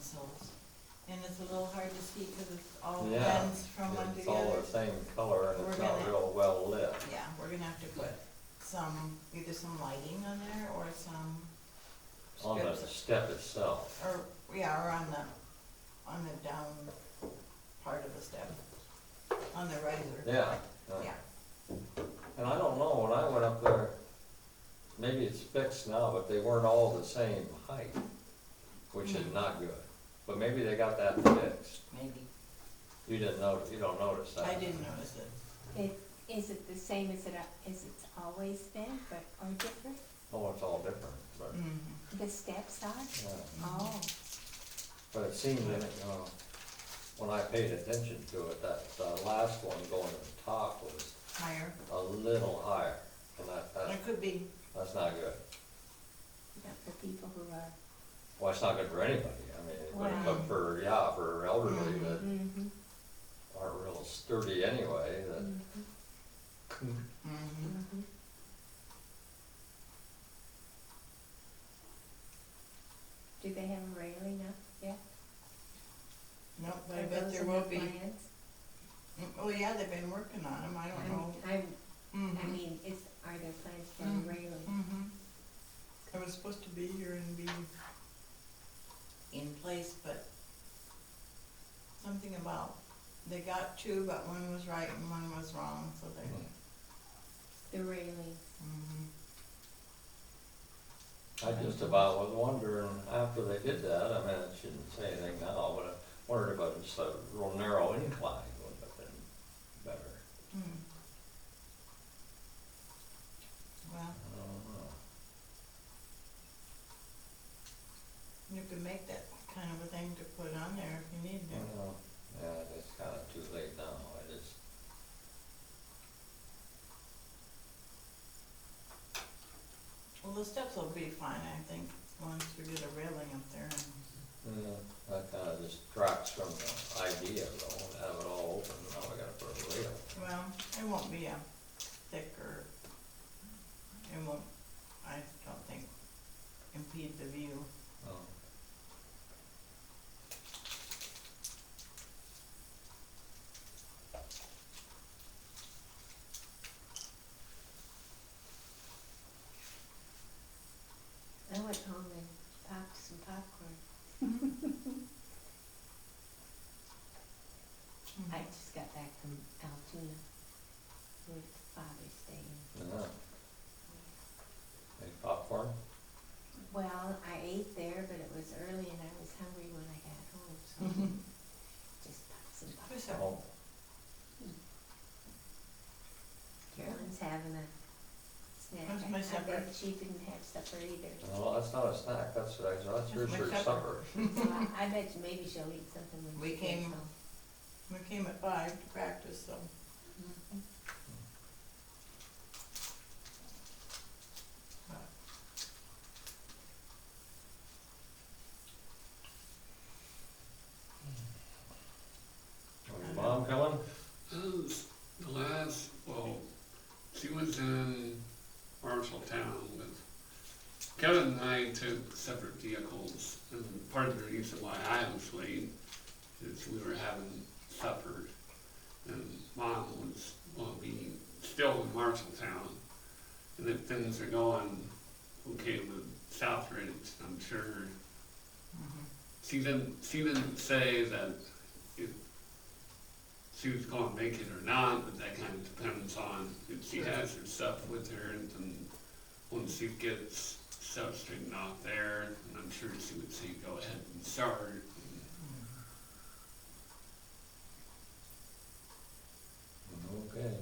sills. And it's a little hard to see because it's all Yeah, blends from one it's all together. the same color and it's We're not gonna- real well lit. Yeah, we're gonna have to put some, either some lighting on there or some On the strips, step itself. or, yeah, or on the down part of the step, on the riser. Yeah. Yeah, And I don't know, when I went up there, maybe it's fixed now, but they weren't all the same height, which is not good. But maybe they got that fixed. maybe. You didn't notice, you don't notice that. I didn't notice it. Is it the same as it's always been, or different? Oh, it's all different, but, Mhm. The steps are? yeah. Oh, But it seemed that, when I paid attention to it, that last one going to the top was Higher. a little higher. And It could be. that's not good. not for people who are. Well, it's not good for anybody. I mean, Wow. but for elderly that Mm-hmm. aren't real sturdy anyway, that. Mm-hmm. Mhm. Mm-hmm. Do they have a railing up yet? No, but I Are bet those there in will the be. plans? Oh, yeah, they've been working on them, I don't know. I Mhm. mean, are there plans for a Mm. railing? Mhm. It was supposed to be here and be in place, but something about, they got two, but one was right and one was wrong, so they. The railing. Mhm. I just about was wondering, after they did that, I mean, I shouldn't say anything now, but I wondered about just a real narrow incline would have been better. Hmm. Well, I don't know. you could make that kind of a thing to put on there if you need to. Well, yeah, it's kinda too late now, I just, Well, the steps will be fine, I think, once we get a railing up there and. that kinda distracts from the idea though, and have it all open, now we gotta put a rail. Well, it won't be a thicker, it won't, I don't think, impede the view. Oh. I went home and popped some popcorn. I just got back from Altoona with Father's Day. Yeah. Make popcorn? Well, I ate there, but it was early and I was hungry when I got home, so just popped some Who's popcorn. that? Oh, Carolyn's having a snack. Where's my I supper? bet she didn't have supper either. well, that's not a snack, that's her my sure supper. So I bet you maybe she'll eat something when We she gets came- home. We came at 5 to practice, so. Mhm. Your mom coming? She was in Marshalltown with, Kevin and I took separate vehicles, and part of the reason why I was late is we were having supper, and Mom was, be still in Marshalltown, and if things are going okay with Southridge, I'm sure. She didn't say that if she was going to make it or not, but that kind of depends on if she has her stuff with her, and then once she gets stuff straightened out there, and I'm sure she would say go ahead and start. Okay.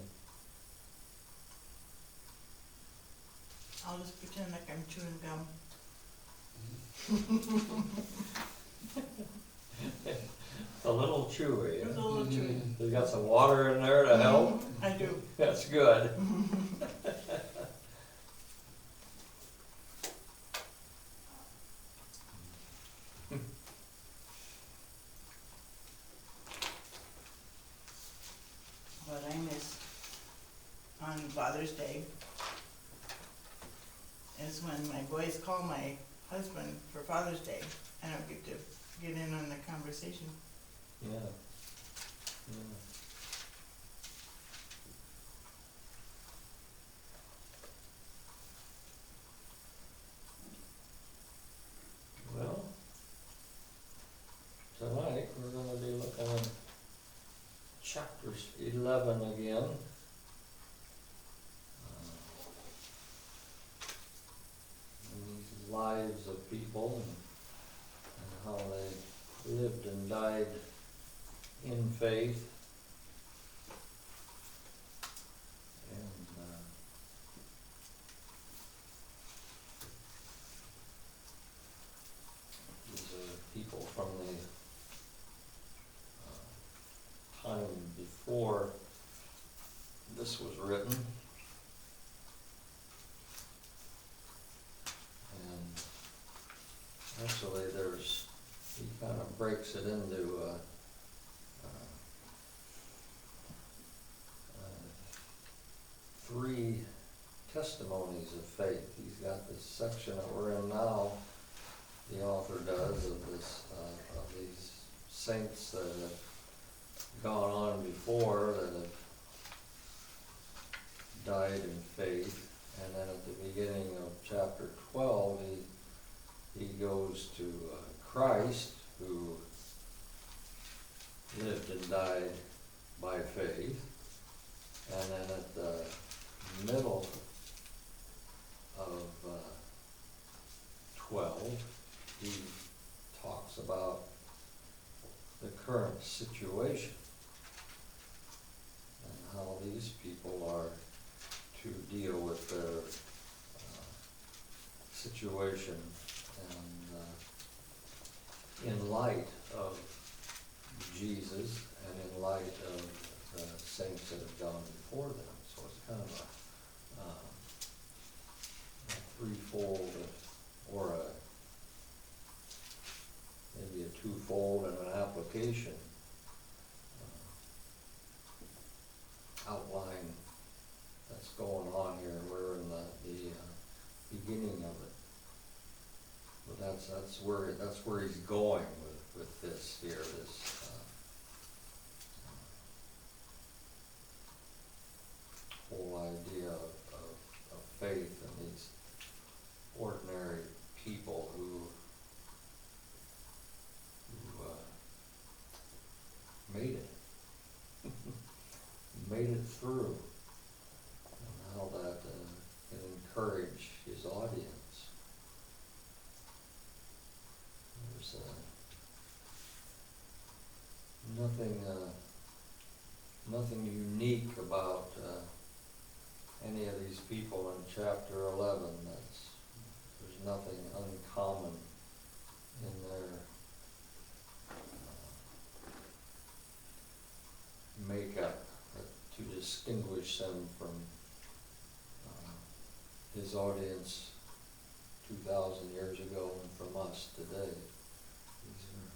I'll just pretend like I'm chewing gum. It's a little chewy. It's a little chewy. You got some water in there to help? I do. That's good. What I miss on Father's Day is when my boys call my husband for Father's Day. I don't get to get in on the conversation. Yeah. Yeah. Well, tonight we're gonna be looking at chapters 11 again. These lives of people and how they lived and died in faith. And these are people from the time before this was written. And actually he kind of breaks it into three testimonies of faith. He's got this section that we're in now, the author does, of these saints that have gone on before, that have died in faith. And then at the beginning of chapter 12, he goes to Christ, who lived and died by faith. And then at the middle of 12, he talks about the current situation and how these people are to deal with their situation, and in light of Jesus and in light of the saints that have gone before them. So it's kind of a threefold, or maybe a twofold and an application outline that's going on here. We're in the beginning of it, but that's where he's going with this here. This whole idea of faith and these ordinary people who made it, made it through, and how that can encourage his audience. There's nothing unique about any of these people in chapter 11. There's nothing uncommon in their makeup to distinguish them from his audience 2,000 years ago and from us today. These are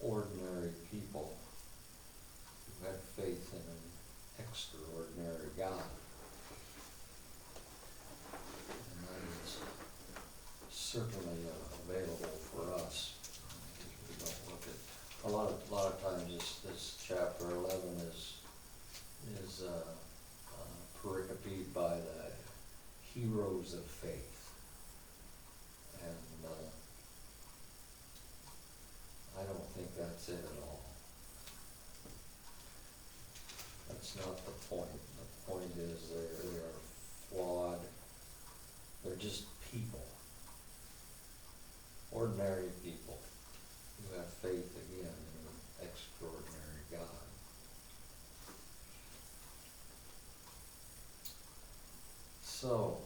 ordinary people who had faith in an extraordinary God. And that is certainly available for us. We don't look at a lot of times this chapter 11 is pericopied by the heroes of faith, and I don't think that's it at all. That's not the point. The point is they are flawed. They're just people, ordinary people who have faith again in an extraordinary God. So,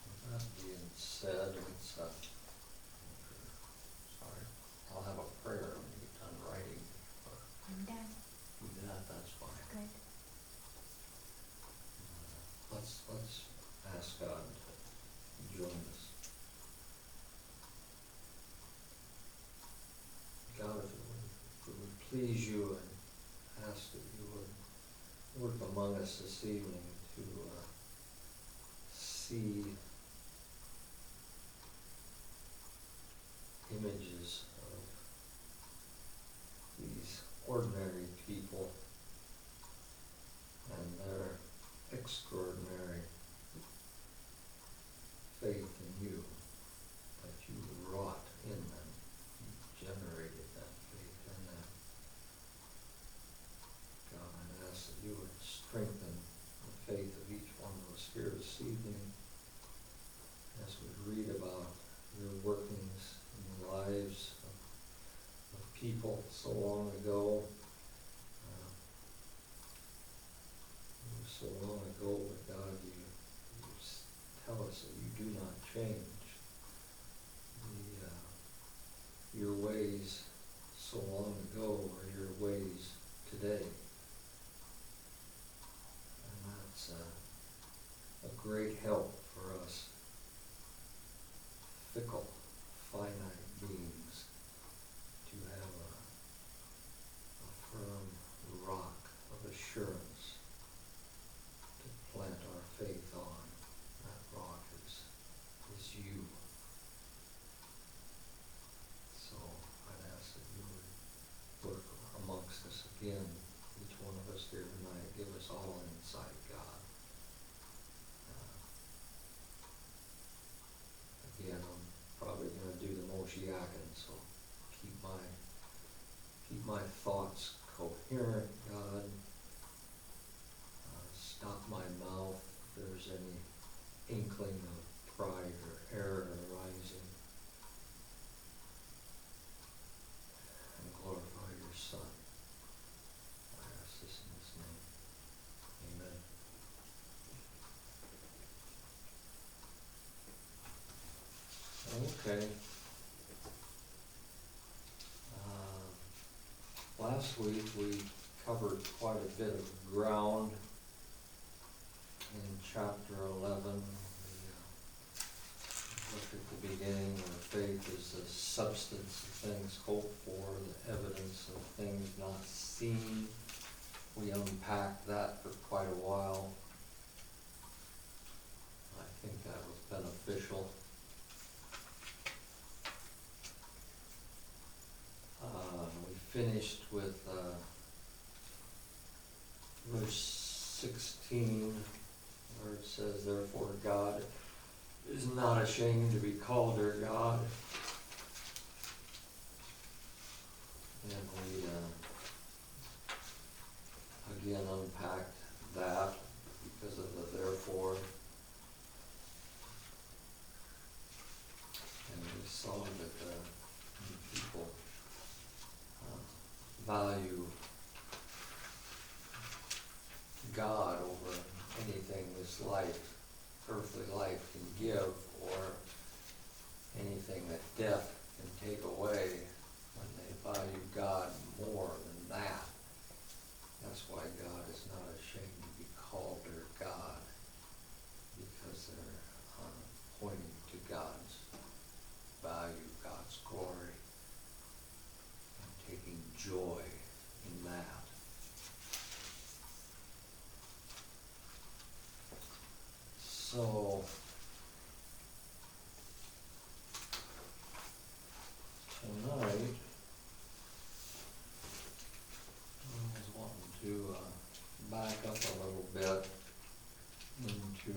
with that being said, sorry, I'll have a prayer when you get done writing. I'm done. Do that, that's fine. Good. Let's ask God to join us. God, if it would please you, and ask that you would work among us this evening to see images of these ordinary people and their extraordinary faith in you, that you wrought in them, you generated that faith in them. God, I ask that you would strengthen the faith of each one of us here this evening as we read about your workings in the lives of people so long ago. It was so long ago, but God, you tell us that you do not change. Your ways so long ago are your ways today. And that's a great help for us fickle, finite beings to have a firm rock of assurance to plant our faith on. That rock is you. So I'd ask that you would work amongst us again, each one of us here tonight. Give us all insight, God. Again, I'm probably going to do the most yakking, so keep my thoughts coherent, God. Stop my mouth if there's any inkling of pride or error arising. And glorify your Son. I ask this in his name. Amen. Okay. Last week we covered quite a bit of ground in chapter 11. We looked at the beginning where faith is the substance of things hoped for, the evidence of things not seen. We unpacked that for quite a while. I think that was beneficial. We finished with verse 16, where it says, "Therefore God is not ashamed to be called their God." And we again unpacked that because of the therefore. And we saw that people value God over anything this life, earthly life can give, or anything that death can take away, when they value God more than that. That's why God is not ashamed to be called their God, because they're pointing to God's value, God's glory, and taking joy in that. So, tonight, I was wanting to back up a little bit into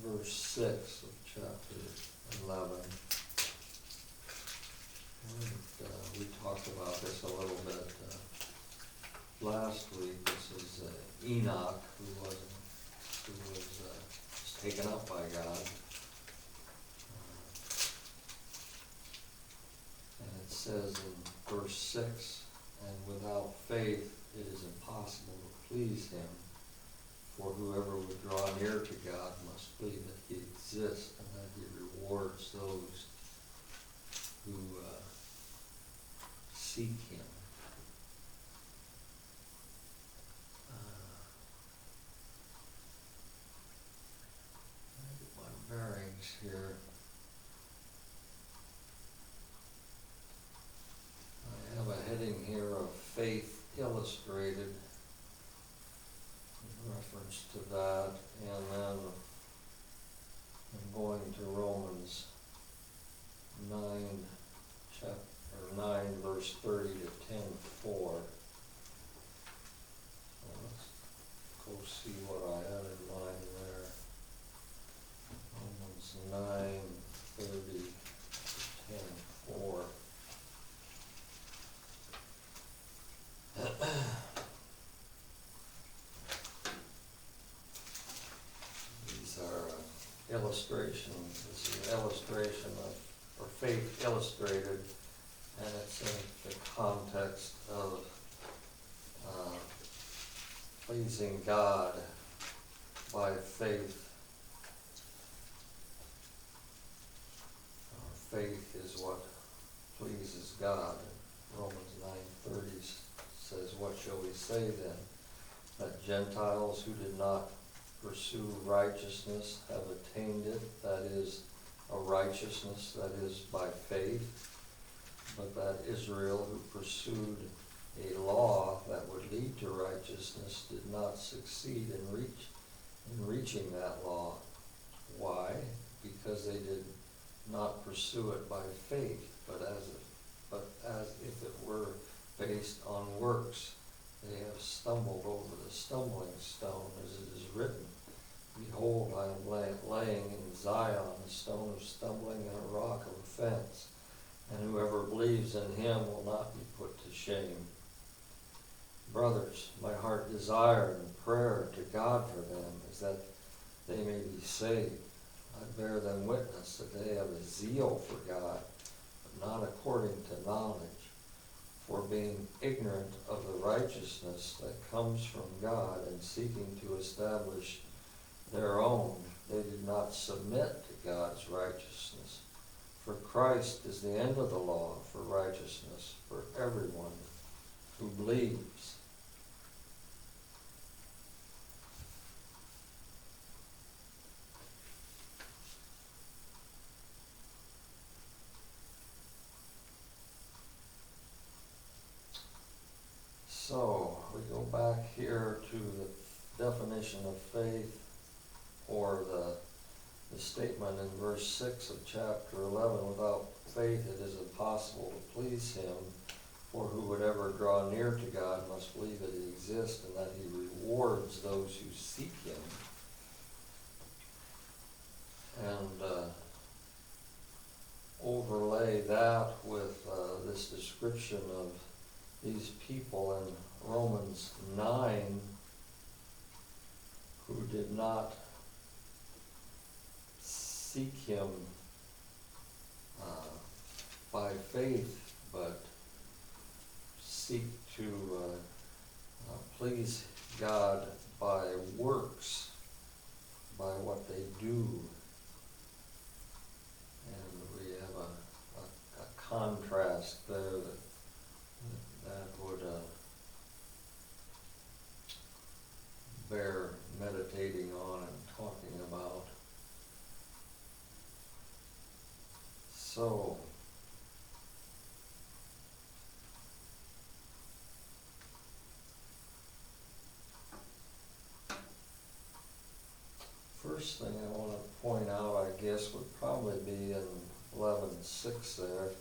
verse 6 of chapter 11. We talked about this a little bit last week. This is Enoch, who was taken up by God. And it says in verse 6, "And without faith it is impossible to please him, for whoever would draw near to God must believe that he exists and that he rewards those who seek him." Bearings here. I have a heading here of faith illustrated in reference to that, and then I'm going to Romans 9 illustration. This is an illustration of, or faith illustrated, and it's in the context of pleasing God by faith. Faith is what pleases God. Romans 9:30 says, "What shall we say then? That Gentiles who did not pursue righteousness have attained it, that is, a righteousness that is by faith, but that Israel who pursued a law that would lead to righteousness did not succeed in reaching that law. Why? Because they did not pursue it by faith, but as if it were based on works. They have stumbled over the stumbling stone, as it is written, Behold, I am laying in Zion a stone of stumbling and a rock of offense, and whoever believes in him will not be put to shame. Brothers, my heart desire and prayer to God for them is that they may be saved. I bear them witness that they have a zeal for God, but not according to knowledge. For being ignorant of the righteousness that comes from God and seeking to establish their own, they did not submit to God's righteousness. For Christ is the end of the law for righteousness for everyone who believes." So, we go back here to the definition of faith, or the statement in verse 6 of chapter 11, "Without faith it is impossible to please him, for who would ever draw near to God must believe that he exists and that he rewards those who seek him." And overlay that with this description of these people in Romans 9 who did not seek him by faith, but seek to please God by works, by what they do. And we have a contrast there that would bear meditating on and talking about. So, first thing I want to point out, I guess, would probably be in 11:6 there,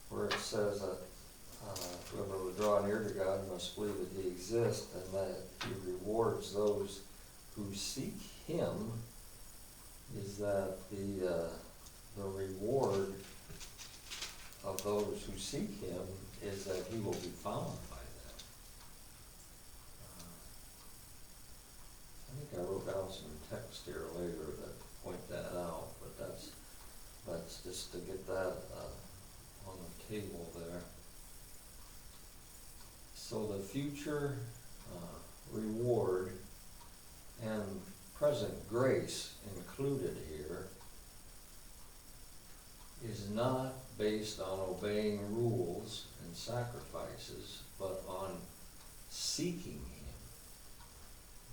where it says that whoever would draw near to God must believe that he exists and that he rewards those who seek him. Is that the reward of those who seek him is that he will be found by them. I think I wrote down some text here later that point that out, but that's just to get that on the table there. So the future reward and present grace included here is not based on obeying rules and sacrifices, but on seeking him,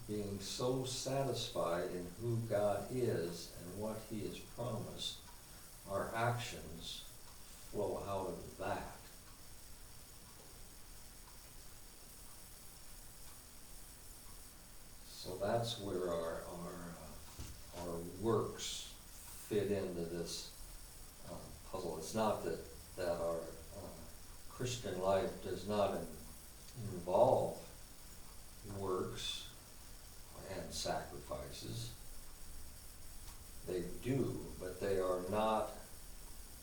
being so satisfied in who God is and what he has promised. Our actions flow out of that. So that's where our works fit into this puzzle. It's not that our Christian life does not involve works and sacrifices. They do, but they are not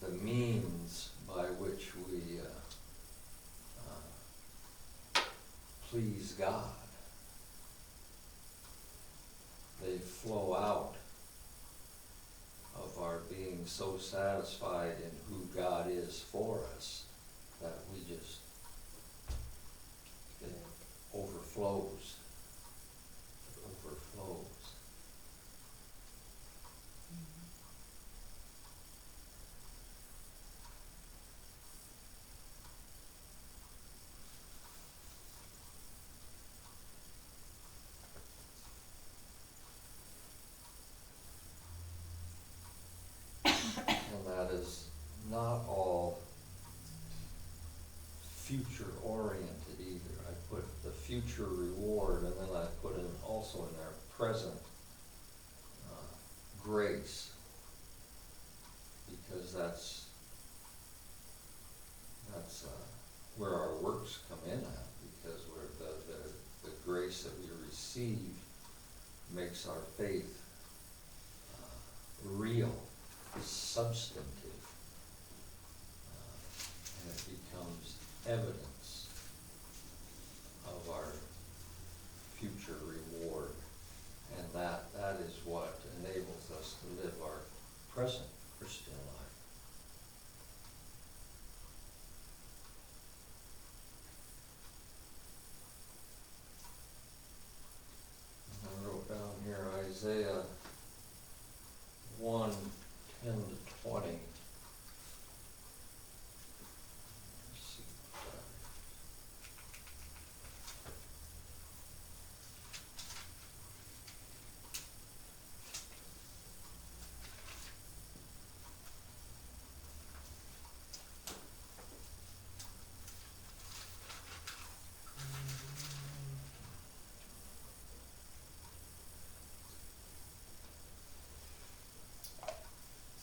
the means by which we please God. They flow out so satisfied in who God is for us that we just, it overflows. It overflows. And that is not all future oriented either. I put the future reward, and then I put in also in there present grace, because that's where our works come in at, because where the grace that we receive makes our faith real, substantive, and it becomes evidence of our future reward, and that is what enables us to live our present Christian life. I wrote down here Isaiah 1:10-20. Let's see.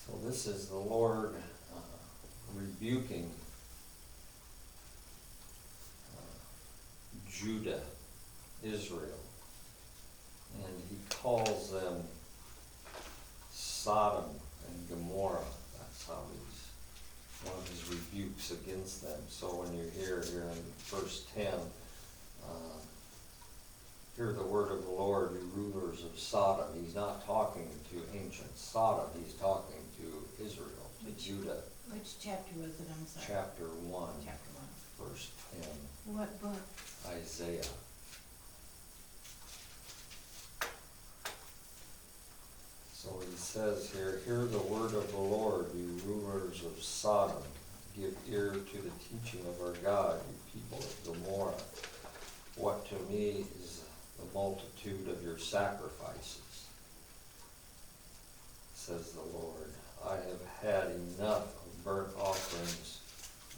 So this is the Lord rebuking Judah, Israel, and he calls them Sodom and Gomorrah. That's how he's, one of his rebukes against them. So when you hear here in verse 10, hear the word of the Lord, you rulers of Sodom. He's not talking to ancient Sodom, he's talking to Israel, to Judah. Which chapter was it, I'm sorry? Chapter 1, Chapter 1. verse 10, What book? Isaiah. So he says here, hear the word of the Lord, you rulers of Sodom. Give ear to the teaching of our God, you people of Gomorrah. What to me is the multitude of your sacrifices, says the Lord. I have had enough of burnt offerings,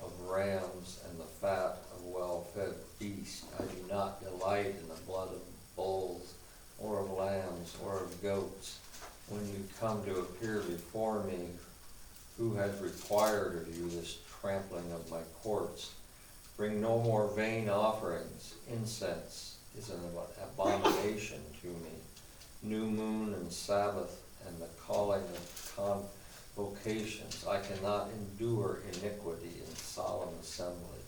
of rams, and the fat of well-fed beasts. I do not delight in the blood of bulls, or of lambs, or of goats. When you come to appear before me, who has required of you this trampling of my courts? Bring no more vain offerings. Incense is an abomination to me. New moon and Sabbath and the calling of convocations. I cannot endure iniquity in solemn assembly.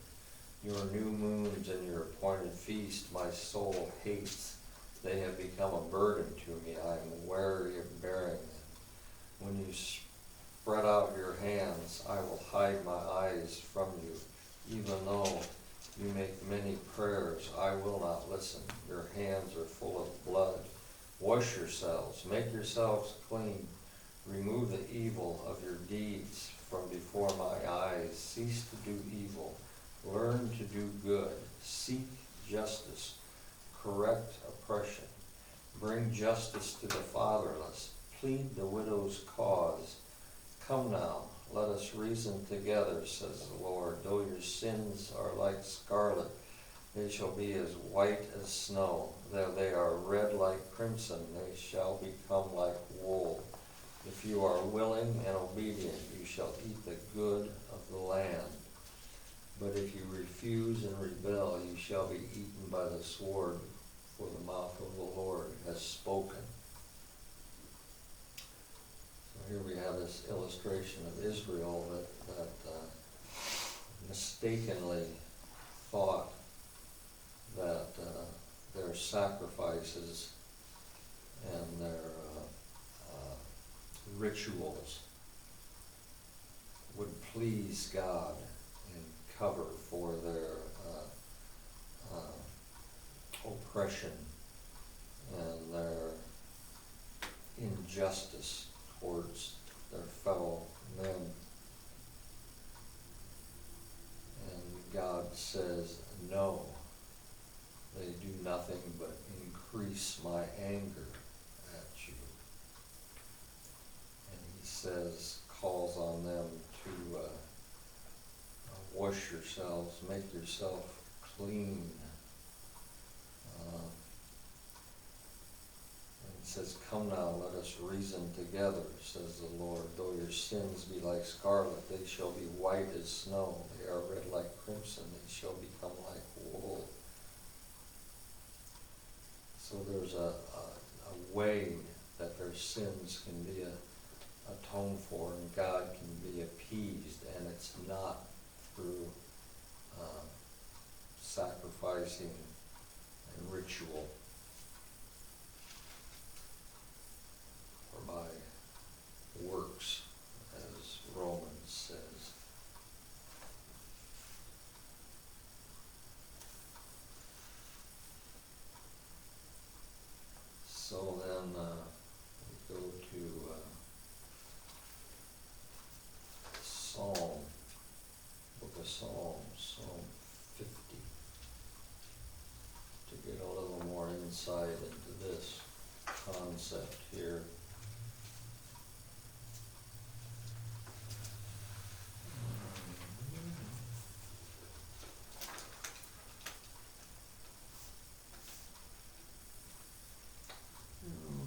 Your new moons and your appointed feast my soul hates. They have become a burden to me. I am weary of bearing them. When you spread out your hands, I will hide my eyes from you. Even though you make many prayers, I will not listen. Your hands are full of blood. Wash yourselves, make yourselves clean. Remove the evil of your deeds from before my eyes. Cease to do evil. Learn to do good. Seek justice. Correct oppression. Bring justice to the fatherless. Plead the widow's cause. Come now, let us reason together, says the Lord. Though your sins are like scarlet, they shall be as white as snow. Though they are red like crimson, they shall become like wool. If you are willing and obedient, you shall eat the good of the land. But if you refuse and rebel, you shall be eaten by the sword, for the mouth of the Lord has spoken. So here we have this illustration of Israel that mistakenly thought that their sacrifices and their rituals would please God and cover for their oppression and their injustice towards their fellow men. And God says, no, they do nothing but increase my anger at you. And he says, calls on them to wash yourselves, make yourself clean. And he says, come now, let us reason together, says the Lord. Though your sins be like scarlet, they shall be white as snow. They are red like crimson, they shall become like wool. So there's a way that their sins can be atoned for, and God can be appeased, and it's not through sacrificing and ritual or by works, as Romans says. So then we go to Psalm, book of Psalms, Psalm 50, to get a little more insight into this concept here.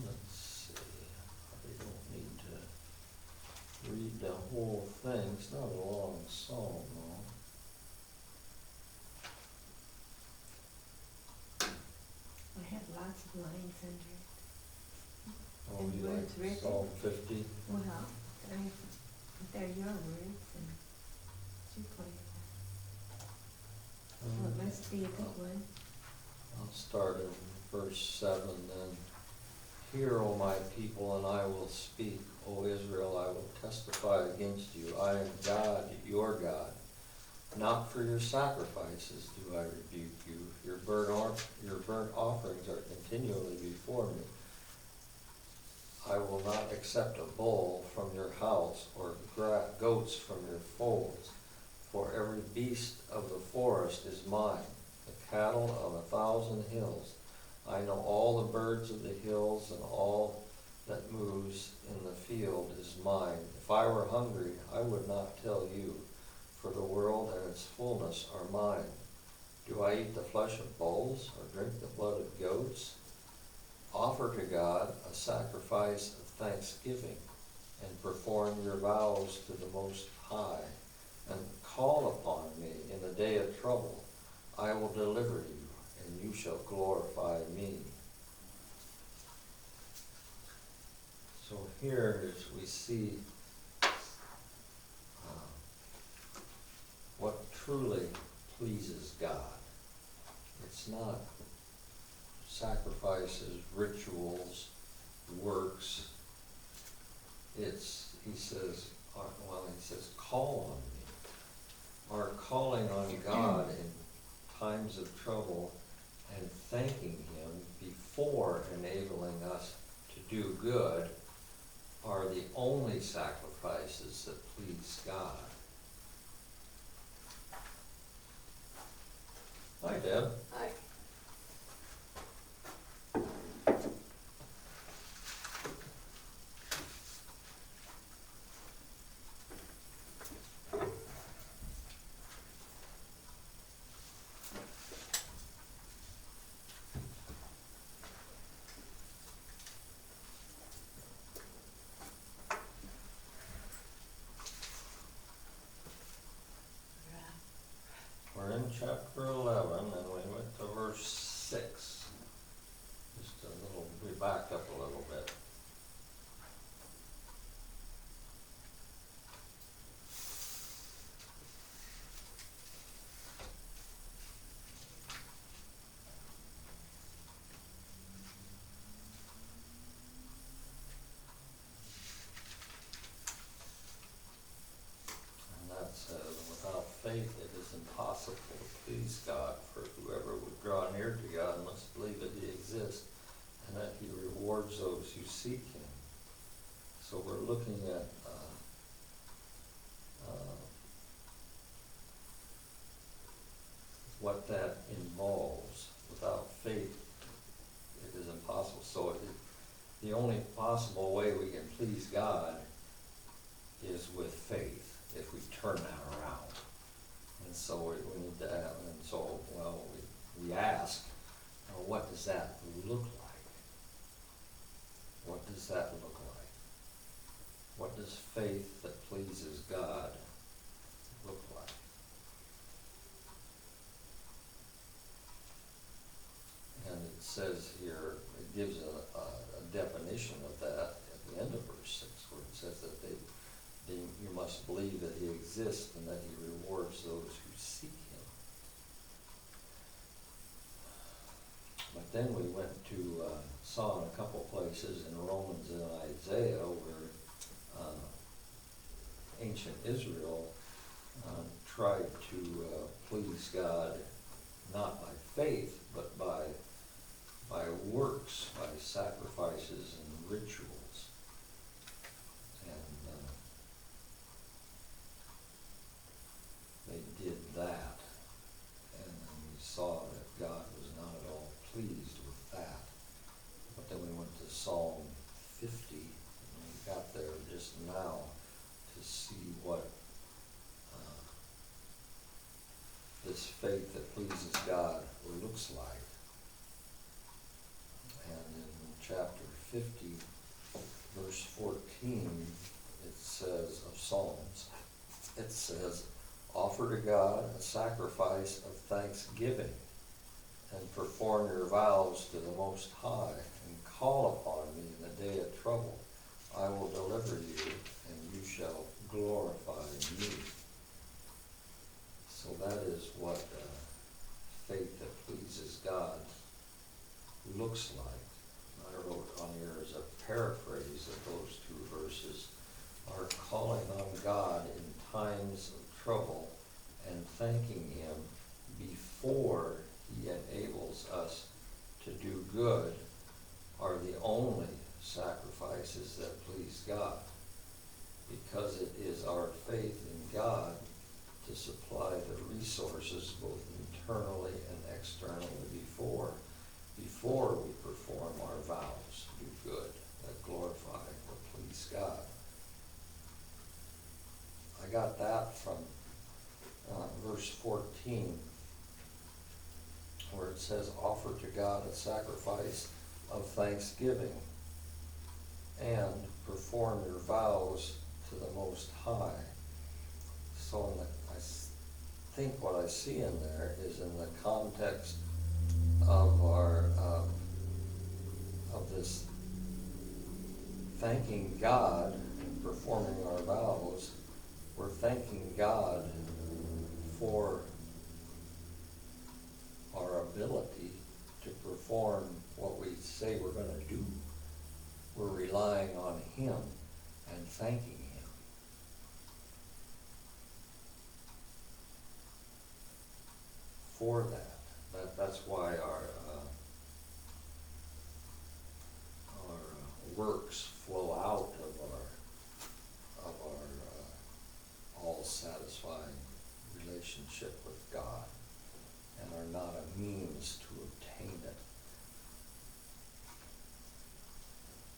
Let's see, I don't need to read the whole thing. It's not a long psalm, though. I have lots of lines under it. Oh, And you words like written. Psalm 50? Well, they're your words and you pointed out. Well, it must be a good one. I'll start in verse 7 then. Hear, O my people, and I will speak. O Israel, I will testify against you. I am God, your God. Not for your sacrifices do I rebuke you. Your burnt offerings are continually before me. I will not accept a bull from your house, or goats from your folds. For every beast of the forest is mine, the cattle of 1,000 hills. I know all the birds of the hills, and all that moves in the field is mine. If I were hungry, I would not tell you, for the world and its fullness are mine. Do I eat the flesh of bulls, or drink the blood of goats? Offer to God a sacrifice of thanksgiving, and perform your vows to the Most High, and call upon me in the day of trouble. I will deliver you, and you shall glorify me. So here is we see what truly pleases God. It's not sacrifices, rituals, works. It's, he says, call on me. Our calling on God in times of trouble and thanking him before enabling us to do good are the only sacrifices that please God. Hi, Deb. Hi. We're in chapter 11, and we went to verse 6. Just a little, we backed up a little bit. faith it is impossible to please God, for whoever would draw near to God must believe that he exists and that he rewards those who seek him. So we're looking at what that involves. Without faith, it is impossible. So the only possible way we can please God is with faith, if we turn that around. And so we need to have, and so, well, we ask, what does that look like? What does that look like? What does faith that pleases God look like? And it says here, it gives a definition of that at the end of verse 6, where it says that you must believe that he exists and that he rewards those who seek him. But then we went to, saw in a couple places in Romans and Isaiah where ancient Israel tried to please God not by faith, but by works, by sacrifices and rituals. And they did that, and then we saw that God was not at all pleased with that. But then we went to Psalm 50, and we got there just now to see what this faith that pleases God looks like. And in chapter 50, verse 14, it says of Psalms, it says, offer to God a sacrifice of thanksgiving and perform your vows to the Most High and call upon me in the day of trouble. I will deliver you and you shall glorify me. So that is what faith that pleases God looks like. I wrote on here as a paraphrase of those two verses, are calling on God in times of trouble and thanking him before he enables us to do good are the only sacrifices that please God, because it is our faith in God to supply the resources both internally and externally before we perform our vows to do good, that glorify or please God. I got that from verse 14, where it says, offer to God a sacrifice of thanksgiving and perform your vows to the Most High. So I think what I see in there is in the context of our of this thanking God and performing our vows, we're thanking God for our ability to perform what we say we're going to do. We're relying on him and thanking him. For that's why our works flow out of our all-satisfying relationship with God and are not a means to obtain it.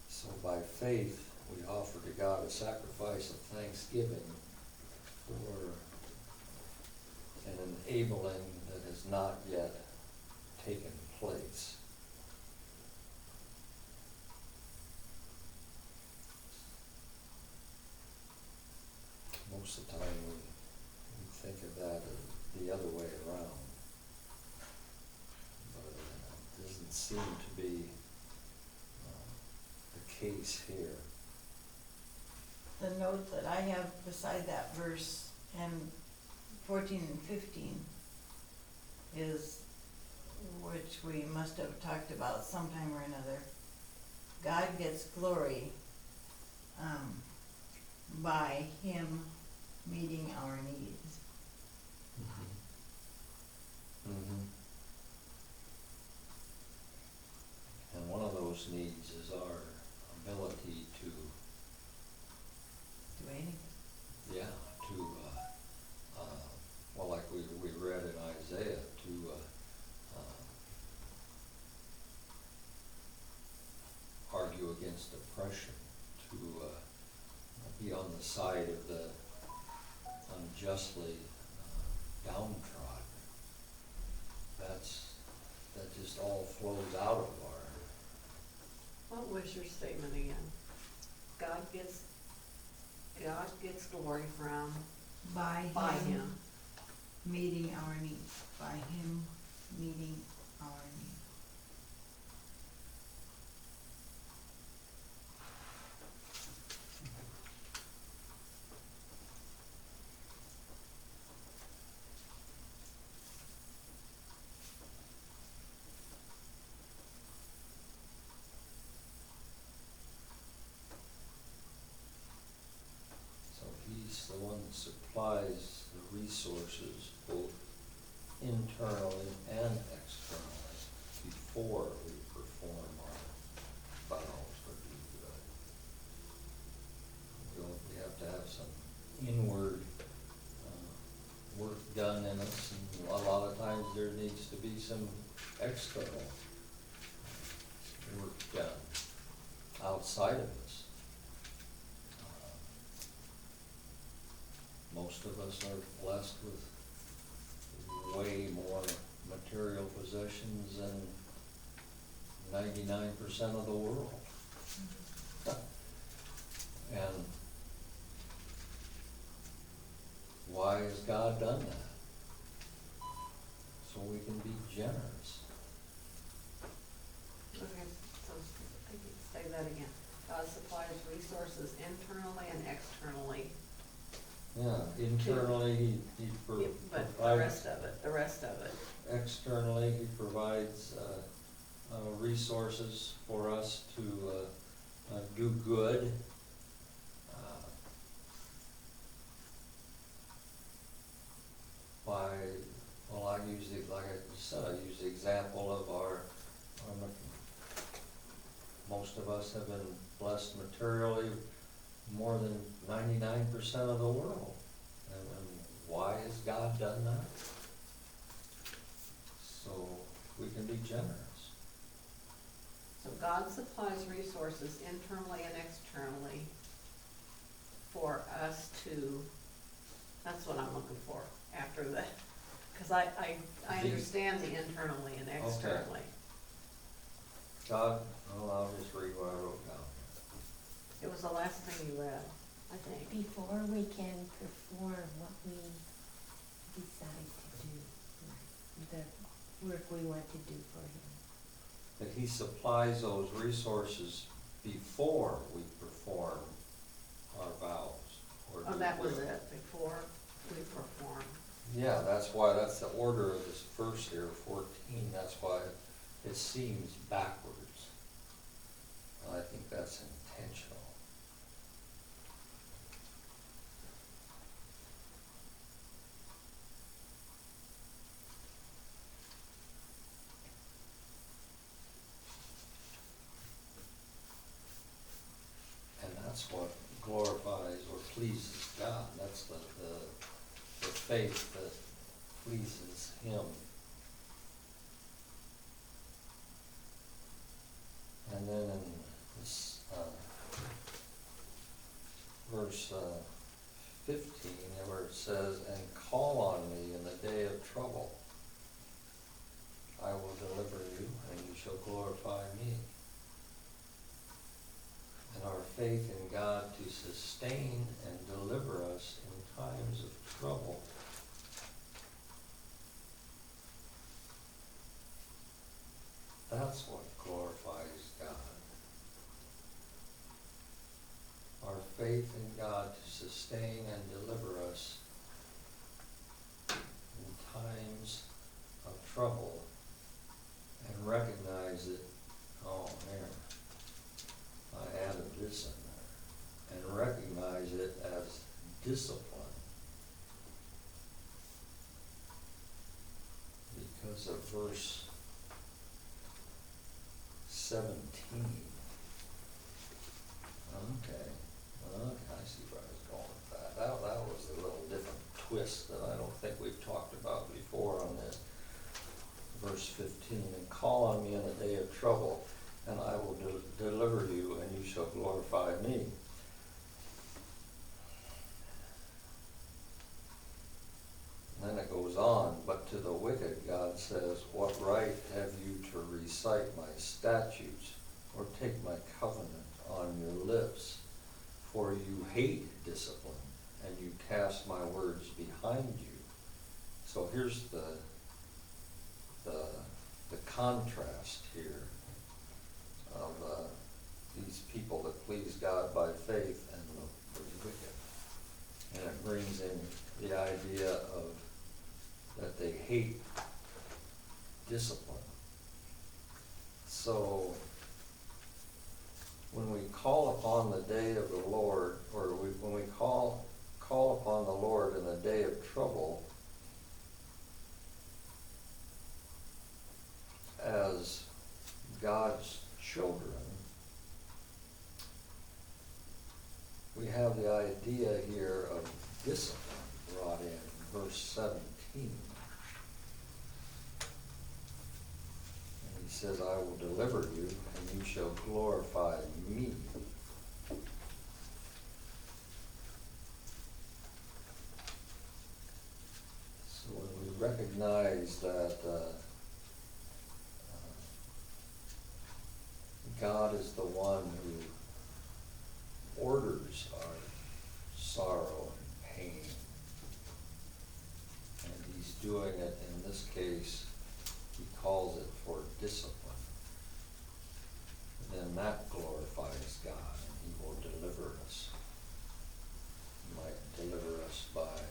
So by faith, we offer to God a sacrifice of thanksgiving for an enabling that has not yet taken place. Most of the time we think of that as the other way around, but it doesn't seem to be the case here. The note that I have beside that verse and 14 and 15 is, which we must have talked about sometime or another. God gets glory by him meeting our needs. side of the unjustly downtrodden. That just all flows out of What was your statement again? God gets glory from, By by him him. meeting our needs, by him meeting our needs. So he's the one that supplies the resources, both internally and externally, before we perform our vows or do good. We have to have some inward work done in us, and a lot of times there needs to be some external work done outside of us. Most of us are blessed with way more material possessions than 99% of the world. And why has God done that? So we can be generous. Okay, so say that again. God supplies resources internally and externally. Yeah, internally, he But provides. the rest of it. Externally, he provides resources for us to do good. I use like I said, I use the example of most of us have been blessed materially more than 99% of the world. And why has God done that? So we can be generous. So God supplies resources internally and externally for us to, that's what I'm looking for after that. Cause I understand the internally and externally. God, I'll just read what I wrote down. It was the last thing you read, I think. Before we can perform what we decide to do, the work we want to do for him. That he supplies those resources before we perform our vows. Or Oh, do that was good. it, before we perform. Yeah, that's the order of this verse here, 14, that's why it seems backwards. And I think that's intentional. And that's what glorifies or pleases God. That's the faith that pleases him. And then in this verse 15, where it says, "And call on me in the day of trouble. I will deliver you, and you shall glorify me." And our faith in God to sustain and deliver us in times of trouble. That's what glorifies God. Our faith in God to sustain and deliver us in times of trouble, and recognize it, oh man, I added this in there, and recognize it as discipline. Because of verse 17. Okay, I see where I was going with that. That was a little different twist that I don't think we've talked about before on this. Verse 15, "And call on me in the day of trouble, and I will deliver you, and you shall glorify me." says, "What right have you to recite my statutes or take my covenant on your lips? For you hate discipline, and you cast my words behind you." So here's the contrast here of these people that please God by faith and the wicked. And it brings in the idea of that they hate discipline. So when we call upon the day of the Lord, or when we call upon the Lord in the day of trouble, as God's children, we have the idea here of discipline brought in verse 17. And he says, "I will deliver you, and you shall glorify me." So when we recognize that God is the one who orders our sorrow and pain, and he's doing it, in this case, he calls it for discipline, then that glorifies God, and he will deliver us. He might deliver us by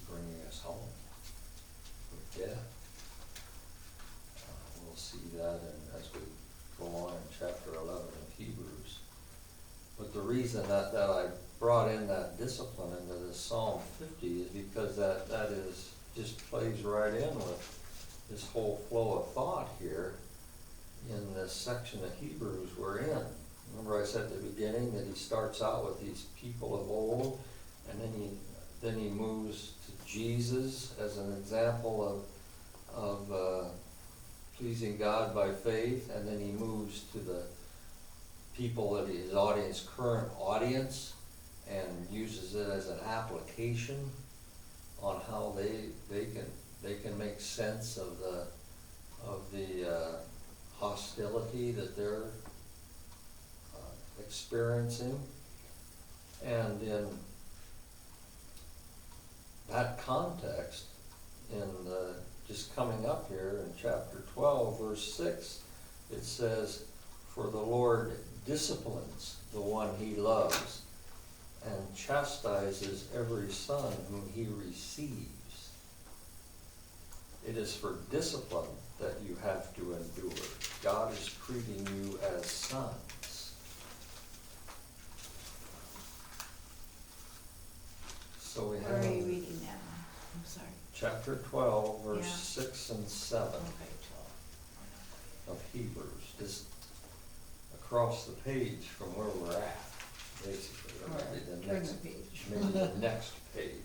bringing us home with death. We'll see that as we go on in chapter 11 of Hebrews. But the reason that I brought in that discipline into this Psalm 50 is because that is just plays right in with this whole flow of thought here in this section of Hebrews we're in. Remember I said at the beginning that he starts out with these people of old, and then he moves to Jesus as an example of pleasing God by faith, and then he moves to the people that his audience, current audience, and uses it as an application on how they can make sense of the hostility that they're experiencing. And in that context, just coming up here in chapter 12, verse 6, it says, "For the Lord disciplines the one he loves, and chastises every son whom he receives." It is for discipline that you have to endure. God is treating you as sons. So we Where have are you reading that one? I'm sorry. chapter 12, verse Yeah. 6 and 7 Okay, 12. of Hebrews, just across the page from where we're at, basically, or maybe the Turn next, the page. maybe the next page.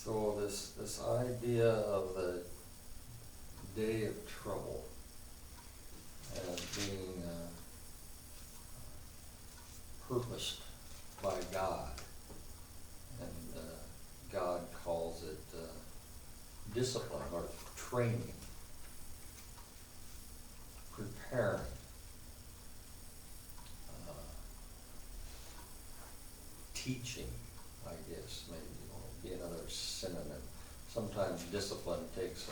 So this idea of the day of trouble as being purposed by God, and God calls it discipline or training, preparing, teaching, I guess, maybe will be another synonym. Sometimes discipline takes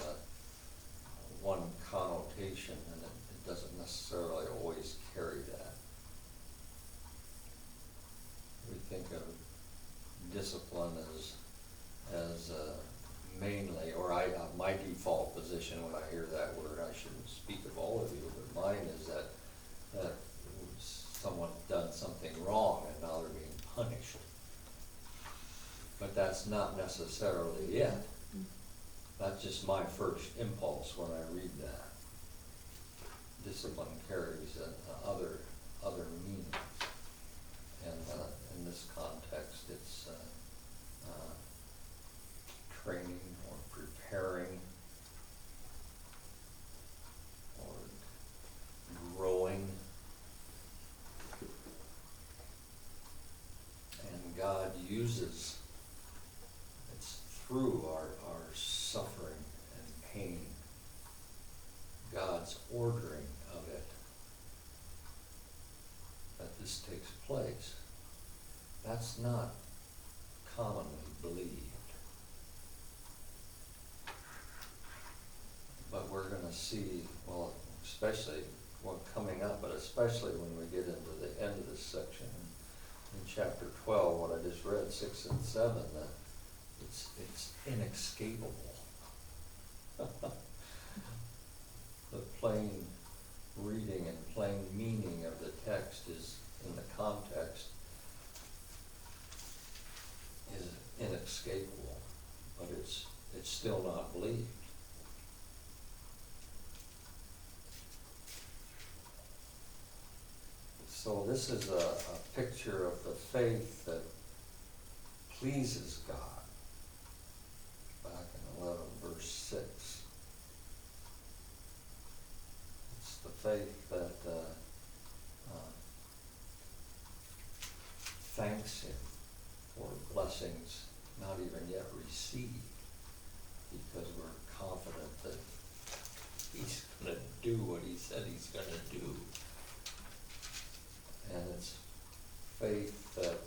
one connotation, and it doesn't necessarily always carry that. We think of discipline as mainly, or my default position when I hear that word, I shouldn't speak of all of you, but mine is that someone's done something wrong and now they're being punished. But that's not necessarily it. That's just my first impulse when I read that. Discipline carries other meanings. And in this context, it's uses, it's through our suffering and pain, God's ordering of it, that this takes place. That's not commonly believed. But we're gonna see, well, especially, well, coming up, but especially when we get into the end of this section, in chapter 12, what I just read, 6 and 7, that it's inescapable. The plain reading and plain meaning of the text is, in the context, is inescapable, but it's still not believed. So this is a picture of the faith that pleases God. Back in 11 verse 6. It's the faith that thanks Him for blessings not even yet received, because we're confident that He's going to do what He said He's going to do. And it's faith that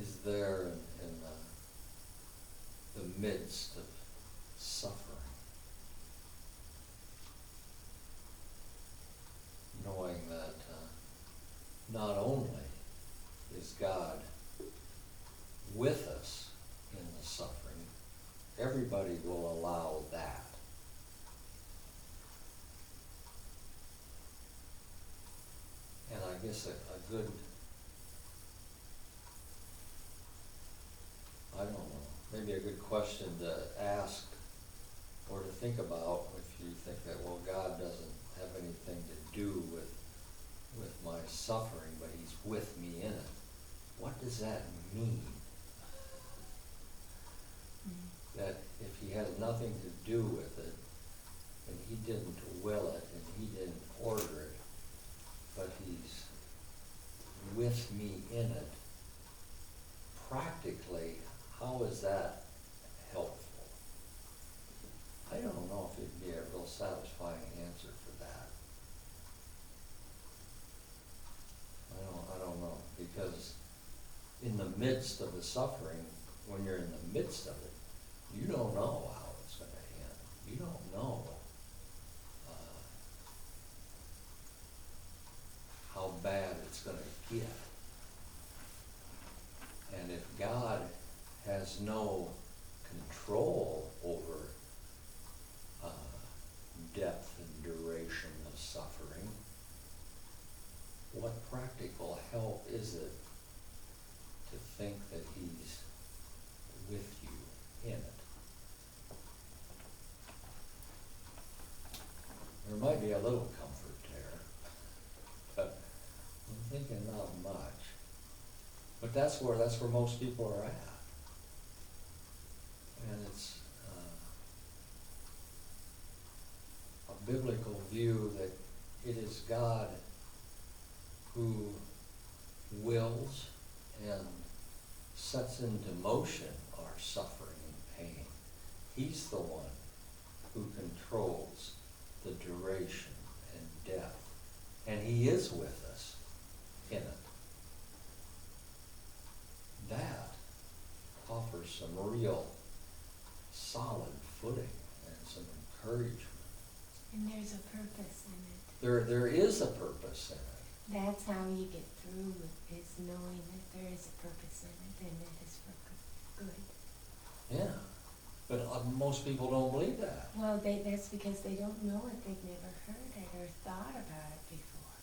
is there in the midst of suffering, knowing that not only is God with us in the suffering, everybody will allow that. And I guess a good, I don't know, maybe a good question to ask or to think about, if you think that, well, God doesn't have anything to do with my suffering, but He's with me in it. What does that mean? That if He has nothing to do with it, and He didn't will it, and He didn't order it, but He's with me in it, practically, how is that helpful? I don't know if it'd be a real satisfying answer for that. I don't know, because in the midst of the suffering, when you're in the midst of it, you don't know how it's going to end. You don't know how bad it's going to get. And if God has no control over depth and duration of suffering, what practical help is it to think that He's with you in it? There might be a little comfort there, but I'm thinking not much. But that's where most people are at. And it's a biblical view that it is God who wills and sets into motion our suffering and pain. He's the one who controls the duration and depth. And He is with us in it. That offers some real solid footing and some encouragement. And there's a purpose in it. There is a purpose in it. That's how you get through, is knowing that there is a purpose in it, and it is for good. Yeah, but most people don't believe that. Well, that's because they don't know it, they've never heard it or thought about it before.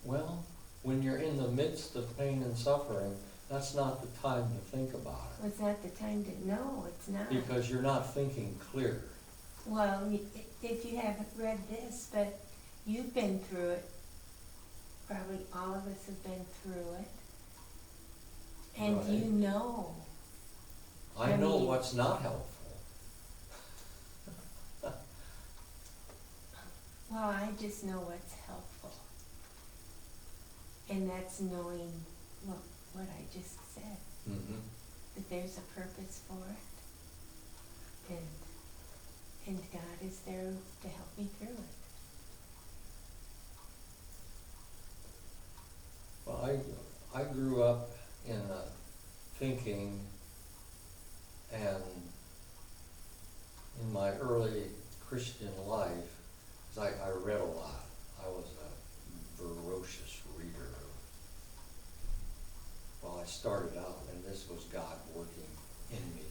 Well, when you're in the midst of pain and suffering, that's not the time to think about Well, it's not the time to know, it's not. it. Because you're not thinking clear. Well, if you haven't read this, but you've been through it, probably all of us have been through it, and Right. you know. I I know mean- what's not helpful. just know what's helpful. And that's knowing what I just said, Mm-hmm. that there's a purpose for it. And God is there to help me through it. Well, I grew up in a thinking, and in my early Christian life, 'cause I read a lot. I was a voracious reader. Well, I started out, and this was God working in me.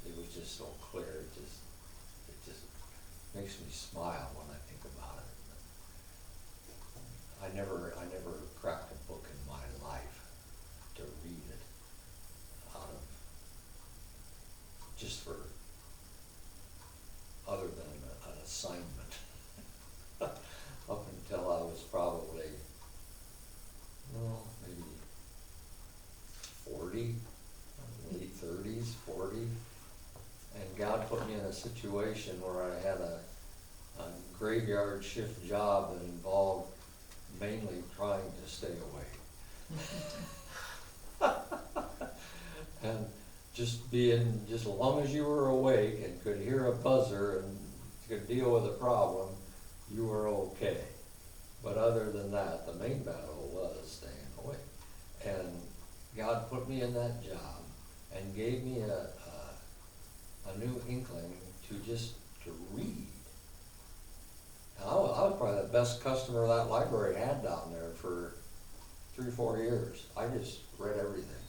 It was just so clear. It just makes me smile when I think about it. I never cracked a book in my life to read it out of, just for, other than an assignment. Up until I was probably, maybe 40, late 30s, 40. And God put me in a situation where I had a graveyard shift job that involved mainly trying to stay awake. And just being, just as long as you were awake and could hear a buzzer and could deal with a problem, you were okay. But other than that, the main battle was staying awake. And God put me in that job and gave me a new inkling to read. And I was probably the best customer that library had down there for 3 or 4 years. I just read everything.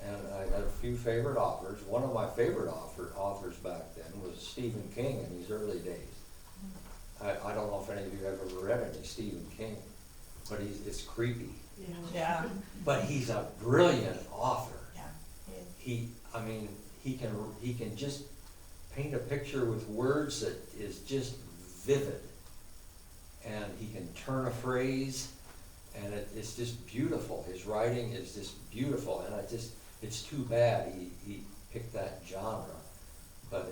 And I had a few favorite authors. One of my favorite authors back then was Stephen King in his early days. I don't know if any of you have ever read any Stephen King, but it's creepy. Yeah. But he's a brilliant author. Yeah. He can just paint a picture with words that is just vivid. And he can turn a phrase, and it's just beautiful. His writing is just beautiful, and it's too bad he picked that genre. But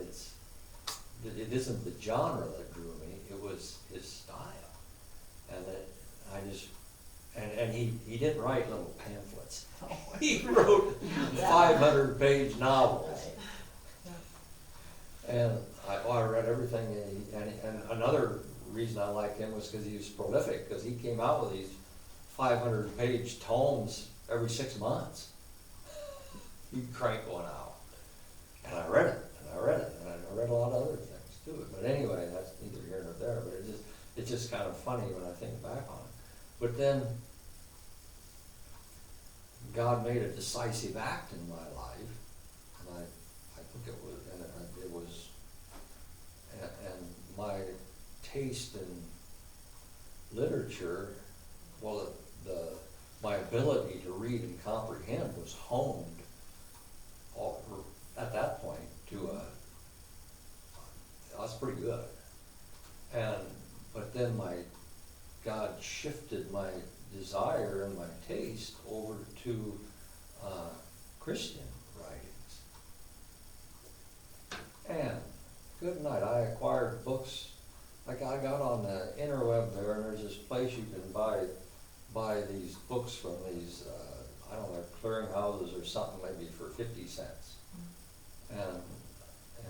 it isn't the genre that drew me, it was his style. And he didn't write little pamphlets. He wrote 500-page novels. And I read everything, and another reason I liked him was because he was prolific, because he came out with these 500-page tomes every 6 months. He'd crank one out. And I read it, and I read a lot of other things too. But anyway, that's neither here nor there, but it's just kind of funny when I think back on it. But then God made a decisive act in my life, and I think it was, and my taste in literature, well, my ability to read and comprehend was honed at that point to that's pretty good. But then God shifted my desire and my taste over to Christian writings. And good night, I acquired books. Like I got on the interweb there, and there's this place you can buy these books from these, I don't know, clearinghouses or something, maybe for 50 cents. And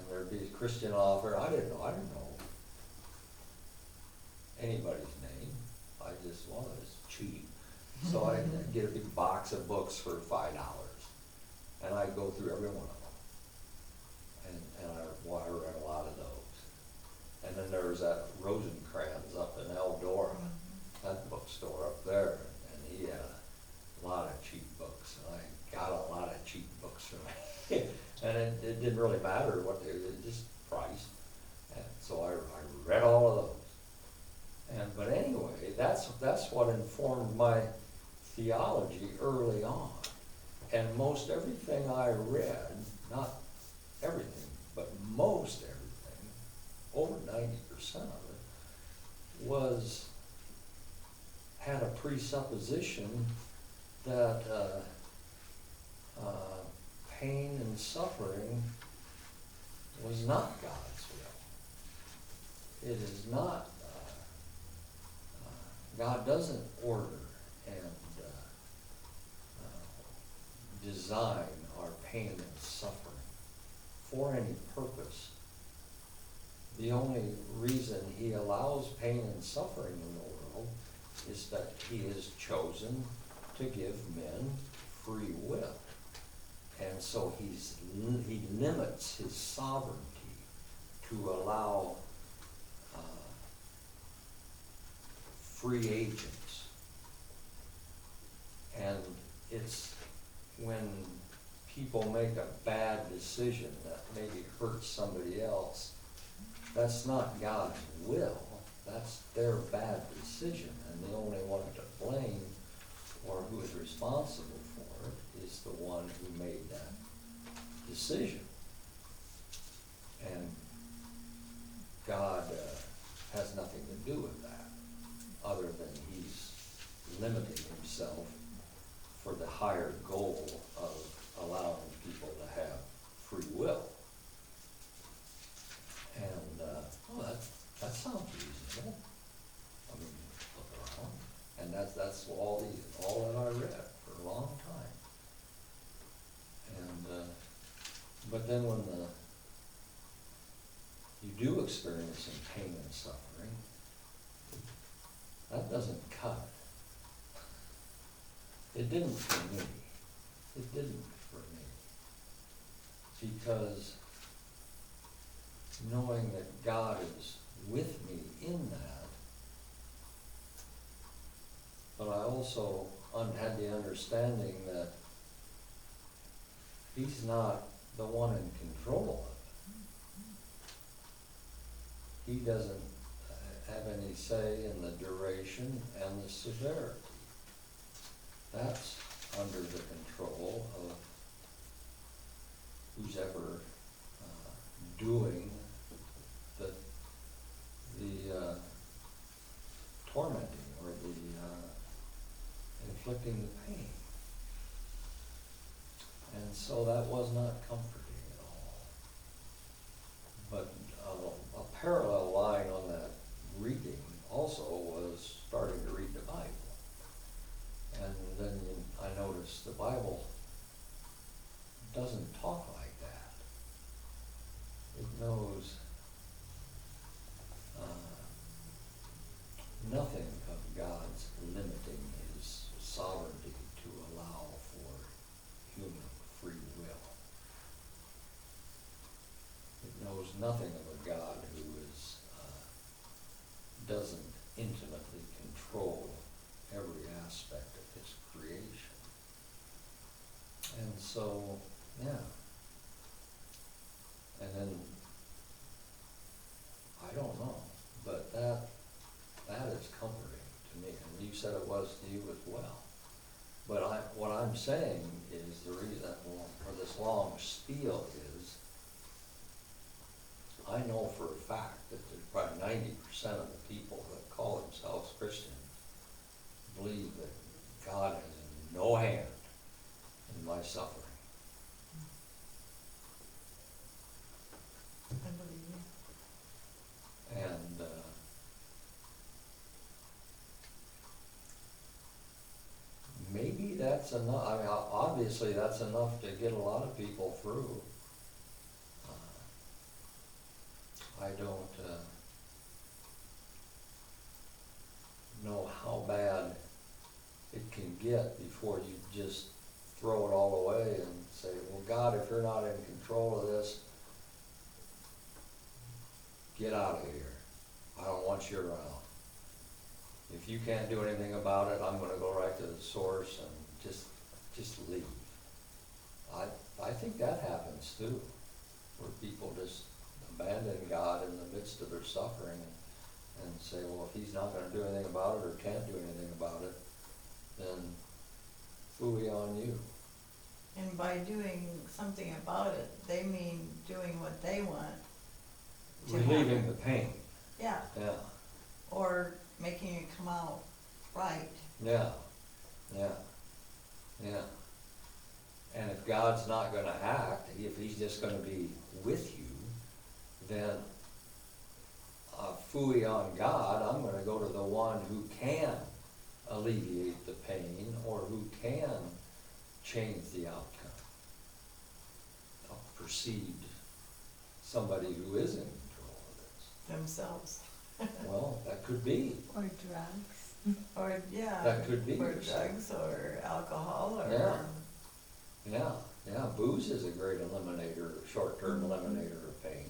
there'd be a Christian author. I didn't know anybody's name. I just, well, it was cheap. So I'd get a big box of books for $5. And I'd go through every one of them. And I read a lot of those. And then there was that Rosencrantz up in Eldora, that bookstore up there. And he had a lot of cheap books. And I got a lot of cheap books from him. And it didn't really matter what they were, just price. And so I read all of those. But anyway, that's what informed my theology early on. And most everything I read, not everything, but most everything, over 90% of it, had a presupposition that pain and suffering was not God's will. It is not God doesn't order and design our pain and suffering for any purpose. The only reason he allows pain and suffering in the world is that he has chosen to give men free will. And so he limits his sovereignty to allow free agents. And it's when people make a bad decision that maybe hurts somebody else, that's not God's will, that's their bad decision, and the only one to blame or who is responsible for it is the one who made that decision. And God has nothing to do with that, other than he's limiting himself for the higher goal of allowing people to have free will. And, well, that sounds reasonable. I mean, look around. And that's all that I read for a long time. And, but then when you do experience some pain and suffering, that doesn't cut it. It didn't for me. It didn't for me. Because knowing that God is with me in that, but I also had the understanding that he's not the one in control of it. He doesn't have any say in the duration and the severity. That's under the control of who's ever doing the tormenting or the inflicting the pain. And so that was not comforting at all. But a parallel line on that reading also was starting to read the Bible. And then I noticed the Bible doesn't talk like that. It knows nothing of God's limiting his sovereignty to allow for human free will. It knows nothing of a God who doesn't intimately control every aspect of his creation. And so, yeah. And then, I don't know, but that is comforting to me, and you said it was to you as well. But what I'm saying is the reason for this long spiel is, I know for a fact that there's probably 90% of the people that call themselves Christian believe that God has no hand in my suffering. I believe you. And maybe that's enough. I mean, obviously that's enough to get a lot of people through. I don't know how bad it can get before you just throw it all away and say, well, God, if you're not in control of this, get out of here. I don't want you around. If you can't do anything about it, I'm going to go right to the source and just leave. I think that happens too, where people just abandon God in the midst of their suffering and say, well, if he's not going to do anything about it or can't do anything about it, then phooey on you. And by doing something about it, they mean doing what they want. to Relieving happen. the pain. Yeah, Yeah, or making it come out right. yeah, yeah, yeah. And if God's not going to act, if he's just going to be with you, then phooey on God, I'm going to go to the one who can alleviate the pain or who can change the outcome of perceived somebody who is in control of Themselves, this. Well, that could be. Or drugs. or, yeah. That could be Or yourself. drugs, or alcohol, or. Yeah. Yeah, booze is a great eliminator, short-term eliminator of pain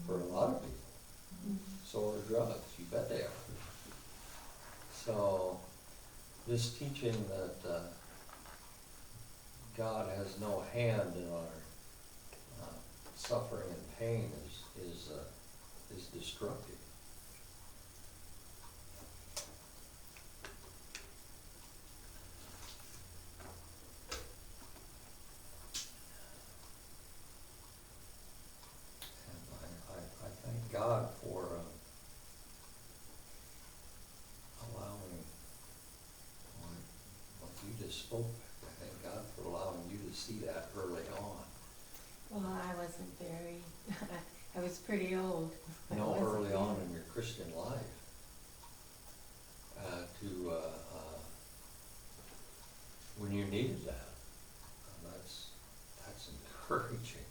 for a lot of people. Mhm. So are drugs, you bet they are. So, this teaching that God has no hand in our suffering and pain is destructive. And I thank God for allowing what you just spoke. I thank God for allowing you to see that early on. Well, I wasn't very, I was pretty old. You I know, wasn't early on young. in your Christian life, when you needed that, that's encouraging.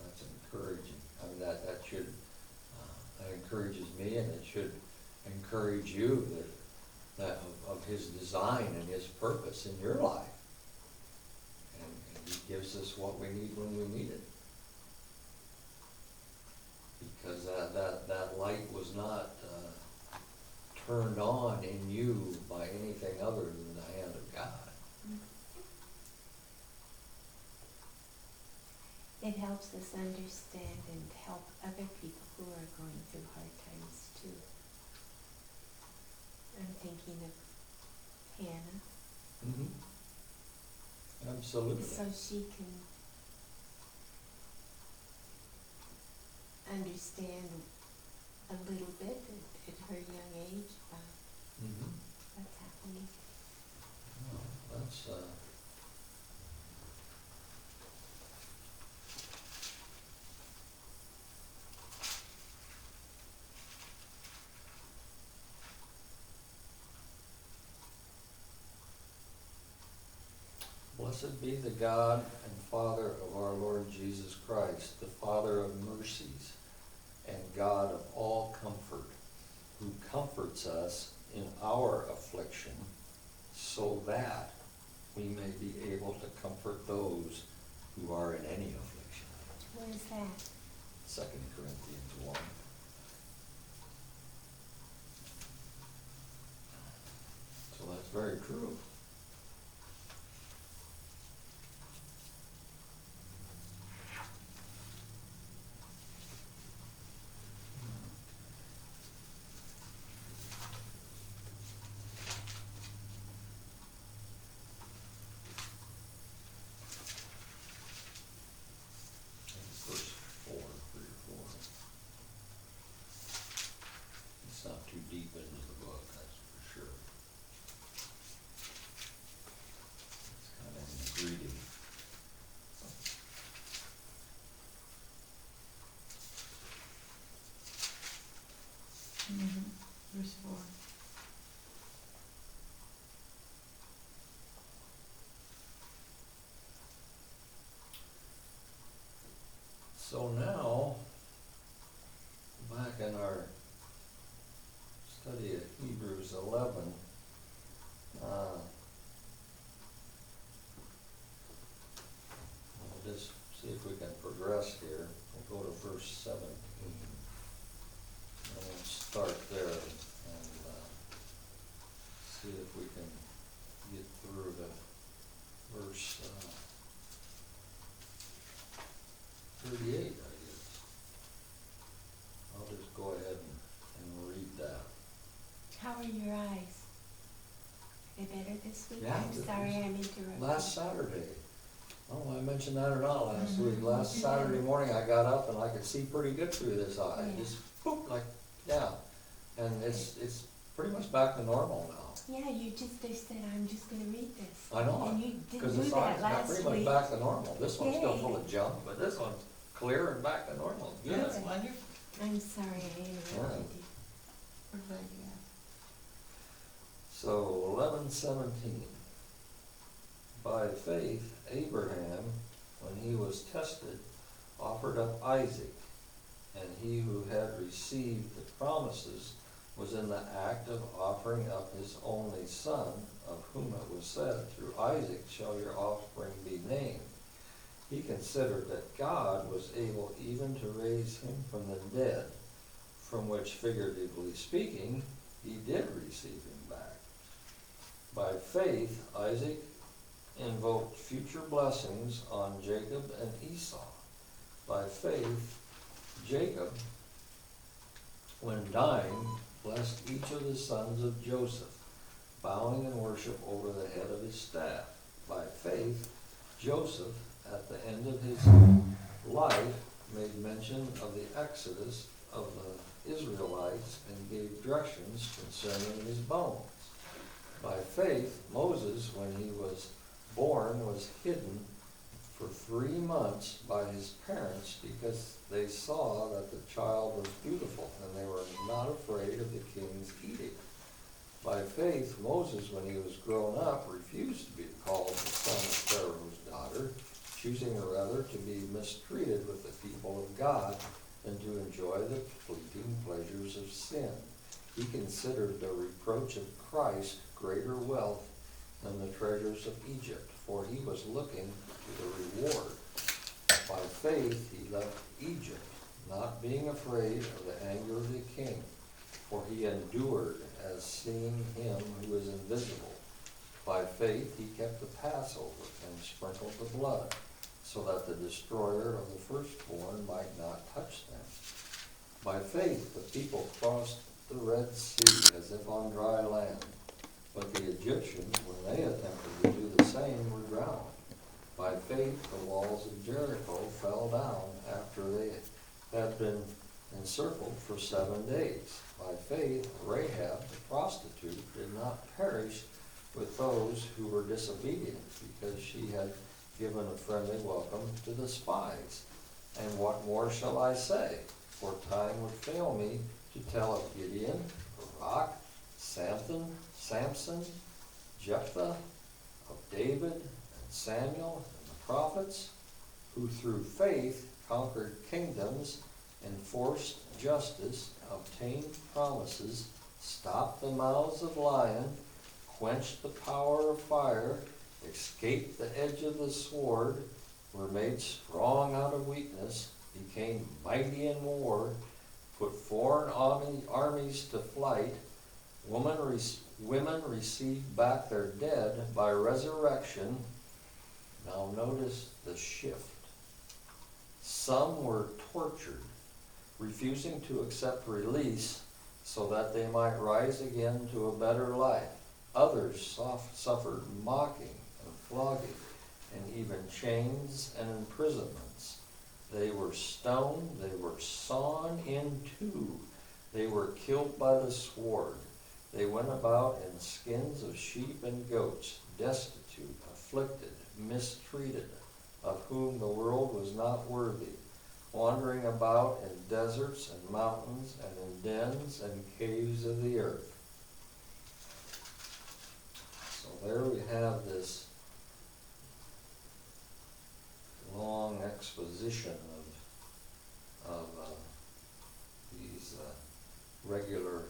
That's encouraging. I mean, that should, that encourages me, and it should encourage you that of His design and His purpose in your life. And He gives us what we need when we need it. Because that light was not turned on in you by anything other than the hand of God. It helps us understand and help other people who are going through hard times too. I'm thinking of Hannah, Mm-hmm. Absolutely. so she can understand a little bit at her young age about Mm-hmm. what's happening. Well, that's Blessed be the God and Father of our Lord Jesus Christ, the Father of mercies and God of all comfort, who comforts us in our affliction, so that we may be able to comfort those who are in any affliction. What is that? 2 Corinthians 1. So that's very true. Verse 4, 3 or 4. It's not too deep into the book, that's for sure. It's kind of in the greeting. Verse 4. So now, back in our study of Hebrews 11, we'll just see if we can progress here. We'll go to verse 17. And we'll start there and see if we can get through to verse 38, I guess. I'll just go ahead and read that. How are your eyes? Are they better this week? Yeah, I'm sorry I'm interrupting. Last Saturday, I don't know if I mentioned that or not last week, last Mhm. Saturday morning I got up and I could see pretty good through this eye, Yeah. just boop, like, yeah. And it's pretty much back to normal now. Yeah, they said, I'm just gonna read this. I know, And you because didn't the do that sign's got last pretty much week. back to normal. This one's still Yay. full of junk, but this one's clear and back to normal, good. That's wonderful. I'm sorry I interrupted you. We're glad you So 11:17. By faith, Abraham, when he was tested, offered up Isaac, and he who had received the promises was in the act of offering up his only son, of whom it was said, through Isaac shall your offspring be named. He considered that God was able even to raise him from the dead, from which, figuratively speaking, he did receive him back. By faith, Isaac invoked future blessings on Jacob and Esau. By faith, Jacob, when dying, blessed each of the sons of Joseph, bowing in worship over the head of his staff. By faith, Joseph, at the end of his life, made mention of the exodus of the Israelites and gave directions concerning his bones. By faith, Moses, when he was born, was hidden for 3 months by his parents because they saw that the child was beautiful and they were not afraid of the king's edict. By faith, Moses, when he was grown up, refused to be called the son of Pharaoh's daughter, choosing rather to be mistreated with the people of God than to enjoy the fleeting pleasures of sin. He considered the reproach of Christ greater wealth than the treasures of Egypt, for he was looking to the reward. By faith he left Egypt, not being afraid of the anger of the king, for he endured as seeing him who is invisible. By faith he kept the Passover and sprinkled the blood, so that the destroyer of the firstborn might not touch them. By faith the people crossed the Red Sea as if on dry land, but the Egyptians, when they attempted to do the same, were drowned. By faith the walls of Jericho fell down after they had been encircled for 7 days. By faith Rahab the prostitute did not perish with those who were disobedient, because she had given a friendly welcome to the spies. And what more shall I say? For time would fail me to tell of Gideon, Barak, Samson, Jephthah, of David, and Samuel, and the prophets, who through faith conquered kingdoms, enforced justice, obtained promises, stopped the mouths of lions, quenched the power of fire, escaped the edge of the sword, were made strong out of weakness, became mighty in war, put foreign armies to flight. Women received back their dead by resurrection. Now notice the shift. Some were tortured, refusing to accept release so that they might rise again to a better life. Others suffered mocking and flogging, and even chains and imprisonments. They were stoned, they were sawn in two, they were killed by the sword. They went about in skins of sheep and goats, destitute, afflicted, mistreated, of whom the world was not worthy, wandering about in deserts and mountains and in dens and caves of the earth. So there we have this long exposition of these regular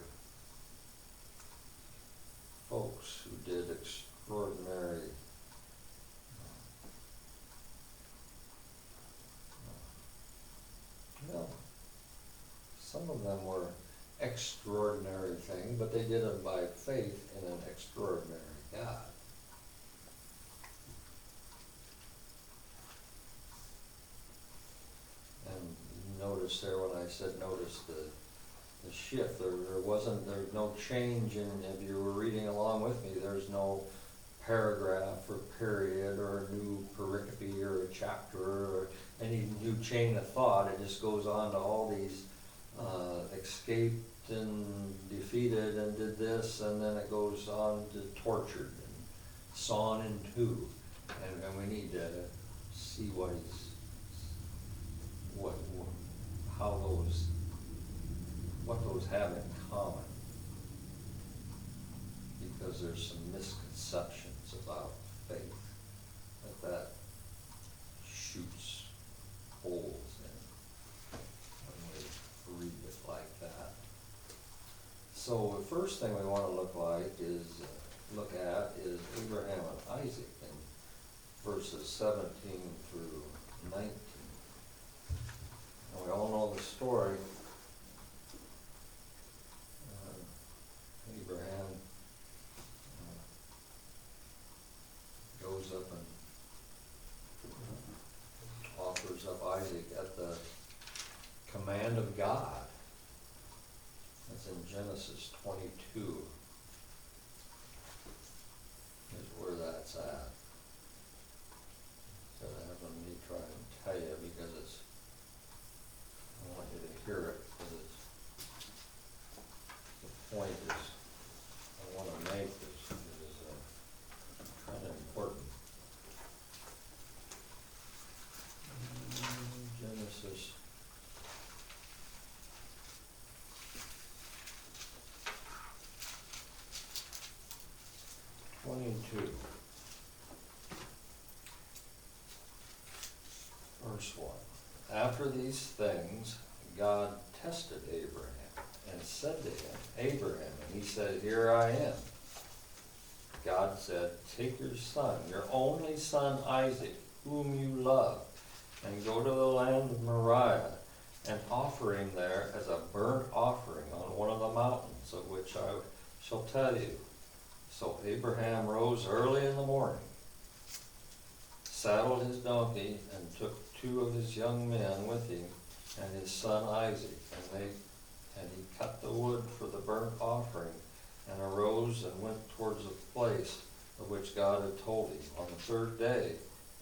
folks who did extraordinary some of them were extraordinary things, but they did them by faith in an extraordinary God. And notice there when I said notice the shift, there's no change in, if you were reading along with me, there's no paragraph or period or a new pericope or a chapter or any new chain of thought. It just goes on to all these escaped and defeated and did this, and then it goes on to tortured and sawn in two. And we need to see what those have in common, because there's there's some misconceptions about faith, that shoots holes in when we read it like that. So the first thing we want to look at is Abraham and Isaac in verses 17 through 19. And we all know the story. Abraham goes up and offers up Isaac at the command of God. That's in Genesis 22 is where that's at. So I have me try and tell you because I want you to hear it because the point is I want to make is kind of important. Genesis 22, verse 1. After these things, God tested Abraham and said to him, Abraham, and he said, Here I am. God said, Take your son, your only son Isaac, whom you love, and go to the land of Moriah, and offer him there as a burnt offering on one of the mountains of which I shall tell you. So Abraham rose early in the morning, saddled his donkey, and took 2 of his young men with him, and his son Isaac, and he cut the wood for the burnt offering, and arose and went towards the place of which God had told him. On the 3rd day,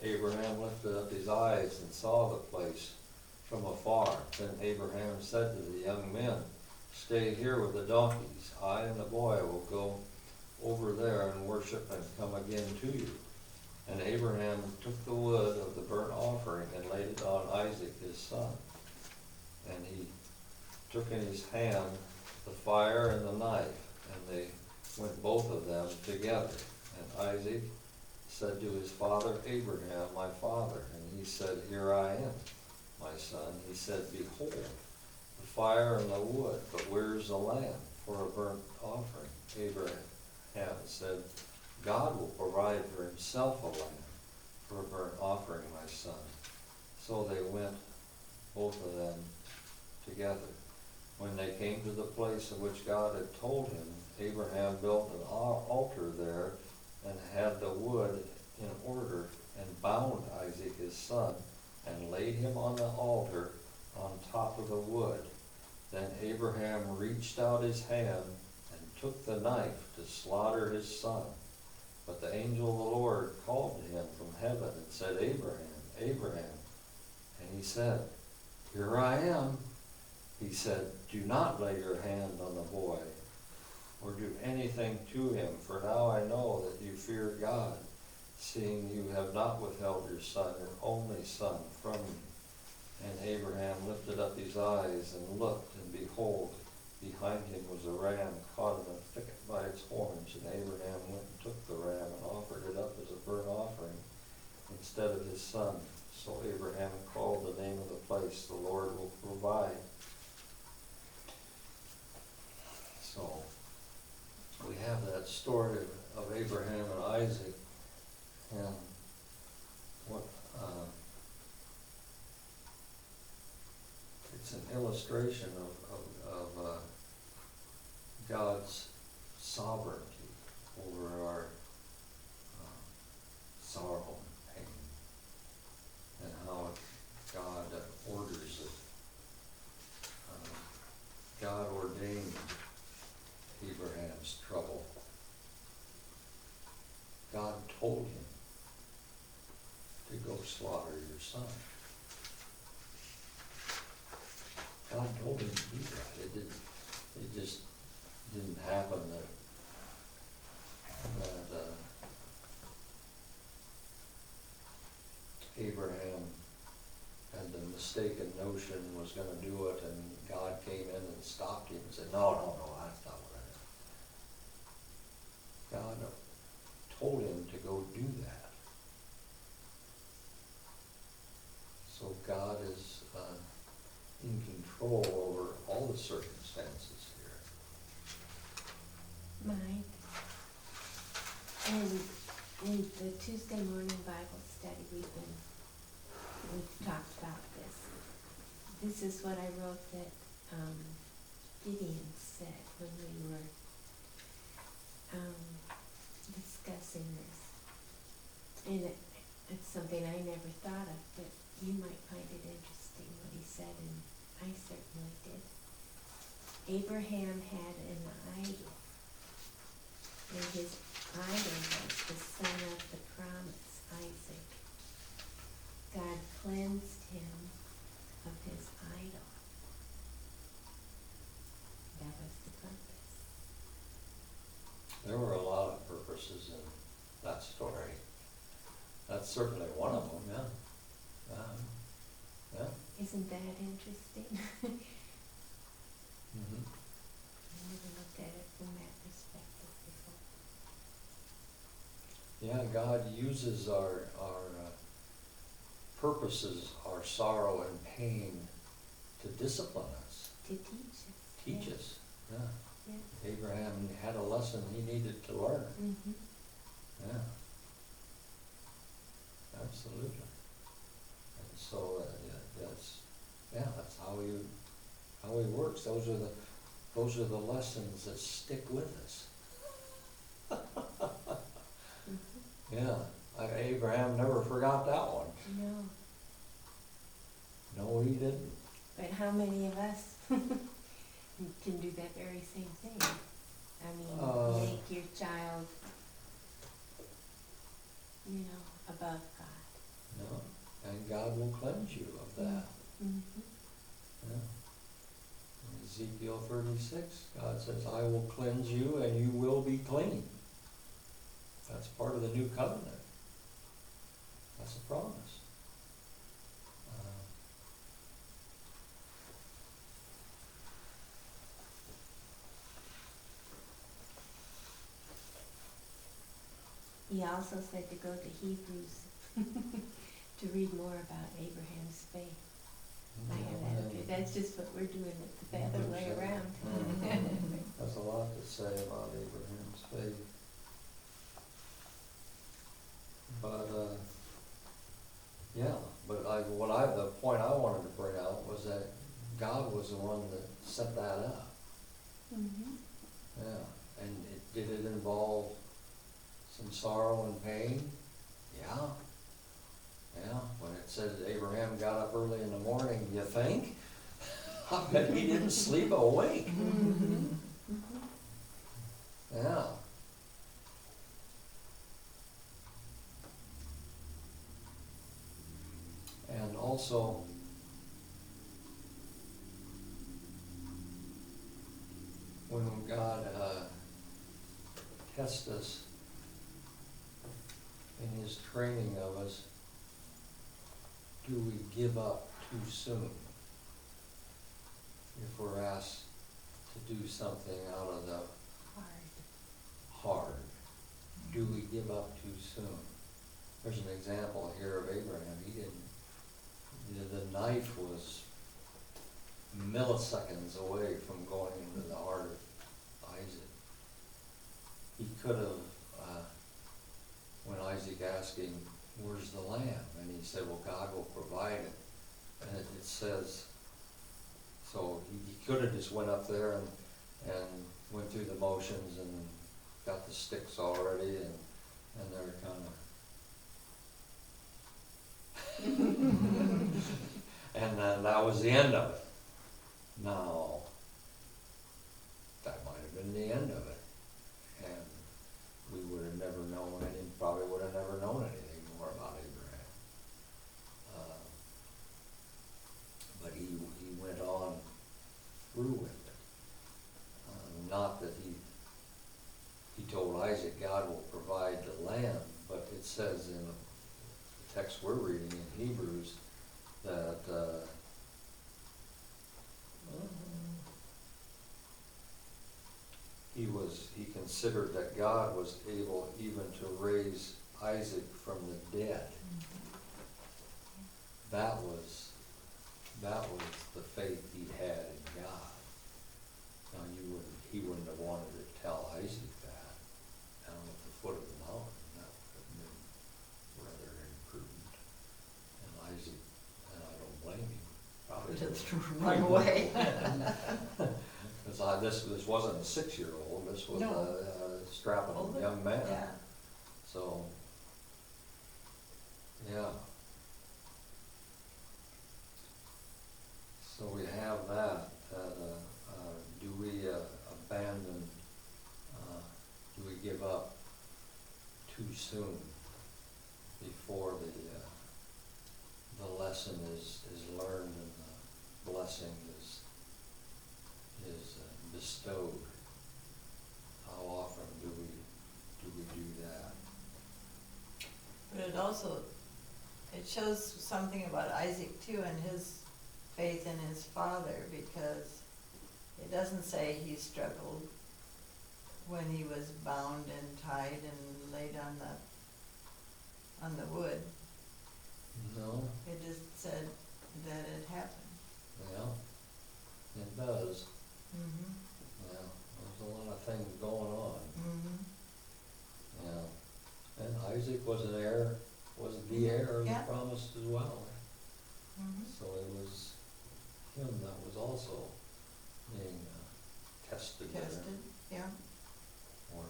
Abraham lifted up his eyes and saw the place from afar. Then Abraham said to the young men, Stay here with the donkeys. I and the boy will go over there and worship and come again to you. And Abraham took the wood of the burnt offering and laid it on Isaac his son. And he took in his hand the fire and the knife, and they went both of them together. And Isaac said to his father Abraham, My father. And he said, Here I am, my son. He said, Behold, the fire and the wood, but where's the lamb for a burnt offering? Abraham said, God will provide for himself a lamb for a burnt offering, my son. So they went, both of them, together. When they came to the place of which God had told him, Abraham built an altar there and had the wood in order and bound Isaac his son and laid him on the altar on top of the wood. Then Abraham reached out his hand and took the knife to slaughter his son. But the angel of the Lord called to him from heaven and said, Abraham, Abraham. And he said, Here I am. He said, Do not lay your hand on the boy or do anything to him, for now I know that you fear God, seeing you have not withheld your son, your only son, from me. And Abraham lifted up his eyes and looked, and behold, behind him was a ram caught in a thicket by its horns. And Abraham went and took the ram and offered it up as a burnt offering instead of his son. So Abraham called the name of the place, The Lord Will Provide. So we have that story of Abraham and Isaac, and what it's an illustration of God's sovereignty over our sorrow and pain, and how God orders it. God ordained Abraham's trouble. God told him to go slaughter your son. God told him to do that. It just didn't happen that Abraham had the mistaken notion was going to do it, and God came in and stopped him and said, No, that's not what I did. God the circumstances here? Mine. In the Tuesday morning Bible study, we've talked about this. This is what I wrote that Gideon said when we were discussing this. And it's something I never thought of, but you might find it interesting what he said, and I certainly did. Abraham had an idol, and his idol was the son of the promise, Isaac. God cleansed him of his idol. That was the purpose. There were a lot of purposes in that story. That's certainly one of them, yeah. Yeah. Isn't that interesting? Mm-hmm. I never looked at it from that perspective before. Yeah, God uses our purposes, our sorrow and pain to discipline us, To teach us. teach Yeah. us. Yeah. Yeah. Abraham had a lesson he needed to learn. Mm-hmm. Yeah. Absolutely. And so that's how he works. Those are the lessons that stick with us. Mm-hmm. Yeah. Abraham never forgot that one. No, No, he didn't. but how many of us can do that very same thing? I mean, make your child, above God. No. And God will cleanse you of that. Mm-hmm. Yeah. In Ezekiel 36, God says, I will cleanse you and you will be clean. That's part of the new covenant. That's a promise. He also said to go to Hebrews to read more about Abraham's faith. I have that up here. That's just what we're doing it the other way around. That's a lot to say about Abraham's faith. But, the point I wanted to bring out was that God was the one that set that up. Mm-hmm. Yeah. And did it involve some sorrow and pain? Yeah. Yeah. When it said that Abraham got up early in the morning, you think? I bet he didn't sleep awake. Mm-hmm. Mm-hmm. Yeah. And also, when God tests us in his training of us, do we give up too soon? If we're asked to do something out of the hard, do we give up too soon? There's an example here of Abraham. He didn't. The knife was milliseconds away from going into the heart of Isaac. He could have, when Isaac asked him, where's the lamb? And he said, well, God will provide it. And it says, so he could have just went up there and went through the motions and got the sticks already, and they're kind of and then that was the end of it. No, that might have been the end of it, and we would have never known probably would have never known anything more about Abraham. But he went on through with it. Not that he told Isaac God will provide the lamb, but it says in the text we're reading in Hebrews that he considered that God was able even to raise Isaac from the dead. That was the faith he had in God. run away. Cause this wasn't a 6-year-old, this was No. a strapping Older? young man. Yeah, So, yeah. So we have that, do we abandon, do we give up too soon before the lesson is learned and the blessing is bestowed? How often do we do that? but it also, it shows something about Isaac too and his faith in his father, because it doesn't say he struggled when he was bound and tied and laid on the wood. No? It just said that it happened. Yeah, it does. Mm-hmm. Yeah, there's a lot of things going on. Mm-hmm. Yeah, and Isaac was an heir, was the heir of the Yeah. promise as well. Mm-hmm. So it was him that was also being tested there, Tested, yeah. or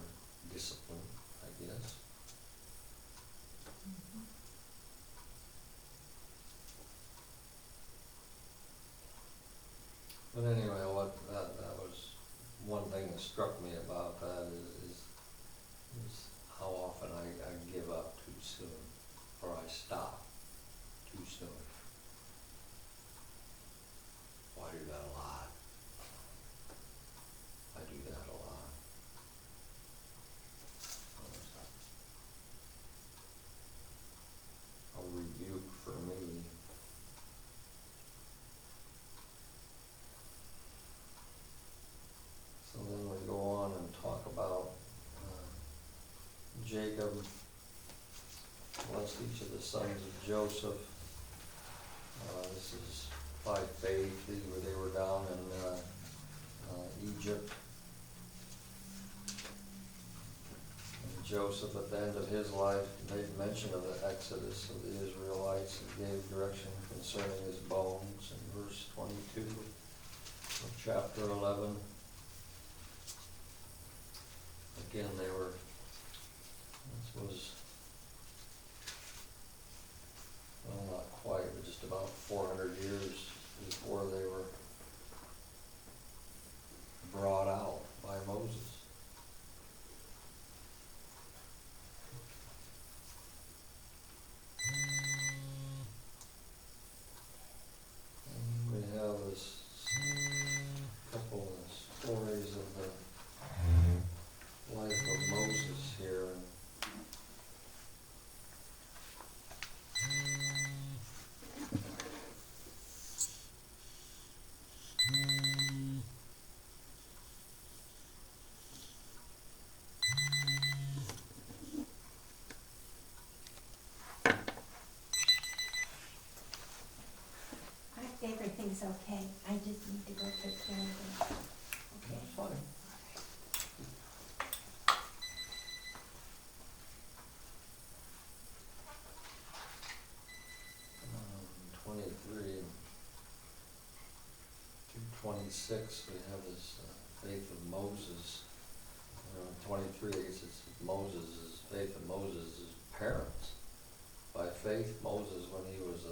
disciplined, I guess. Mm-hmm. But anyway, that was one thing that struck me about that is how often I give up too soon, or I stop too soon. Well, I do that a lot. I do that a lot. A rebuke for me. So then we go on and talk about Jacob blessed each of the sons of Joseph. This is by faith. They were down in Egypt. And Joseph, at the end of his life, made mention of the exodus of the Israelites and gave direction concerning his bones in verse 22 of chapter 11. Again, they were, this was, well, not quite, but just about 400 years before they were brought out by Moses. And we have this couple of stories of the life of Moses here. Everything's okay, I just need to go take care of it. Okay. That's fine. Um, 23 to 26, we have this faith of Moses. 23, it says Moses' faith of Moses' parents. By faith, Moses, when he was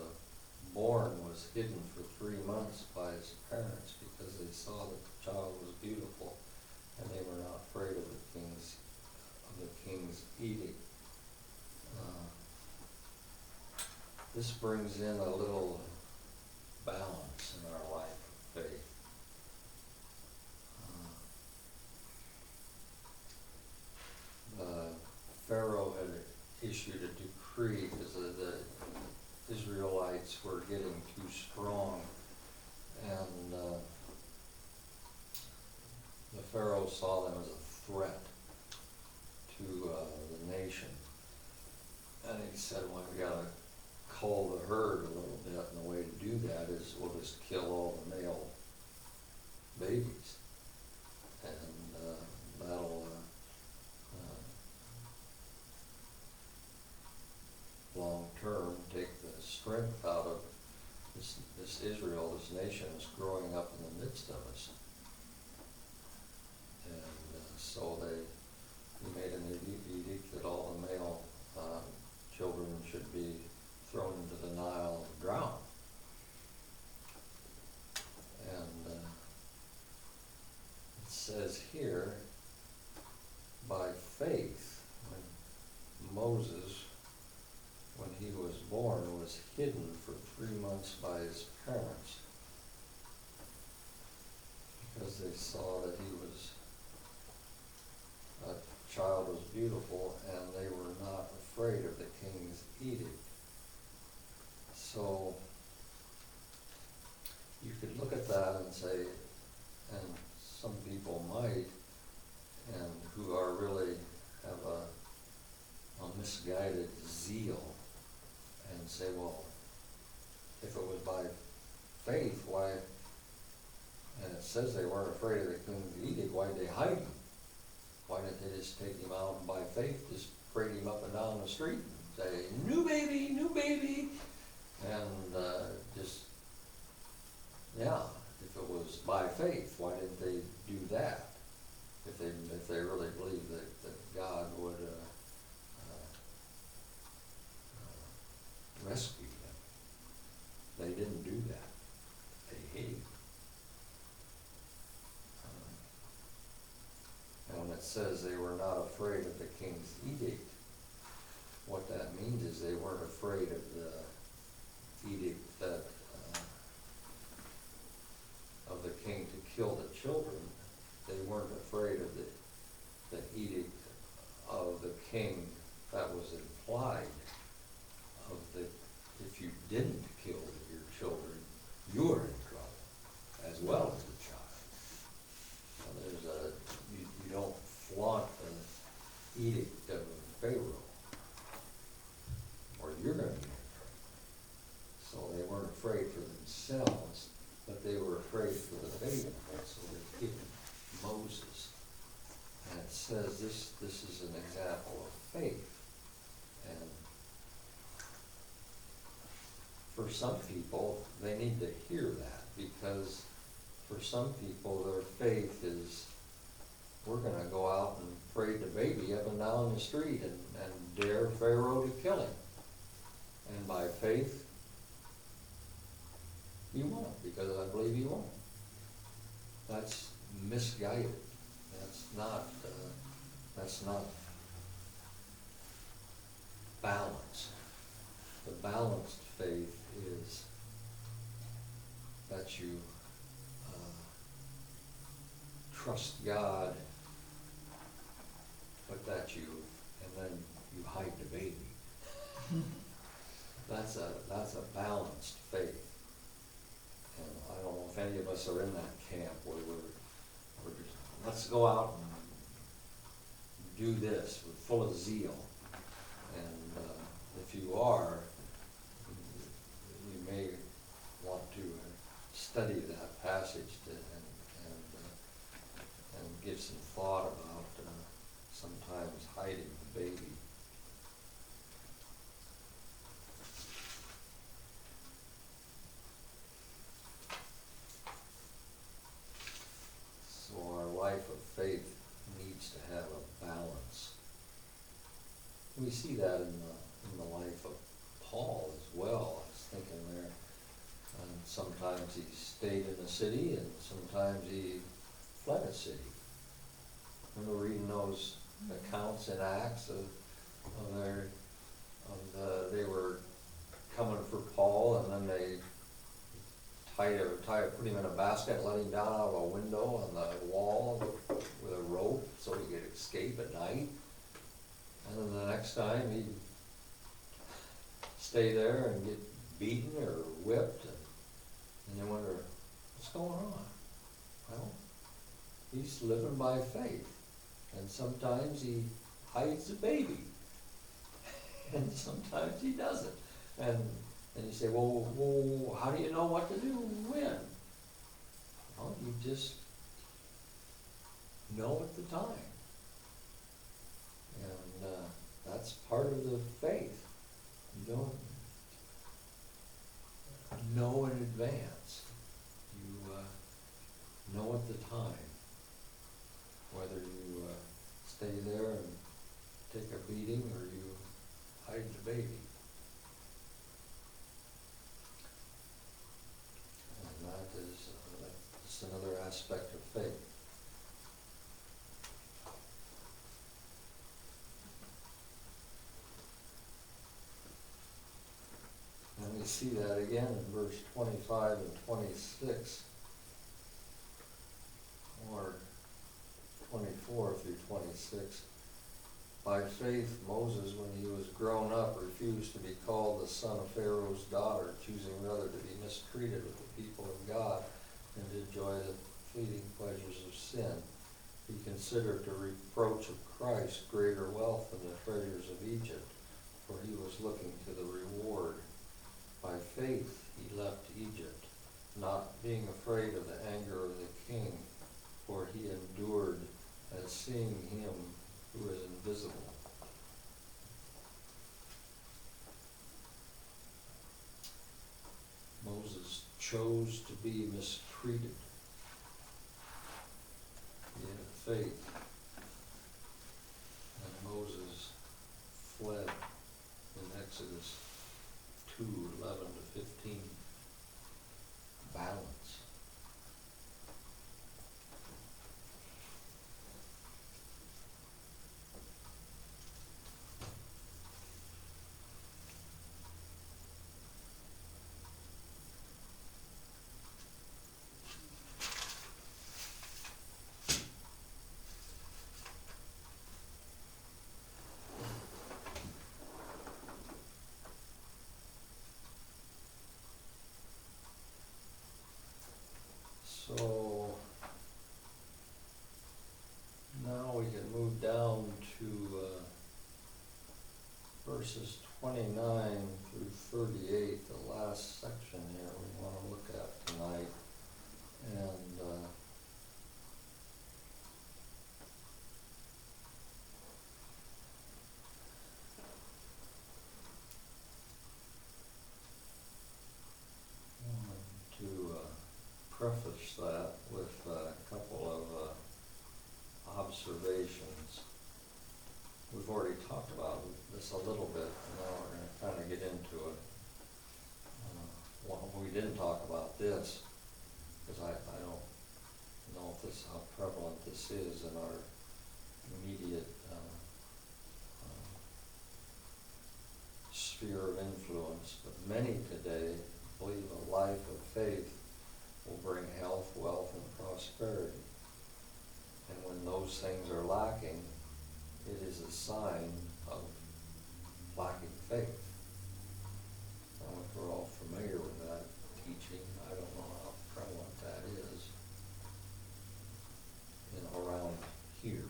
born, was hidden for 3 months by his parents because they saw that the child was beautiful, and they were not afraid of the king's edict. This brings in a little balance in our life of faith. Pharaoh had issued a decree because the Israelites were getting too strong, and the Pharaoh saw them as a threat to the nation, and he said, well, we gotta cull the herd a little bit, and the way to do that is we'll just kill all the male babies, and that'll long term take the strength out of this Israel, this nation, and says here, by faith, when Moses, when he was born, was hidden for 3 months by his parents, because they saw that a child was beautiful, and they were not afraid of the king's edict. So you could look at that and say, and some people might, and who are really have a misguided zeal, and say, well, if it was by faith, why, and it says they weren't afraid of the king's edict, why did they hide him? Why didn't they just take him out and by faith just parade him up and down the street and say, new baby, and just, yeah, if it was by faith, why didn't they do that? If they really believed that God would rescue him. They didn't do that. They hid him. And when it says they were not afraid of the king's edict, what that means is they weren't afraid of the edict that of the king to kill the children. They weren't afraid of the edict of the king that was implied of the, if you didn't kill your children, you're in trouble, as well as the child. Now you don't flaunt the edict of Pharaoh, or you're going to be in trouble. So they weren't afraid for themselves, but they were afraid for the baby. So they hid Moses. And it says this is an example of faith. And for some people, they need to hear that, because for some people, their faith is, we're going to go out and parade the baby up and down the street and dare Pharaoh to kill him. And by faith, you won't, because I believe you won't. That's misguided. That's not balanced. The balanced faith is that you trust God, but and then you hide the baby. That's a balanced faith. And I don't know if any of us are in that camp where we're just, let's go out and do this, we're full of zeal. And if you are, you may want to study that passage and give some thought about sometimes hiding the baby. So our life of faith needs to have a balance. We see that in the life of Paul as well. I was thinking there, and sometimes he stayed in the city, and sometimes he fled a city. Remember reading those accounts in Acts they were coming for Paul, and then they put him in a basket, let him down out of a window on the wall with a rope so he could escape at night. And then the next time he'd stay there and get beaten or whipped, and you wonder, what's going on? Well, he's living by faith, and sometimes he hides the baby, and sometimes he doesn't. And you say, well, how do you know what to do when? Well, you just know at the time. And that's part of the faith. You don't know in advance. You know at the time whether you stay there and take a beating or you hide the baby. And that's another aspect of faith. see that again in verse 25 and 26, or 24 through 26. By faith, Moses, when he was grown up, refused to be called the son of Pharaoh's daughter, choosing rather to be mistreated with the people of God and to enjoy the fleeting pleasures of sin. He considered the reproach of Christ greater wealth than the treasures of Egypt, for he was looking to the reward. By faith he left Egypt, not being afraid of the anger of the king, for he endured as seeing him who is invisible. Moses chose to be mistreated. He had faith. And Moses fled in Exodus 2:11 to 15. Balance. So now we can move down to verses 29 through 38, the last section here we want to look at tonight. And to preface that with a couple of observations. We've already talked about this a little bit, and now we're going to kind of get into it. Well, we didn't talk about this, because I don't know if this how prevalent this is in our immediate sphere of influence, but many today believe a life of faith will bring health, wealth, and prosperity. And when those things are lacking, it is a sign of lacking faith. I don't know if we're all familiar with that teaching. I don't know how prevalent that is around here.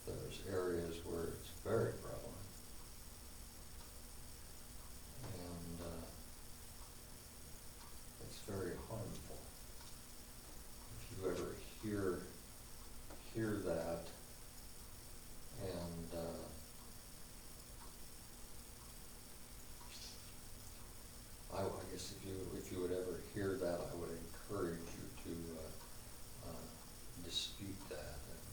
There's areas where it's very prevalent. And it's very harmful. If you ever hear that, and I guess if you would ever hear that, I would encourage you to dispute that and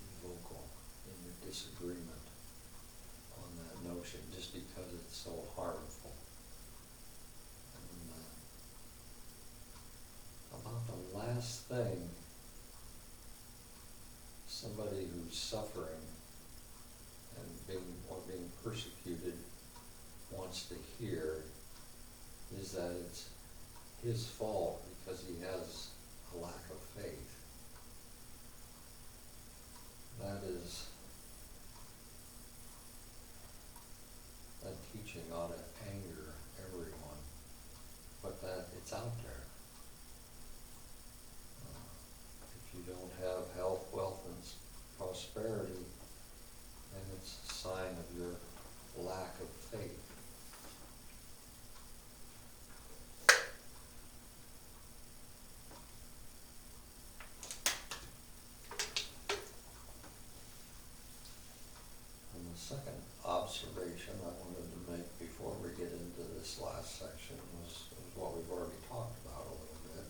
be vocal in your disagreement on that notion, just because it's so harmful. And about the last thing somebody who's suffering and being persecuted wants to hear is that it's his fault because he has a lack of faith. That teaching ought to anger everyone, but that it's out there. If you don't have health, wealth, and prosperity, then it's a sign of your lack of faith. And the second observation I wanted to make before we get into this last section was what we've already talked about a little bit.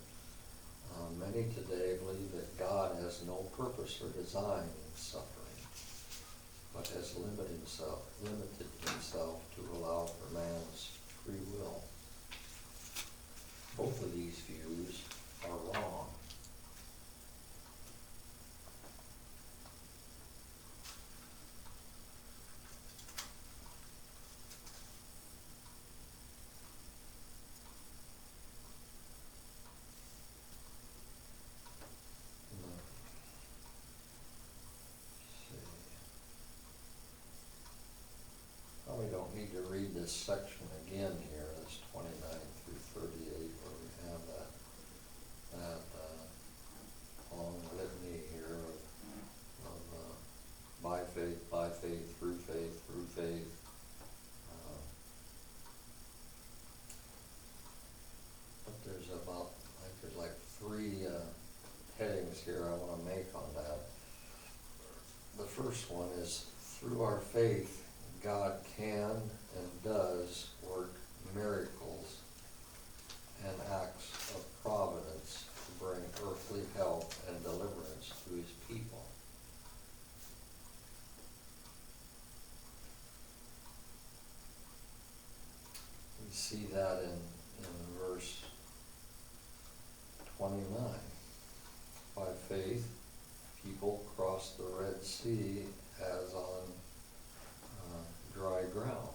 Many today believe that God has no purpose or design in suffering, but has limited himself to allow for man's free will. Both of these views are wrong. points here I wanna make on that. The first one is, through our faith, God can and does work miracles and acts of providence to bring earthly help and deliverance to his people. We see that in verse 29. By faith, people crossed the Red Sea as on dry ground.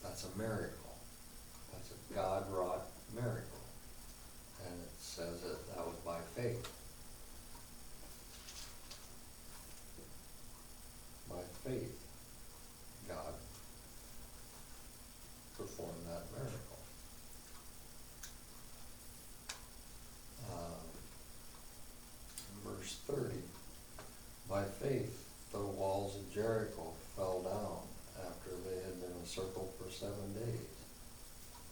That's a miracle. That's a God-wrought miracle. And it says that was by faith. By faith, God performed that miracle. Verse 30, by faith, the walls of Jericho fell down after they had been encircled for 7 days.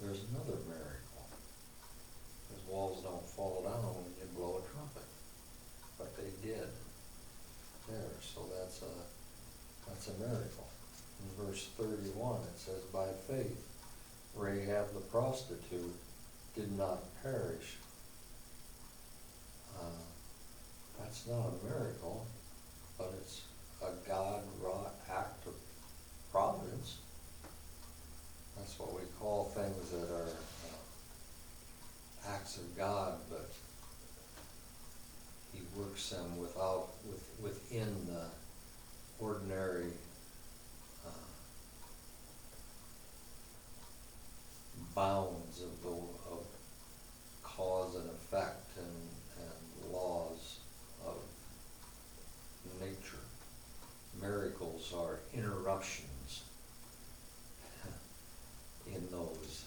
There's another miracle. Because walls don't fall down when you blow a trumpet. But they did there, so that's a miracle. In verse 31 it says, by faith, Rahab the prostitute did not perish. That's not a miracle, but it's a God-wrought act of providence. That's what we call things that are acts of God, but he works them within the ordinary bounds of cause and effect and laws of nature. Miracles are interruptions in those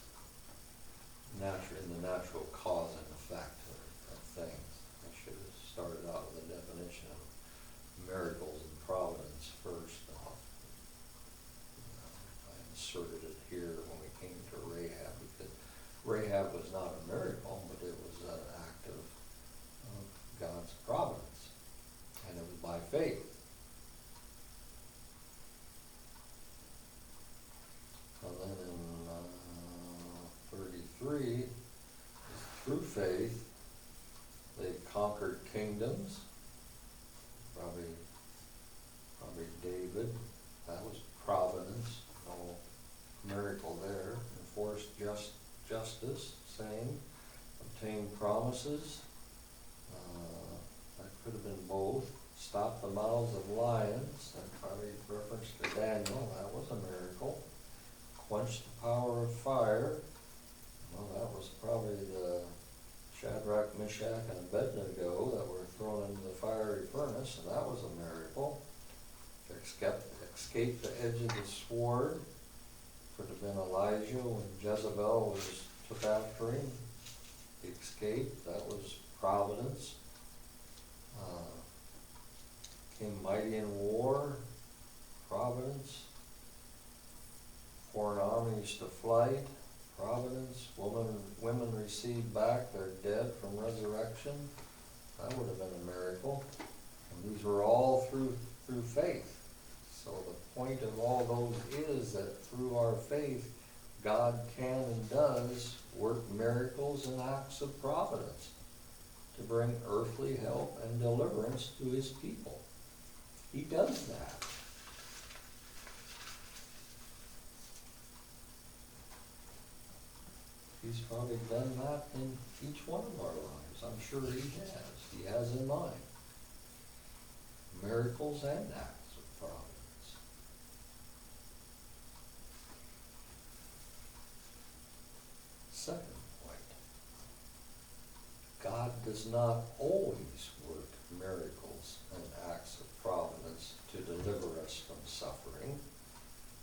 in the natural cause and effect of things. I should have started out with a definition of miracles and providence first. I inserted it here when we came to Rahab, because Rahab was not a miracle, but it was an act of God's providence, and it was by faith. And then in 33, through faith, they conquered kingdoms. Probably David. That was providence. No miracle there. Enforced justice. Same. Obtained promises. That could have been both. Stopped the mouths of lions. That probably reference to Daniel. That was a miracle. Quenched the power of fire. Well, that was probably the Shadrach, Meshach, and Abednego that were thrown into the fiery furnace, and that was a miracle. Escaped the edge of the sword. Could have been Elijah when Jezebel took after him. He escaped. That was providence. Came mighty in war. Providence. Foreign armies to flight. Providence. Women received back their dead from resurrection. That would have been a miracle. And these were all through faith. So the point of all those is that through our faith, God can and does work miracles and acts of providence to bring earthly help and deliverance to his people. He does that. He's probably done that in each one of our lives. I'm sure he has. He has in mind. Miracles and acts of providence. Second point. God does not always work miracles and acts of providence to deliver us from suffering.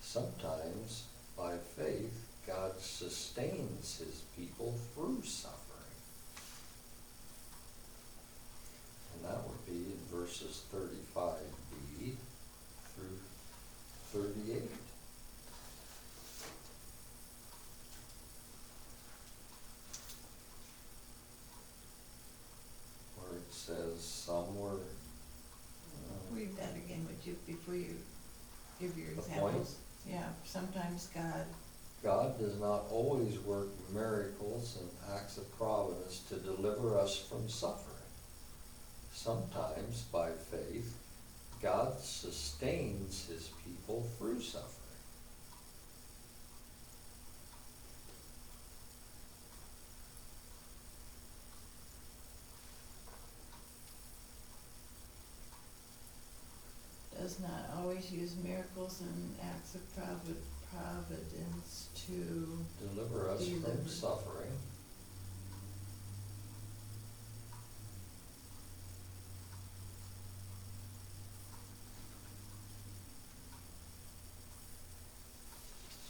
Sometimes, by faith, God sustains his people through suffering. And that would be in verses 35b through 38. Where it says, some were, Read that again, would you, before you give your The point? examples? Yeah, sometimes God does not always work miracles and acts of providence to deliver us from suffering. Sometimes, by faith, God sustains his people through suffering. does not always use miracles and acts of providence to, Deliver us from Deliver. suffering.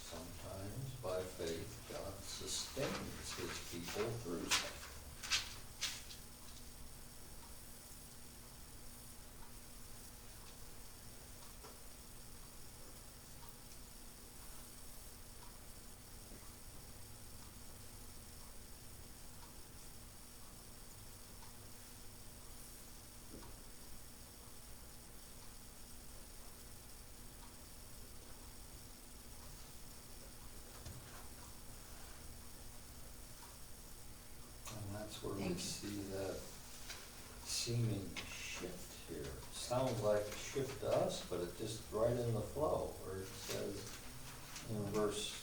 Sometimes, by faith, God sustains his people through suffering. And that's where we Thank you. see that seeming shift here. Sounds like a shift to us, but it's just right in the flow, where it says in verse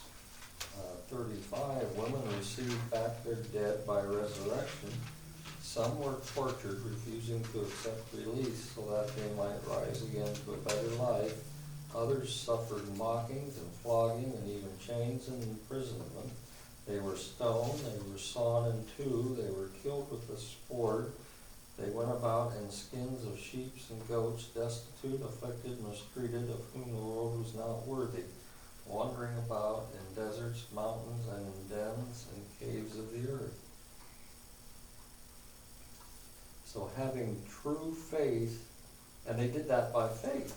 35, women received back their dead by resurrection. Some were tortured, refusing to accept release so that they might rise again to a better life. Others suffered mockings and flogging and even chains and imprisonment. They were stoned, they were sawn in two, they were killed with the sword. They went about in skins of sheep and goats, destitute, afflicted, mistreated, of whom the world was not worthy, wandering about in deserts, mountains, and in dens and caves of the earth. So having true faith, and they did that by faith,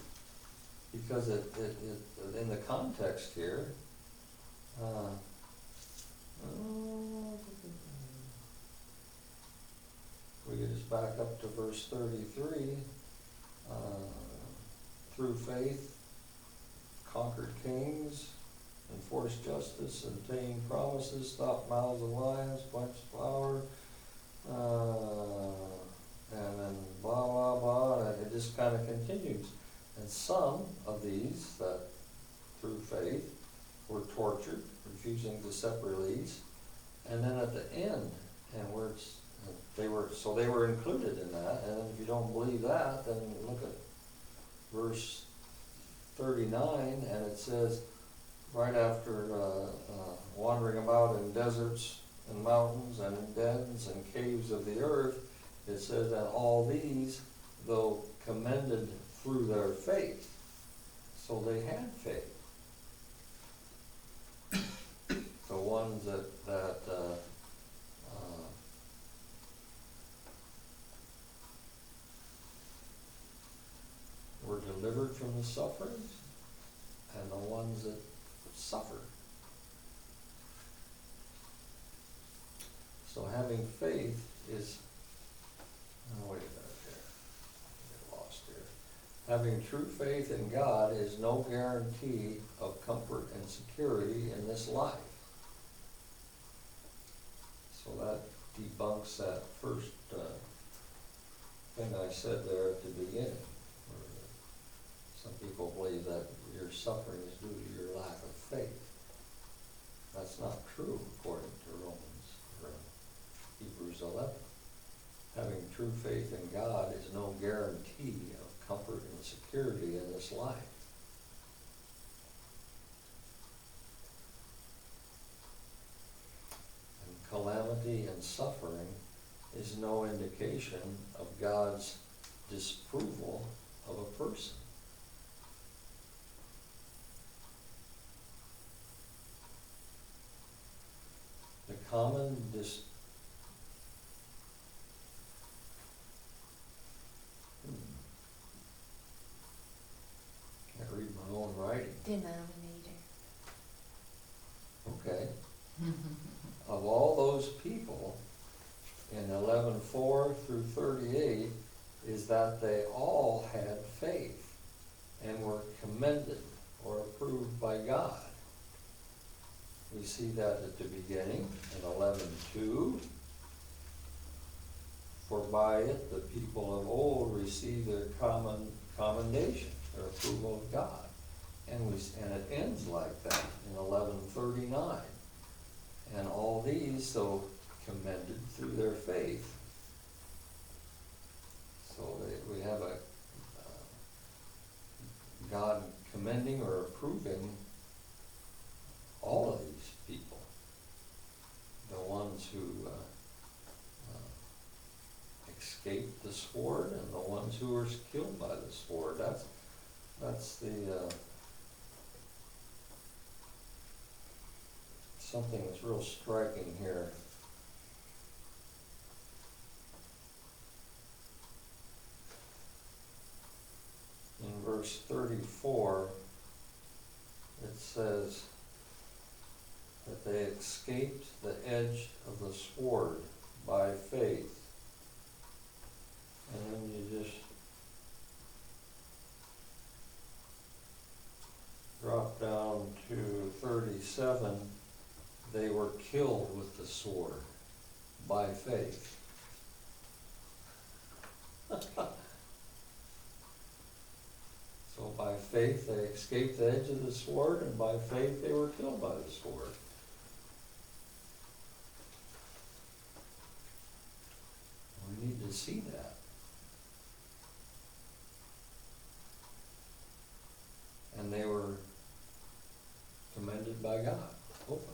because it in the context here, we get us back up to verse 33, through faith, conquered kings, enforced justice, obtained promises, stopped mouths of lions, quenched flour, and then blah, blah, blah, and it just kind of continues. And some of these that, through faith, were tortured, refusing to accept release, and then at the end, and where it's, they were included in that, and if you don't believe that, then look at verse 39, and it says, right after wandering about in deserts and mountains and in dens and caves of the earth, it says that all these, though commended through their faith, so they had faith. The ones that were delivered from the sufferings, and the ones that suffered. So having faith is, wait a minute here, I get lost here. Having true faith in God is no guarantee of comfort and security in this life. So that debunks that first thing I said there at the beginning. Some people believe that your suffering is due to your lack of faith. That's not true according to Romans or Hebrews 11. Having true faith in God is no guarantee of comfort and security in this life. And calamity and suffering is no indication of God's disapproval of a person. The common can't read my own writing. Denominator. Okay. Of all those people in 11:4 through 38 is that they all had faith and were commended or approved by God. We see that at the beginning in 11:2. For by it the people of old received their commendation, their approval of God. And it ends like that in 11:39. And all these so commended through their faith. So we have a God commending or approving all of these people. The ones who escaped the sword and the ones who were killed by the sword. That's the something that's real striking here. In verse 34, it says that they escaped the edge of the sword by faith. And then you just drop down to 37, they were killed with the sword by faith. So by faith they escaped the edge of the sword, and by faith they were killed by the sword. We need to see that. And they were commended by God, openly.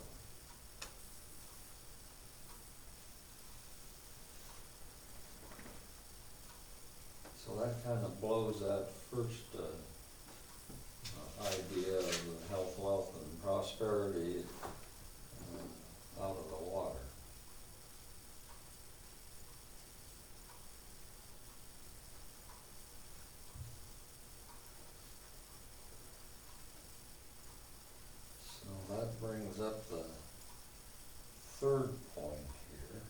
So that kind of blows that first idea of the health, wealth, and prosperity out of the water. So that brings up the third point here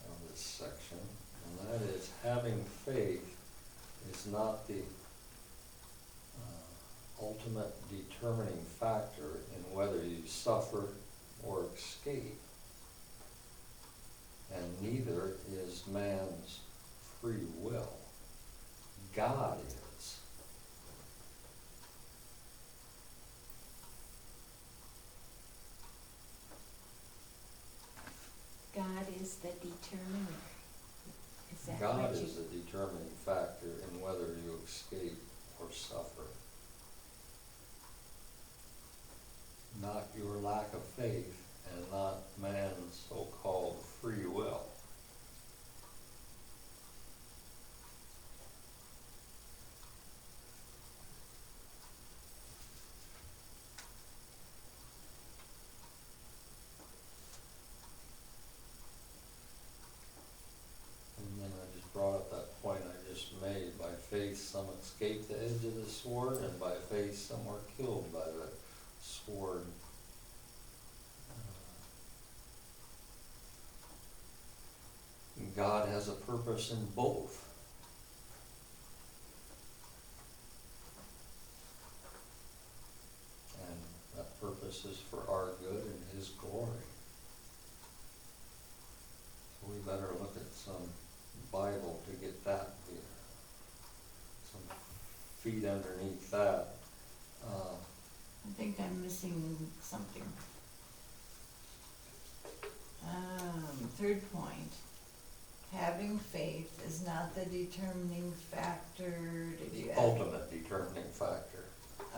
of this section, and that is having faith is not the ultimate determining factor in whether you suffer or escape, and neither is man's free will. God is. God is the determiner. Is that God what you... is the determining factor in whether you escape or suffer. Not your lack of faith and not man's so-called free will. And then I just brought up that point I just made. By faith some escaped the edge of the sword, and by faith some were killed by the sword. God has a purpose in both. And that purpose is for our good and His glory. So we better look at some Bible to get that here. Some feet underneath that. I think I'm missing something. Third point, having faith is not the determining factor. Did you The add? ultimate determining factor.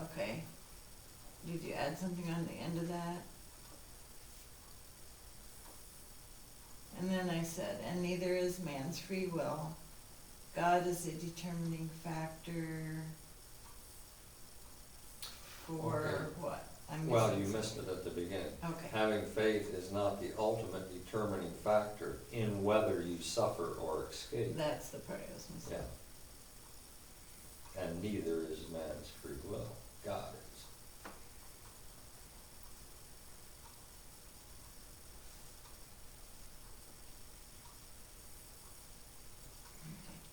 Okay. Did you add something on the end of that? And then I said, and neither is man's free will. God is a determining factor for Okay. what? I'm Well, missing you missed something. it at the beginning. Okay. Having faith is not the ultimate determining factor in whether you suffer or escape. That's the part I was missing. Yeah. And neither is man's free will. God is. Okay.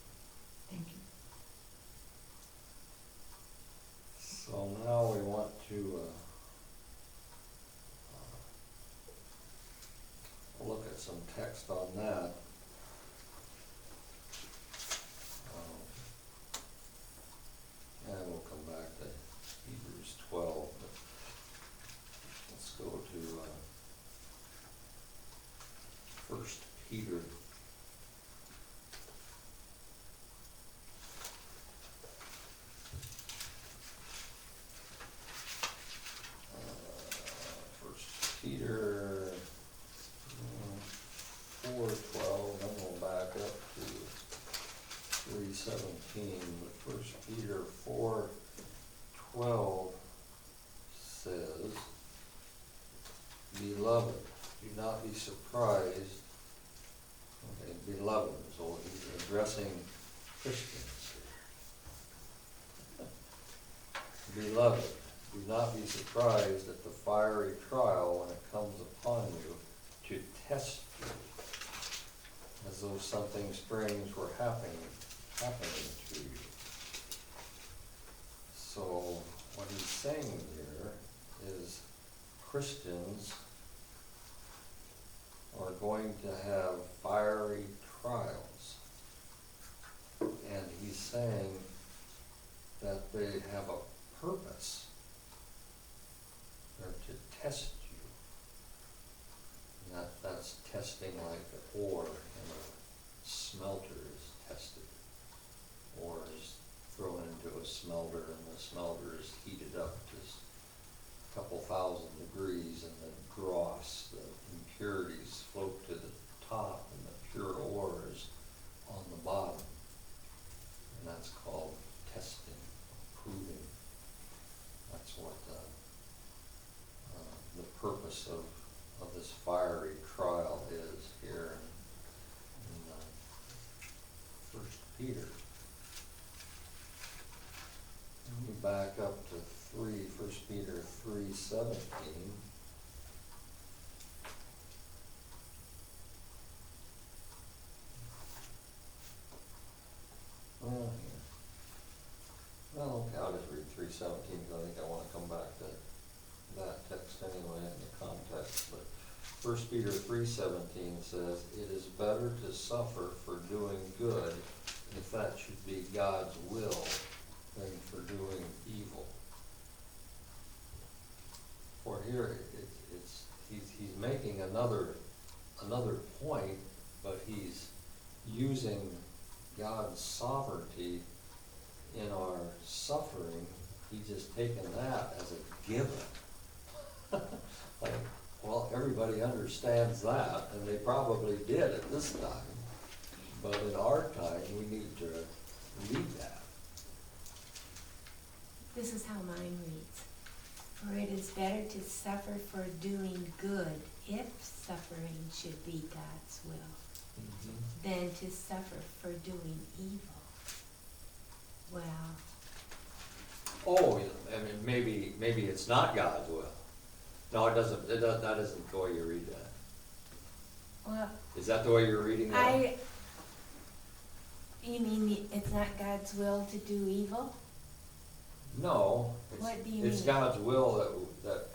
3:17, but First Peter 4:12 says, Beloved, do not be surprised. Okay, beloved, so he's addressing Christians. Beloved, do not be surprised at the fiery trial when it comes upon you to test you, as though something strange were happening to you. So what he's saying here is Christians are going to have fiery trials. And he's saying that they have a purpose. They're to test you. And that's testing like the ore in a smelter is tested. Ore is thrown into a smelter and the smelter is heated up to a couple thousand degrees and the dross, the impurities float to the top and the pure ore is on the bottom. And that's called testing, proving. That's what the purpose of this fiery trial is here in First Peter. Let me back up to 1 Peter 3:17. Well, okay, I'll just read 3:17 because I think I want to come back to that text anyway in the context. But 1 Peter 3:17 says, It is better to suffer for doing good, if that should be God's will, than for doing evil. For here, he's making another point, but he's using God's sovereignty in our suffering. He's just taken that as a given. Like, well, everybody understands that, and they probably did at this time. But in our time, we need to read that. This is how mine reads. For it is better to suffer for doing good, if suffering should be God's will, than to suffer for doing evil. Well, Oh, I mean, maybe it's not God's will. No, it doesn't. That isn't the way you read that. well, Is that the way you're reading that? you mean it's not God's will to do evil? No. What do you It's mean? God's will that,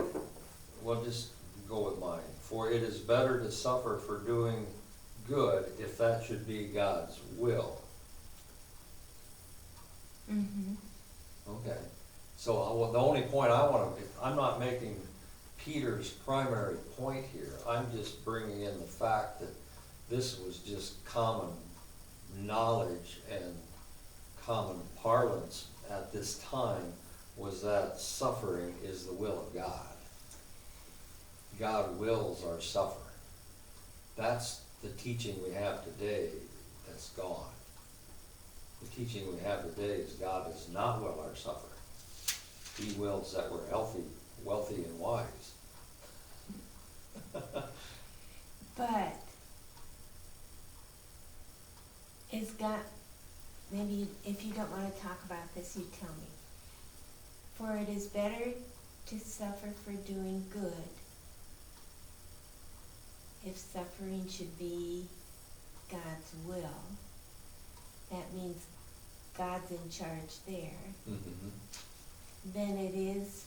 well, just go with mine. For it is better to suffer for doing good, if that should be God's will. Mm-hmm. Okay. So the only point I'm not making Peter's primary point here. I'm just bringing in the fact that this was just common knowledge and common parlance at this time, was that suffering is the will of God. God wills our suffering. That's the teaching we have today that's gone. The teaching we have today is God does not will our suffering. He wills that we're healthy, wealthy, and wise. But is God, maybe if you don't want to talk about this, you tell me. For it is better to suffer for doing good, if suffering should be God's will. That means God's in charge there. Mm-hmm. Than it is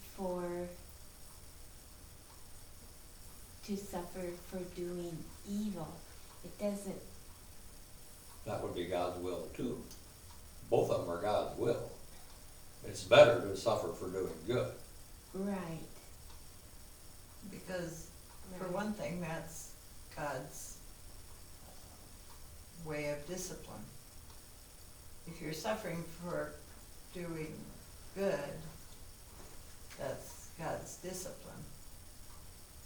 to suffer for doing evil. It doesn't. That would be God's will too. Both of them are God's will. It's better to suffer for doing good. Right. Because, for Right. one thing, that's God's way of discipline. If you're suffering for doing good, that's God's discipline.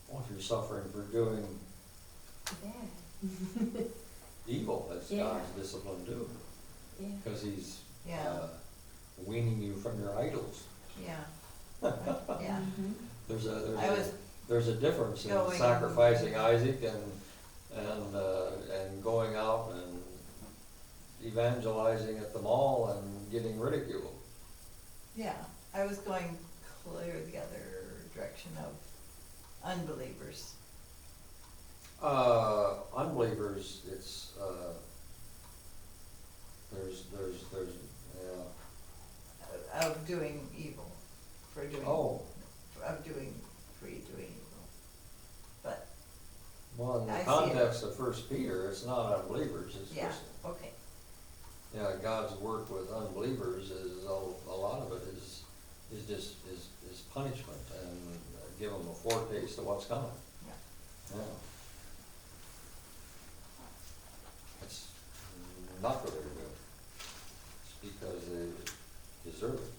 Well, if you're suffering for doing Bad. evil, that's Yeah. God's discipline too. Yeah. Cause he's, Yeah. weaning you from your idols. Yeah. Yeah. Mhm. I was There's a difference in going- sacrificing Isaac and going out and evangelizing at the mall and getting ridiculed. Yeah, I was going clear the other direction of unbelievers. Unbelievers, it's, there's, yeah, Of doing evil, for doing. oh, Of doing, for you doing evil. But, well, in the I see it. context of First Peter, it's not unbelievers, it's yeah, Christians. okay, Yeah, God's work with unbelievers is, a lot of it is just punishment and give them a foretaste of what's coming. yeah. Yeah. It's not really good. It's because they deserve it.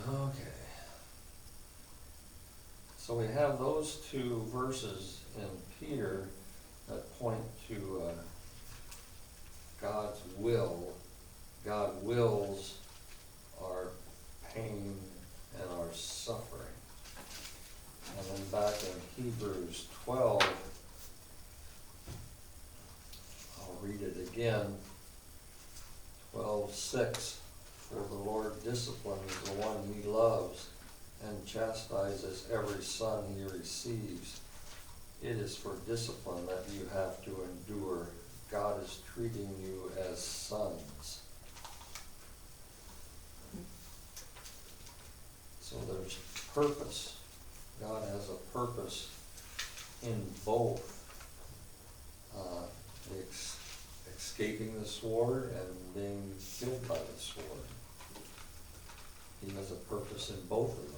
Okay. So we have those two verses in Peter that point to God's will. God wills our pain and our suffering. And then back in Hebrews 12, I'll read it again, 12:6. For the Lord disciplines the one he loves and chastises every son he receives. It is for discipline that you have to endure. God is treating you as sons. So there's purpose. God has a purpose in both. Escaping the sword and being killed by the sword. He has a purpose in both of those.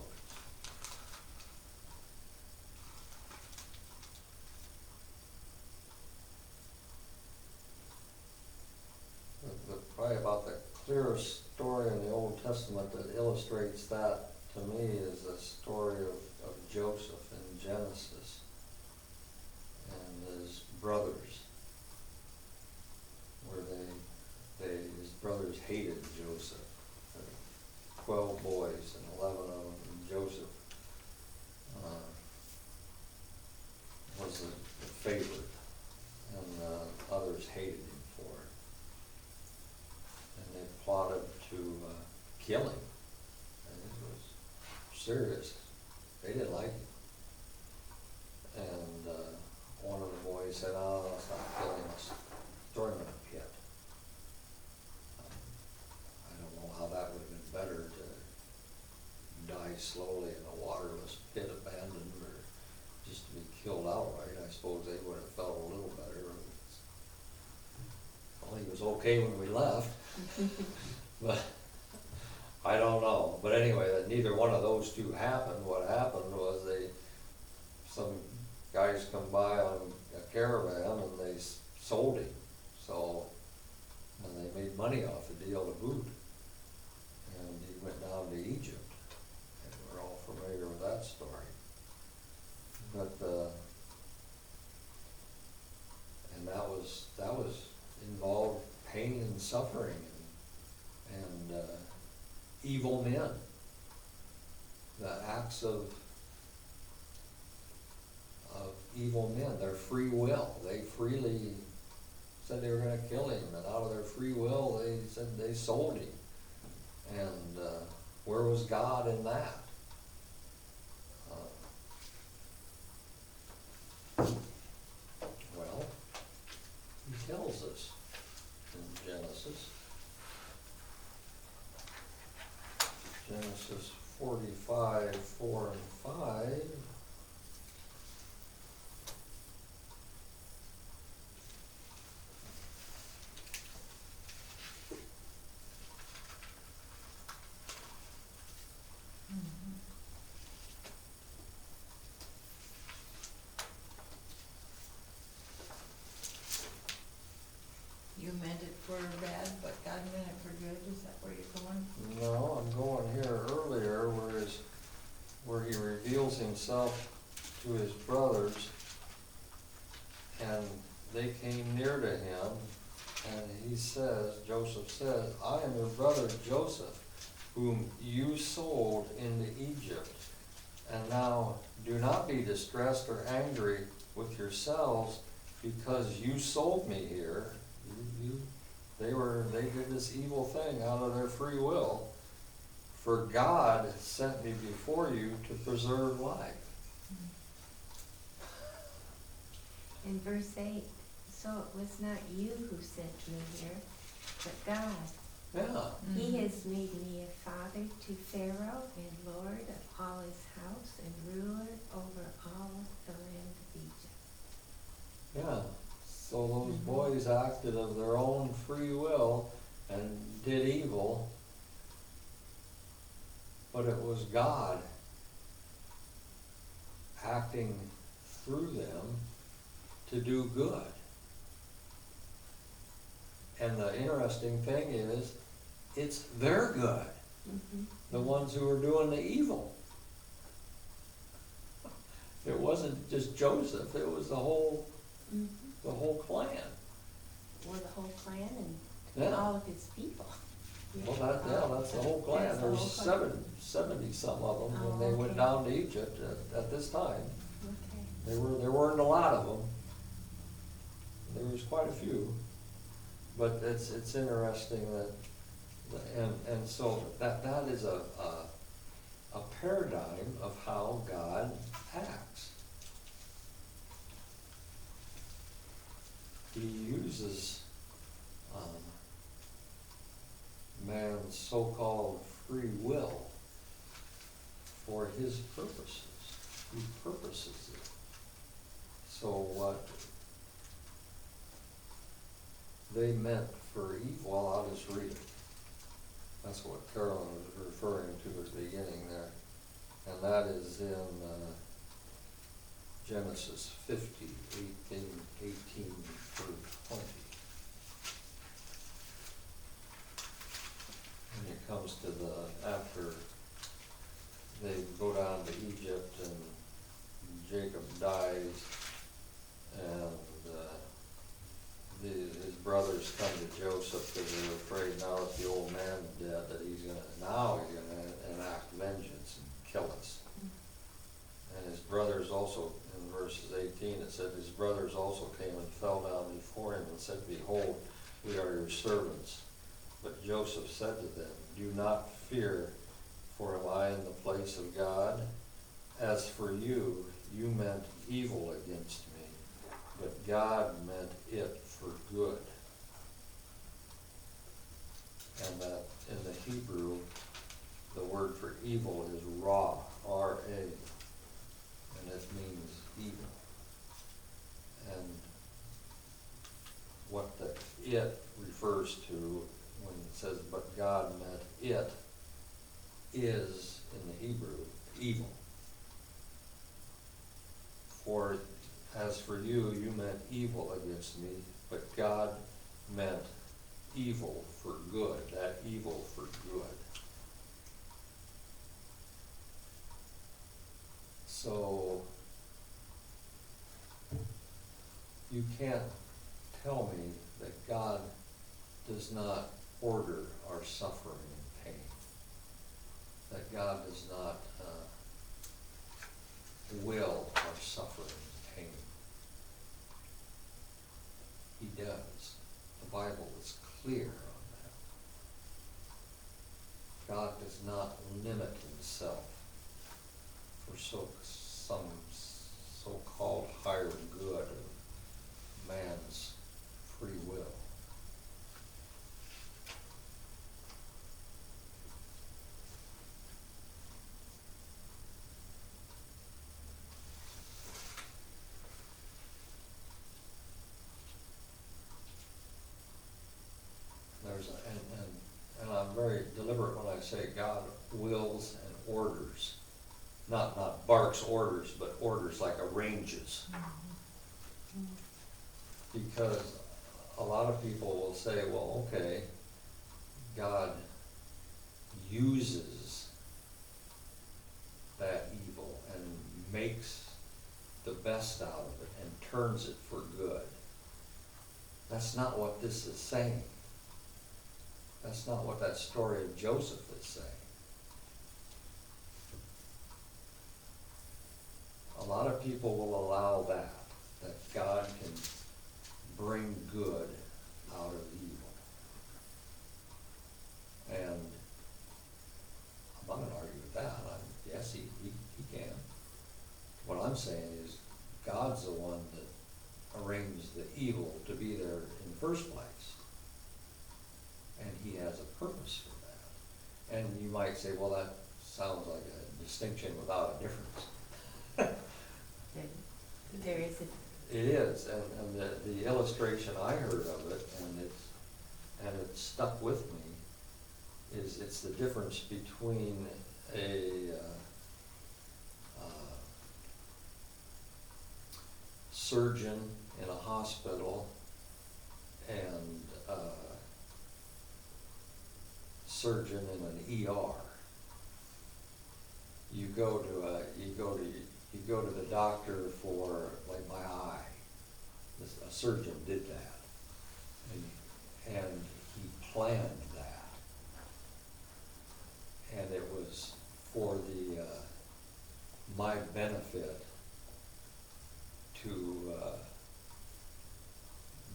Probably about the clearest story in the Old Testament that illustrates that to me is the story of Joseph in Genesis and his brothers, where his brothers hated Joseph. 12 boys and 11 of them, and Joseph was the favorite, and others hated him for it. And they plotted to kill him, and it was serious. They didn't like him. And one of the boys said, "Oh, let's not kill him, let's throw him in a pit." I don't know how that would have been better, to die slowly in a waterless pit abandoned, or just to be killed outright. I suppose they would have felt a little better. Well, he was okay when we left, but I don't know. But anyway, that neither one of those two happened. What happened was some guys come by on a caravan and they sold him. So, and they made money off the deal to boot. And he went down to Egypt. And we're all familiar with that story. But, and that was involved pain and suffering and evil men. The acts of evil men, their free will. They freely said they were gonna kill him, and out of their free will, they said they sold him. And where was God in that? Well, he tells us in Genesis 45, 4 and 5. You meant it for bad, but God meant it for good, is that where you're going? No, I'm going here earlier where he reveals himself to his brothers, and they came near to him And he says, Joseph says, I am your brother Joseph, whom you sold into Egypt. And now do not be distressed or angry with yourselves because you sold me here. They did this evil thing out of their free will. For God sent me before you to preserve life. In verse 8, so it was not you who sent me here, but God. Yeah. He has made me a father to Pharaoh and lord of all his house and ruler over all the land of Egypt. Yeah. So those boys acted of their own free will and did evil, but it was God acting through them to do good. And the interesting thing is, it's their good, the ones who are doing the evil. It wasn't just Joseph, it was the whole clan. Or the whole clan and Yeah. all of his people. Well, that's the whole clan. That's the There's whole clan. 70 some of them Oh, when they went okay. down to Egypt at this time. Okay. There weren't a lot of them. There was quite a few. But it's interesting that, and so that is a paradigm of how God acts. He uses man's so-called free will for his purposes. He purposes it. So what they meant for evil, well, I'll just read it. That's what Carolyn was referring to at the beginning there. And that is in Genesis 50, 18 through 20. And it comes to after they go down to Egypt and Jacob dies and his brothers come to Joseph because they're afraid now that the old man's dead that he's gonna enact vengeance and kill us. And his brothers also, in verses 18, it said, his brothers also came and fell down before him and said, behold, we are your servants. But Joseph said to them, do not fear, for am I in the place of God? As for you, you meant evil against me, but God meant it for good. And that in the Hebrew, the word for evil is ra, R-A, and it means evil. And what the it refers to when it says, but God meant it, is, in the Hebrew, evil. For as for you, you meant evil against me, but God meant evil for good, that evil for good. So, you can't tell me that God does not order our suffering and pain, that God does not will our suffering and pain. He does. The Bible is clear on that. God does not limit himself for some so-called higher good of man's free will. And I'm very deliberate when I say God wills and orders. Not barks orders, but orders like arranges. Because a lot of people will say, well, okay, God uses that evil and makes the best out of it and turns it for good. That's not what this is saying. That's not what that story of Joseph is saying. A lot of people will allow that God can bring good out of evil. And I'm not gonna argue with that. Yes, he can. What I'm saying is God's the one that arranged the evil to be there in the first place. And he has a purpose for that. And you might say, well, that sounds like a distinction without a difference. There is a, It is, and the illustration I heard of it, and it stuck with me, is it's the difference between a surgeon in a hospital and a surgeon in an ER. You go to the doctor for, like, my eye. A surgeon did that, and he planned that, and it was for my benefit to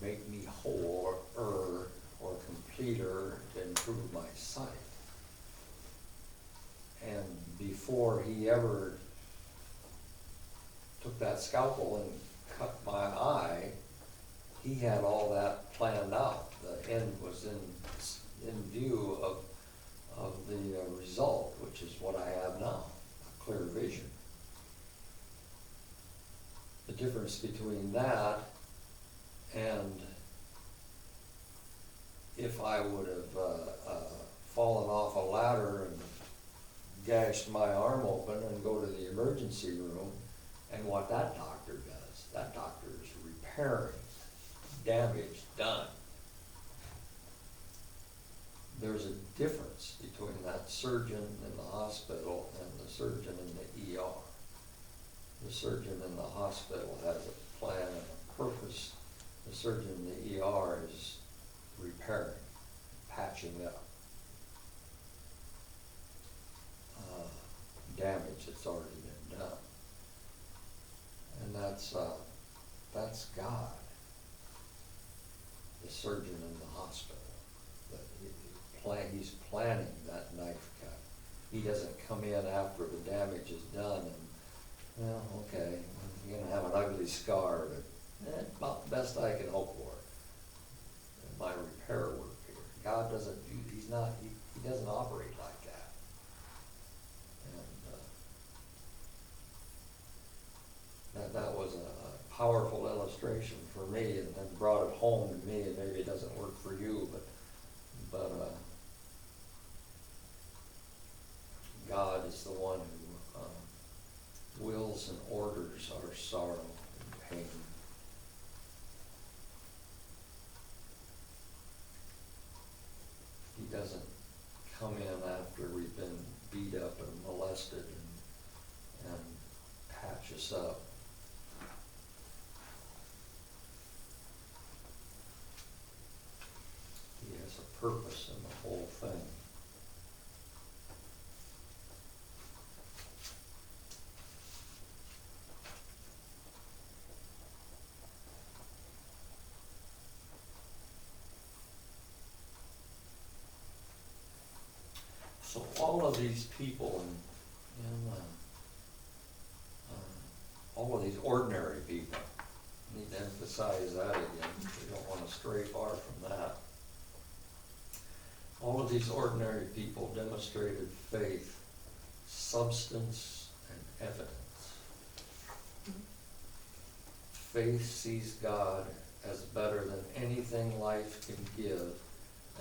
make me whole or completer to improve my sight. And before he ever took that scalpel and cut my eye, he had all that planned out. The end was in view of the result, which is what I have now, a clear vision. The difference between that and if I would have fallen off a ladder and gashed my arm open and go to the emergency room, and what that doctor does, that doctor is repairing damage done. There's a difference between that surgeon in the hospital and the surgeon in the ER. The surgeon in the hospital has a plan and a purpose. The surgeon in the ER is repairing, patching up damage that's already been done. And that's God, the surgeon in the hospital. He's planning that knife cut. He doesn't come in after the damage is done and, well, okay, you're gonna have an ugly scar, but about the best I can hope for in my repair work here. God doesn't do, he doesn't operate like that. And that was a powerful illustration for me, and brought it home to me, and maybe it doesn't work for you, but God is the one who wills and orders our sorrow and pain. He doesn't come in after we've been beat up and molested and patch us up. He has a purpose in the whole thing. So all of these people and all of these ordinary people, I need to emphasize that again. We don't want to stray far from that. All of these ordinary people demonstrated faith, substance, and evidence. Faith sees God as better than anything life can give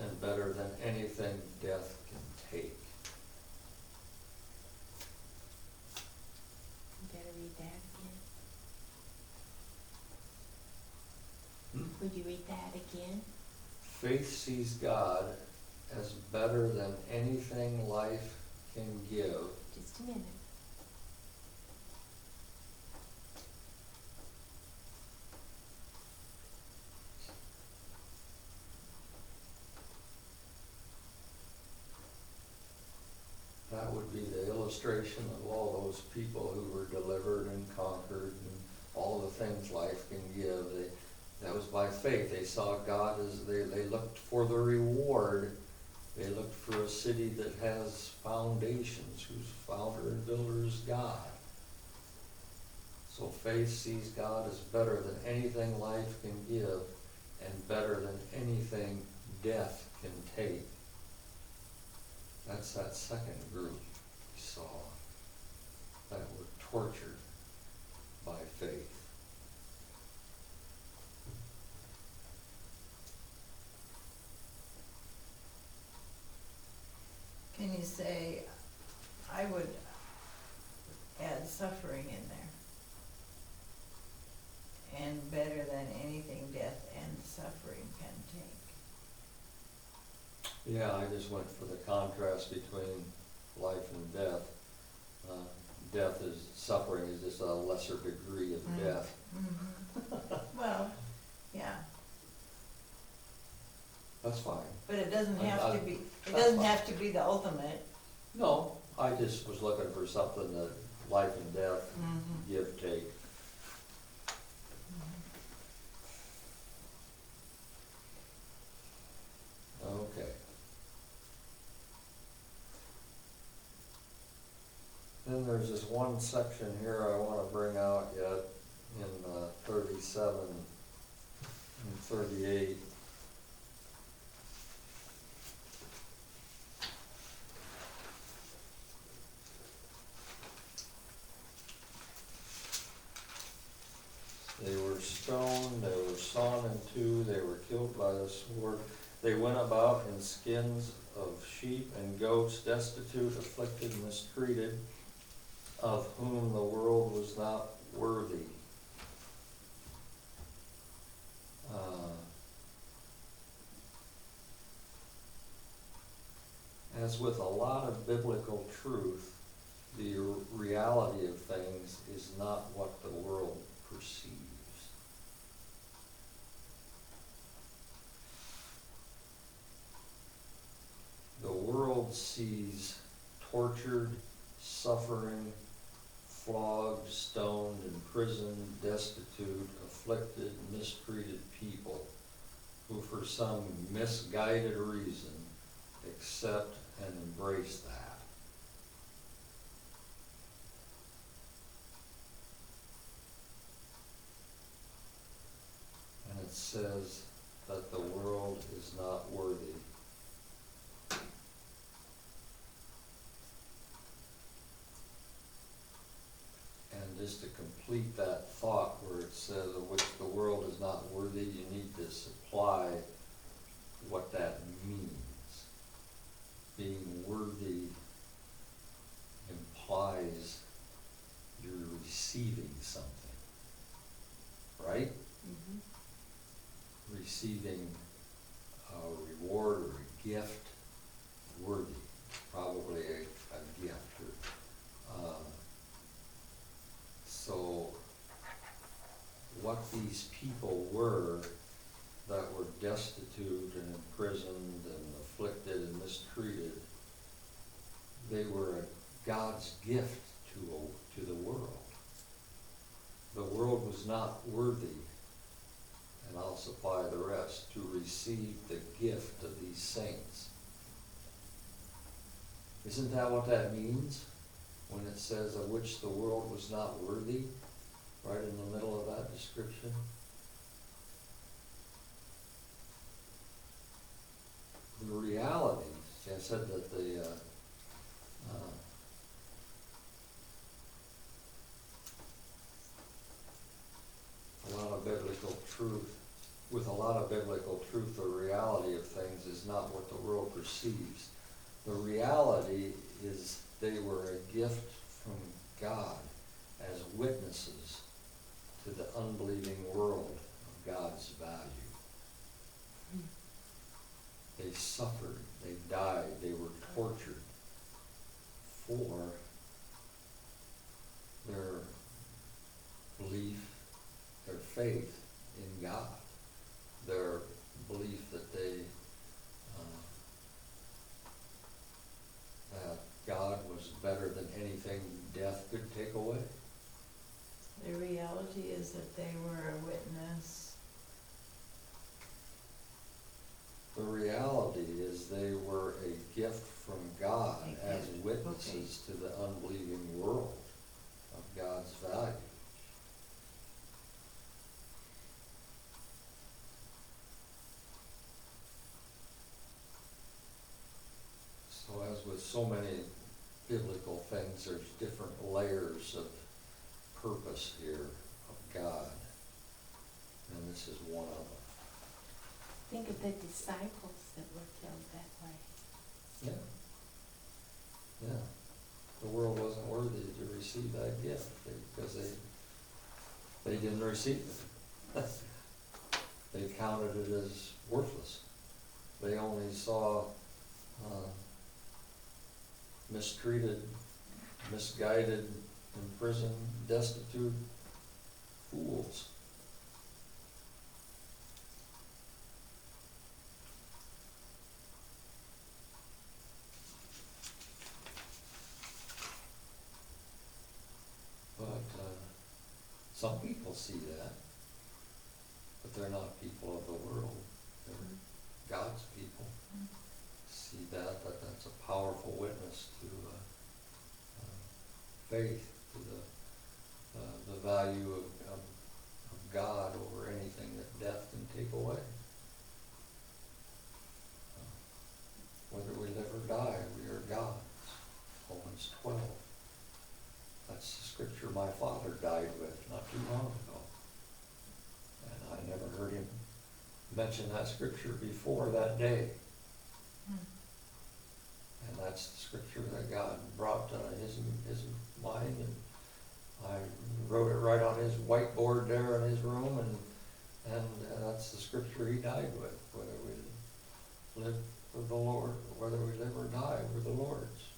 and better than anything death can take. you gotta read that again. Hmm? Would you read that again? Faith sees God as better than anything life can give Just a minute. illustration of all those people who were delivered and conquered and all the things life can give. That was by faith. They saw God as they looked for the reward. They looked for a city that has foundations, whose founder and builder is God. So faith sees God as better than anything life can give and better than anything death can take. That's that second group we saw that were tortured by faith. Can you say, I would add suffering in there? And better than anything death and suffering can take. Yeah, I just went for the contrast between life and death. Death is, suffering is just a lesser degree of death. Mm-hmm. Well, yeah, That's fine. but it doesn't I- have I- to be, it that's doesn't fine. have to be the ultimate. No, I just was looking for something that life and death, Mhm. give, take. Okay. Then there's this one section here I want to bring out yet in 37 and 38. They were stoned, they were sawn in two, they were killed by the sword. They went about in skins of sheep and goats, destitute, afflicted, mistreated, of whom the world was not worthy. As with a lot of biblical truth, the reality of things is not what the world perceives. The world sees tortured, suffering, flogged, stoned, imprisoned, destitute, afflicted, mistreated people who for some misguided reason accept and embrace that. And it says that the world is not worthy. And just to complete that thought where it says of which the world is not worthy, you need to supply what that means. Being worthy implies you're receiving something, right? Mm-hmm. Receiving a reward or a gift, worthy, probably a gift. So what these people were that were destitute and imprisoned and afflicted and mistreated, they were God's gift to the world. The world was not worthy, and I'll supply the rest, to receive the gift of these saints. Isn't that what that means? When it says of which the world was not worthy, right in the middle of that description? The reality, see, I said that a lot of biblical truth, with a lot of biblical truth, the reality of things is not what the world perceives. The reality is they were a gift from God as witnesses to the unbelieving world of God's value. They suffered, they died, they were tortured for their belief, their faith in God, their belief that that God was better than anything that they were a witness. The reality is they were a gift from God A as gift, witnesses to the unbelieving world of God's values. So as with so many biblical things, there's different layers of purpose here of God, and this is one of them. Think of the disciples that were killed that way. Yeah. Yeah. The world wasn't worthy to receive that gift because they didn't receive it. They counted it as worthless. They only saw mistreated, misguided, imprisoned, destitute fools. But some people see that, but they're not people of the world. They're God's people. See that's a powerful witness to faith, to the value of God over anything that death can take away. Whether we live or die, we are God's. Romans 12. That's the scripture my father died with not too long ago. And I never heard him mention that scripture before that day. And that's the scripture that God brought to his mind, and I wrote it right on his whiteboard there in his room, and that's the scripture he died with. Whether we live for the Lord, or whether we live or die, we're the Lord's.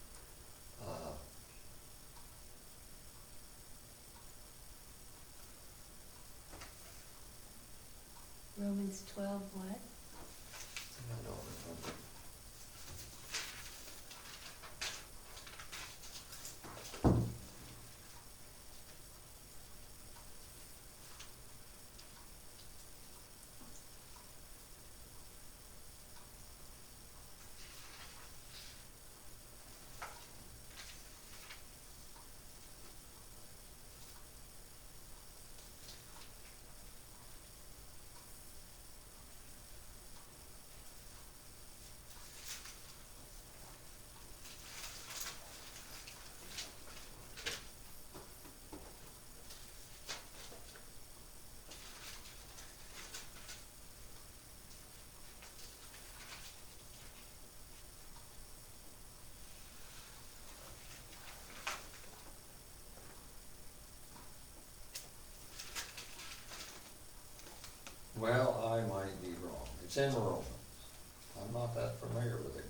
Romans 12, what? I don't remember. Well, I might be wrong. It's in Romans. I'm not that familiar with it.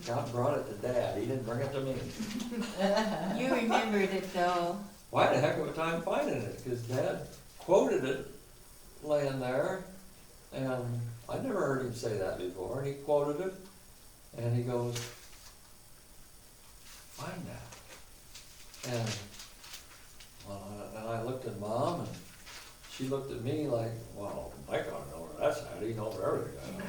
God brought it to Dad. He didn't bring it to me. You remembered it though. Well, I had a heck of a time finding it, because Dad quoted it laying there, and I'd never heard him say that before, and he quoted it, and he goes, find that. And, well, and I looked at Mom, and she looked at me like, well, I don't know where that's at. He knows everything.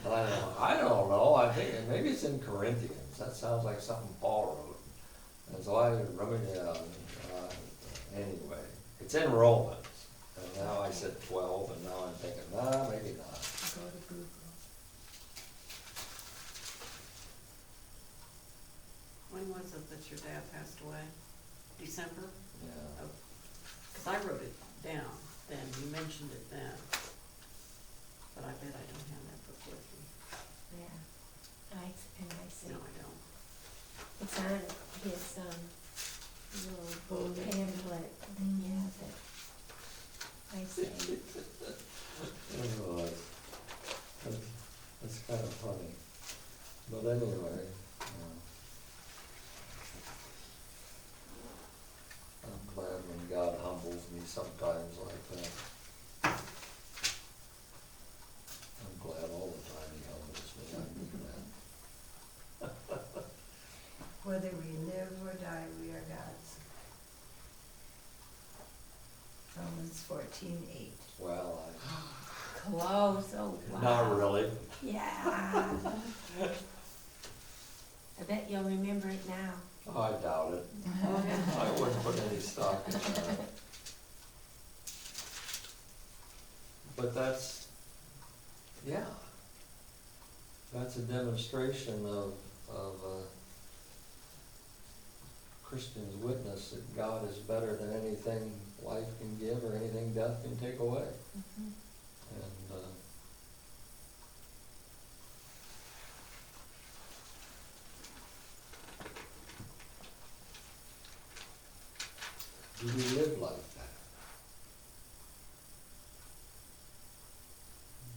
And I don't know. I think maybe it's in Corinthians. That sounds like something Paul wrote. And so I rummaged it out. Anyway, it's in Romans. And now I said 12, and now I'm thinking, nah, maybe not. Go to Google. When was it that your dad passed away? December? Yeah. Because I wrote it down then, you mentioned it then. But I bet I don't have that book with me. Yeah. I see. No, I don't. It's on his, little pamphlet, yeah, that I see. Oh, that's kind of funny. But anyway, I'm glad when God humbles me sometimes like that. I'm glad all the time he humbles me. I'm glad. Whether we live or die, we are God's. 14:8. Well, Close, oh, wow. not really. Yeah. I bet you'll remember it now. Oh, I doubt it. I wouldn't put any stock in that. But that's, yeah. That's a demonstration of Christian's witness that God is better than anything life can give or anything death can take away. Mhm. And do we live like that?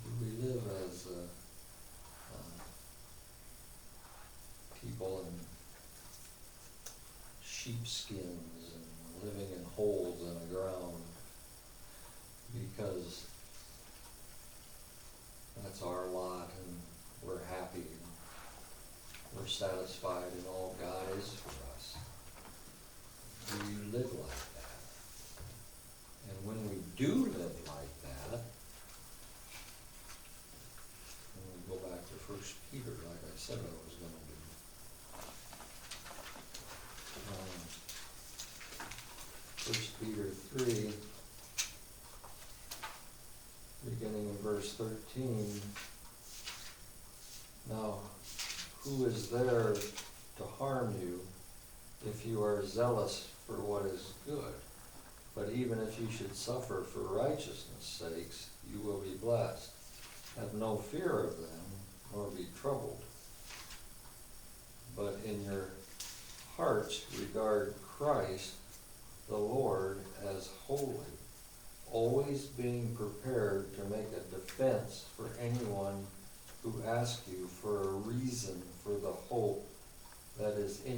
Do we live as people in sheepskins and living in holes in the ground because that's our lot and we're happy and we're satisfied in all God is for us? Do you live like that? And when we do live like that, when we go back to 1 Peter, like I said I was gonna do, 1 Peter 3, beginning in verse 13. Now, who is there to harm you if you are zealous for what is good? But even if you should suffer for righteousness' sakes, you will be blessed. Have no fear of them, nor be troubled. But in your hearts regard Christ, the Lord, as holy, always being prepared to make a defense for anyone who asks you for a reason for the hope that is in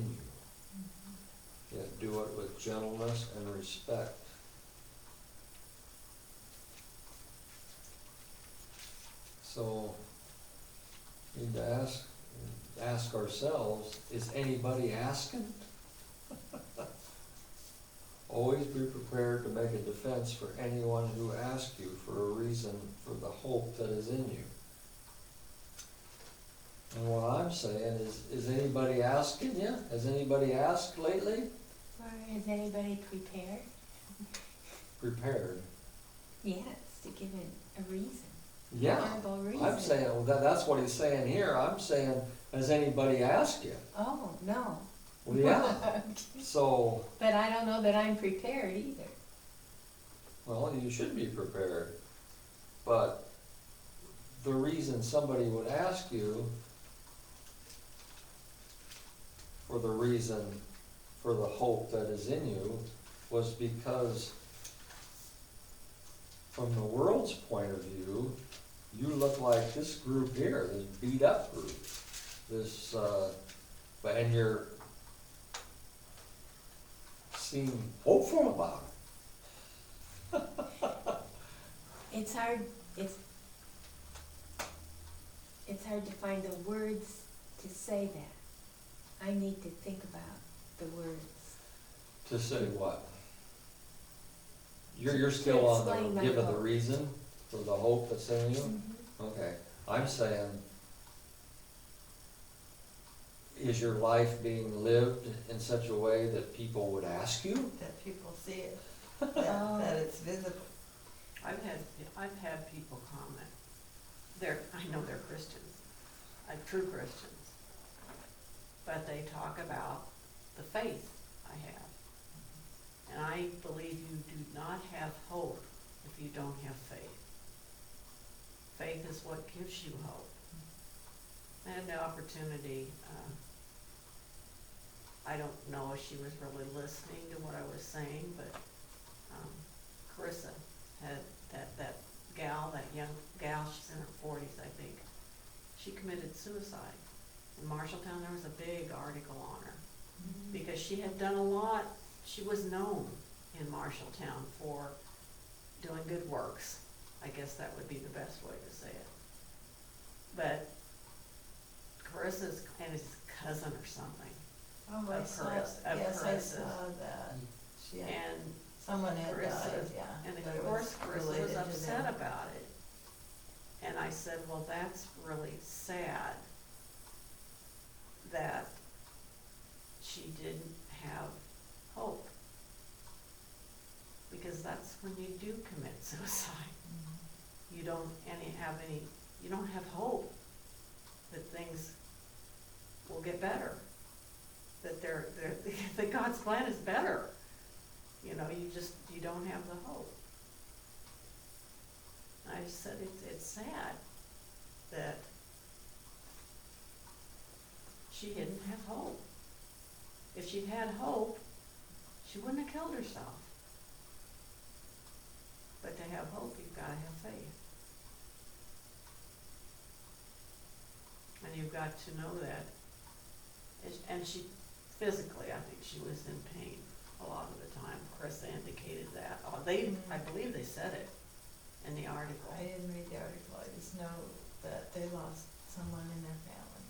you. Yet do it with gentleness and respect. So, we need to ask ourselves, is anybody asking? Always be prepared to make a defense for anyone who asks you for a reason for the hope that is in you. And what I'm saying is anybody asking you? Has anybody asked lately? Or is anybody prepared? Prepared. Yes, to give it a reason. Yeah, Verbal reason. I'm saying, well, that's what he's saying here. I'm saying, has anybody asked you? Oh, no. Well, yeah. So, But I don't know that I'm prepared either. well, you should be prepared. But the reason somebody would ask you for the reason for the hope that is in you was because from the world's point of view, you look like this group here, this beat up group. This, and you're seem hopeful about it. It's hard, it's hard to find the words to say that. I need to think about the words. To say what? You're still on explain the, my given the hope. reason for the hope that's in you? Mhm. Okay, I'm saying, is your life being lived in such a way that people would ask you? That people see it, Oh. that it's visible. I've had people comment, I know they're Christians, true Christians, but they talk about the faith I have. And I believe you do not have hope if you don't have faith. Faith is what gives you hope. I had the opportunity, I don't know if she was really listening to what I was saying, but Carissa had that young gal, she's in her 40s, I think. She committed suicide. In Marshalltown, there was a big article on her because she had done a lot. She was known in Marshalltown for doing good works. I guess that would be the best way to say it. But Carissa's and his cousin or something. Oh, I Of saw, Carissa- of yes, I Carissa's. saw that. She had And Someone had died, Carissa, yeah. and but it of course Carissa related was to upset them. about it. And I said, well, that's really sad that she didn't have hope. Because that's when you do commit suicide. You don't you don't have hope that things will get better. That that God's plan is better. You know, you don't have the hope. I just said it's sad that she didn't have hope. If she'd had hope, she wouldn't have killed herself. But to have hope, you've got to have faith. And you've got to know that. And she, physically, I think she was in pain a lot of the time. Chris indicated that. I believe they said it in the article. I didn't read the article, I just know that they lost someone in their family.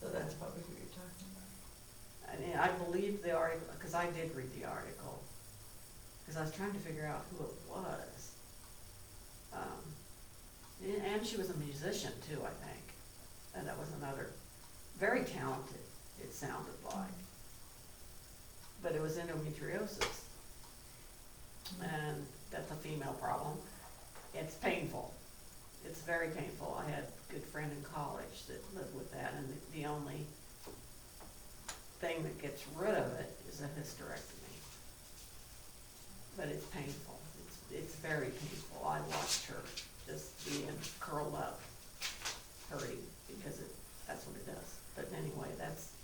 So that's probably who you're talking about. I believe the article, because I did read the article, because I was trying to figure out who it was. And she was a musician too, I think. And that was another, very talented, it sounded like. But it was endometriosis. And that's a female problem. It's painful. It's very painful. I had a good friend in college that lived with that, and the only thing that gets rid of it is a hysterectomy. But it's painful. It's very painful. I watched her just being curled up, hurting, because that's what it does. But anyway, that's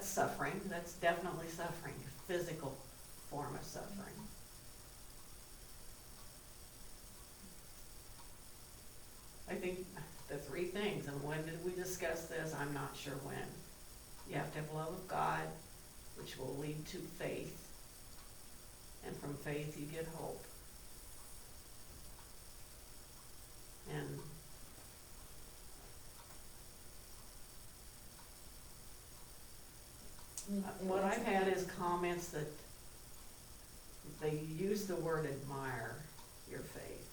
suffering. That's definitely suffering, a physical form of suffering. I think the three things, and when did we discuss this? I'm not sure when. You have to have love of God, which will lead to faith. And from faith you get hope. And what I've had is comments that they use the word admire your faith.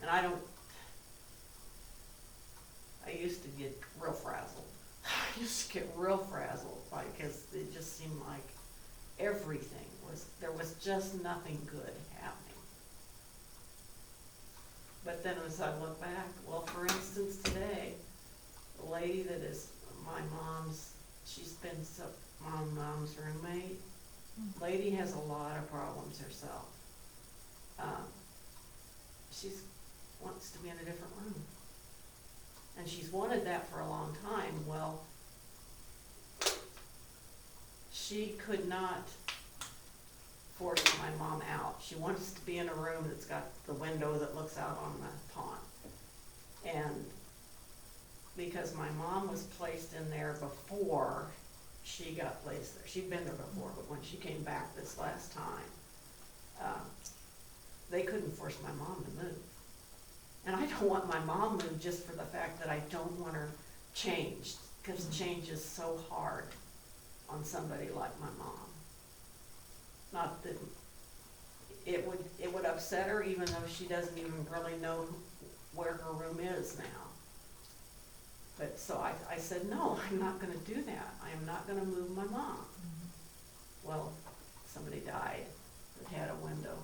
And I used to get real frazzled. I used to get real frazzled because it just seemed like there was just nothing good happening. But then as I look back, well, for instance, today, the lady that is my mom's, she's been my mom's roommate. Lady has a lot of problems herself. She wants to be in a different room. And she's wanted that for a long time. Well, she could not force my mom out. She wants to be in a room that's got the window that looks out on the pond. And because my mom was placed in there before she got placed there. She'd been there before, but when she came back this last time, they couldn't force my mom to move. And I don't want my mom moved just for the fact that I don't want her changed, because change is so hard on somebody like my mom. Not that it would upset her, even though she doesn't even really know where her room is now. But so I said, no, I'm not gonna do that. I am not gonna move my mom. Well, somebody died that had a window,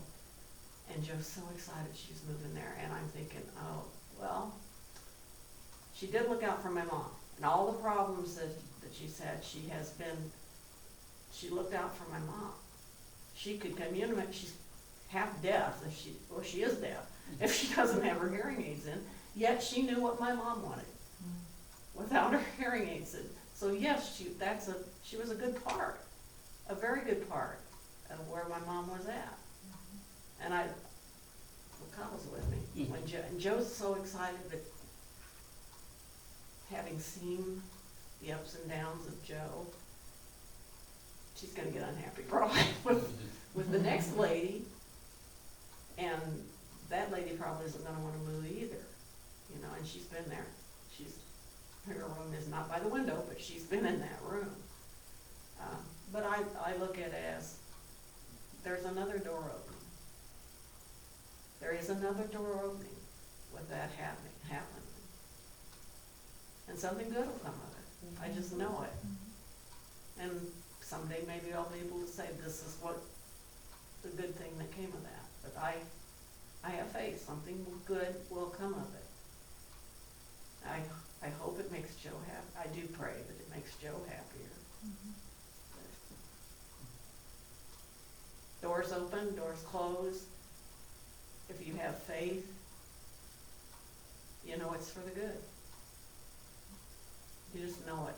and Joe's so excited she was moving there, and I'm thinking, oh, well, she did look out for my mom, and all the problems that she's had, she looked out for my mom. She could communicate, she's half deaf, she is deaf, if she doesn't have her hearing aids in, yet she knew what my mom wanted without her hearing aids in. So yes, she was a good part, a very good part of where my mom was at. And Kyle was with me, when Joe's so excited that having seen the ups and downs of Joe, she's gonna get unhappy probably with the next lady, and that lady probably isn't gonna wanna move either, and she's been there. Her room is not by the window, but she's been in that room. But I look at it as, there's another door opening. There is another door opening with that happening. And something good will come of it. I just know it. And someday maybe I'll be able to say this is what the good thing that came of that. But I have faith, something good will come of it. I hope it makes Joe happy. I do pray that it makes Joe happier. Doors open, doors close. If you have faith, you know it's for the good. You just know it.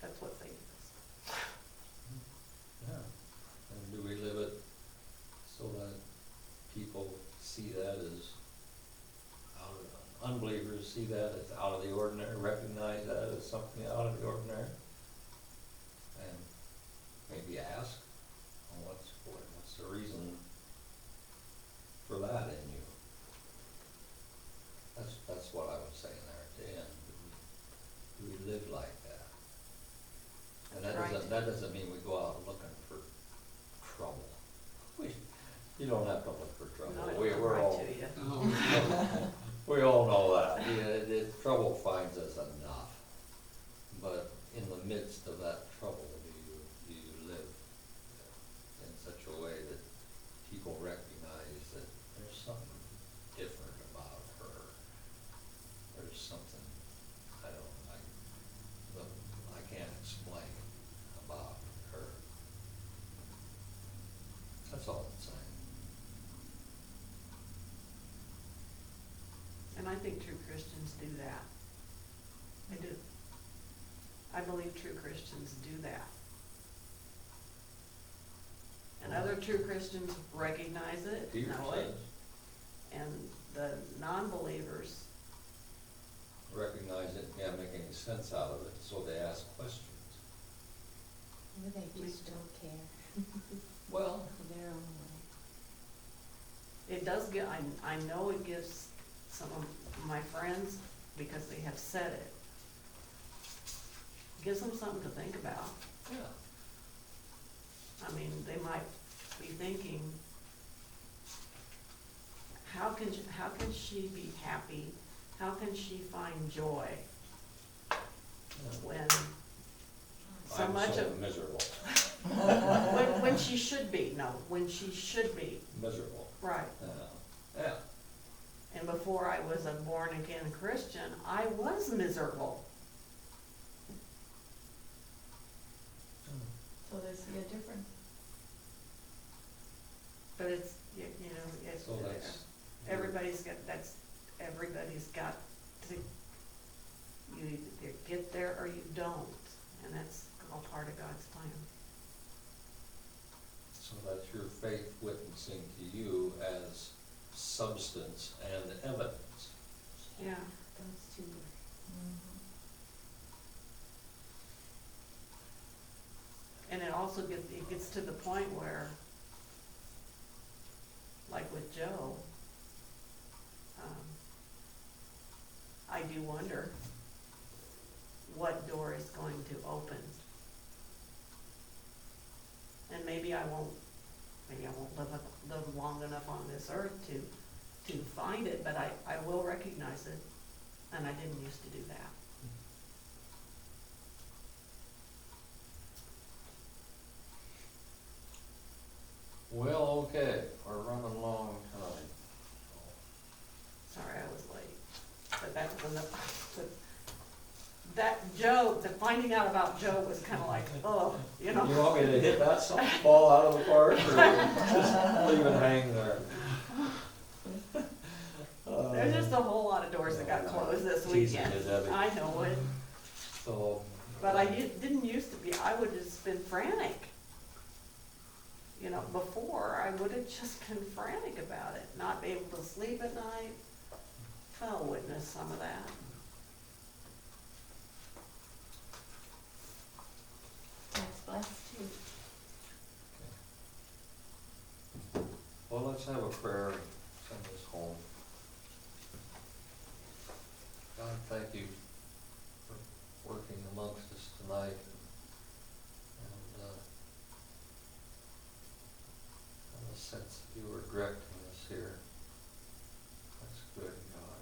That's what faith is. Yeah. And do we live it so that people see that as unbelievers see that as out of the ordinary, recognize that as something out of the ordinary? And maybe ask, well, what's the reason for that in you? That's what I was saying there at the end. Do we live like that? And that doesn't mean we go out looking for trouble. You don't have to look for trouble. No, We're all, to you. Oh, we all know that. Yeah, trouble finds us enough. But in the midst of that trouble, do you live in such a way that people recognize that there's something different about her? There's something I can't explain about her. That's all I'm saying. And I think true Christians do that. I do. I believe true Christians do that. And other true Christians recognize it, Peter know says, it, and the non-believers, recognize it, can't make any sense out of it, so they ask questions. Or they just don't care. Well, Their own way. it does get, I know it gives some of my friends, because they have said it, gives them something to think about. yeah. I mean, they might be thinking, how can she be happy? How can she find joy when so I'm much so of, miserable, when she should be, when she should be, miserable. right. Yeah. And before I was a born-again Christian, I was miserable. So they see a difference. But it's, you know, it's, So that's. everybody's got to, you either get there or you don't, and that's all part of God's plan. So that's your faith witnessing to you as substance and evidence. Yeah. Those two words. And it also gets to the point where, like with Joe, I do wonder what door is going to open. And maybe I won't live long enough on this earth to find it, but I will recognize it, and I didn't used to do that. Well, okay, we're running long time. Sorry, I was late, but that was the finding out about Joe was kinda like, oh, you know. You want me to hit that softball out of the park, or just leave it hang there? There's just a whole lot of doors that got closed this Teasing weekend. you, Debbie. I know it, So. but I didn't used to be, I would've just been frantic. You know, before, I would've just been frantic about it, not be able to sleep at night. I'll witness some of that. God's blessed too. Well, let's have a prayer and send us home. God, thank you for working amongst us tonight. sense that you were directing us here. That's good, God.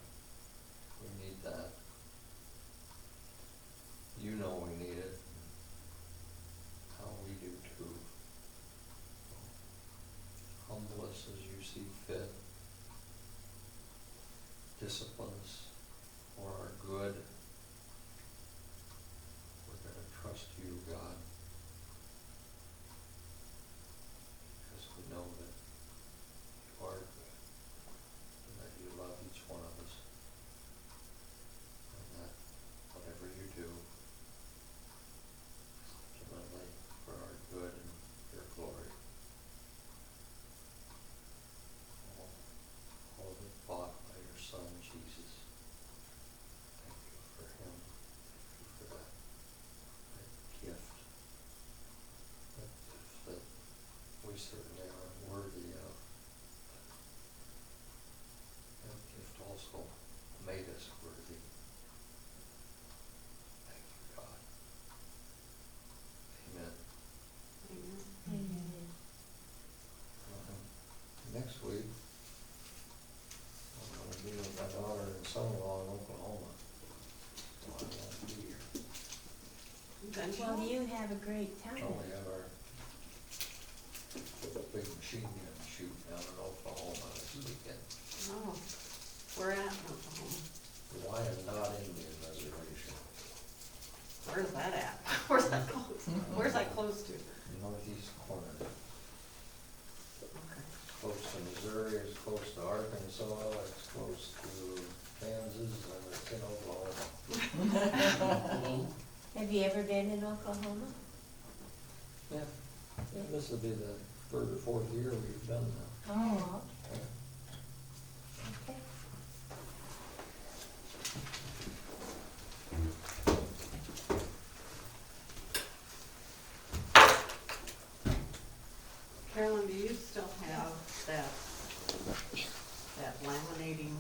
We need that. You know we need it. How we do too. Humble us as you see fit. Discipline us for our good. We're going to trust you, God. Because we know that you are good. And that you love each one of us. And that whatever you do, ultimately for our good and your glory. All of it bought by your Son, Jesus. Thank you for him. Thank you for that gift. That gift that we certainly aren't worthy of. That gift also made us worthy. Thank you, God. Amen. Amen. Amen. Next week, I'm going to be with my daughter and son-in-law in Oklahoma. So I won't be here. Eventually. Well, you have a great time. Oh, we have our big machine gun shoot down in Oklahoma this weekend. Oh, where at in Oklahoma? The Wyandotte Indian Reservation, Where's that at? Where's that close? Where's that close to? northeast corner. Okay. Close to Missouri, it's close to Arkansas, it's close to Kansas, and it's in Oklahoma. Hello? Have you ever been in Oklahoma? Yeah, Yeah. this will be the third or fourth year we've done that. Oh, Yeah. okay. Carolyn, do you still have that laminating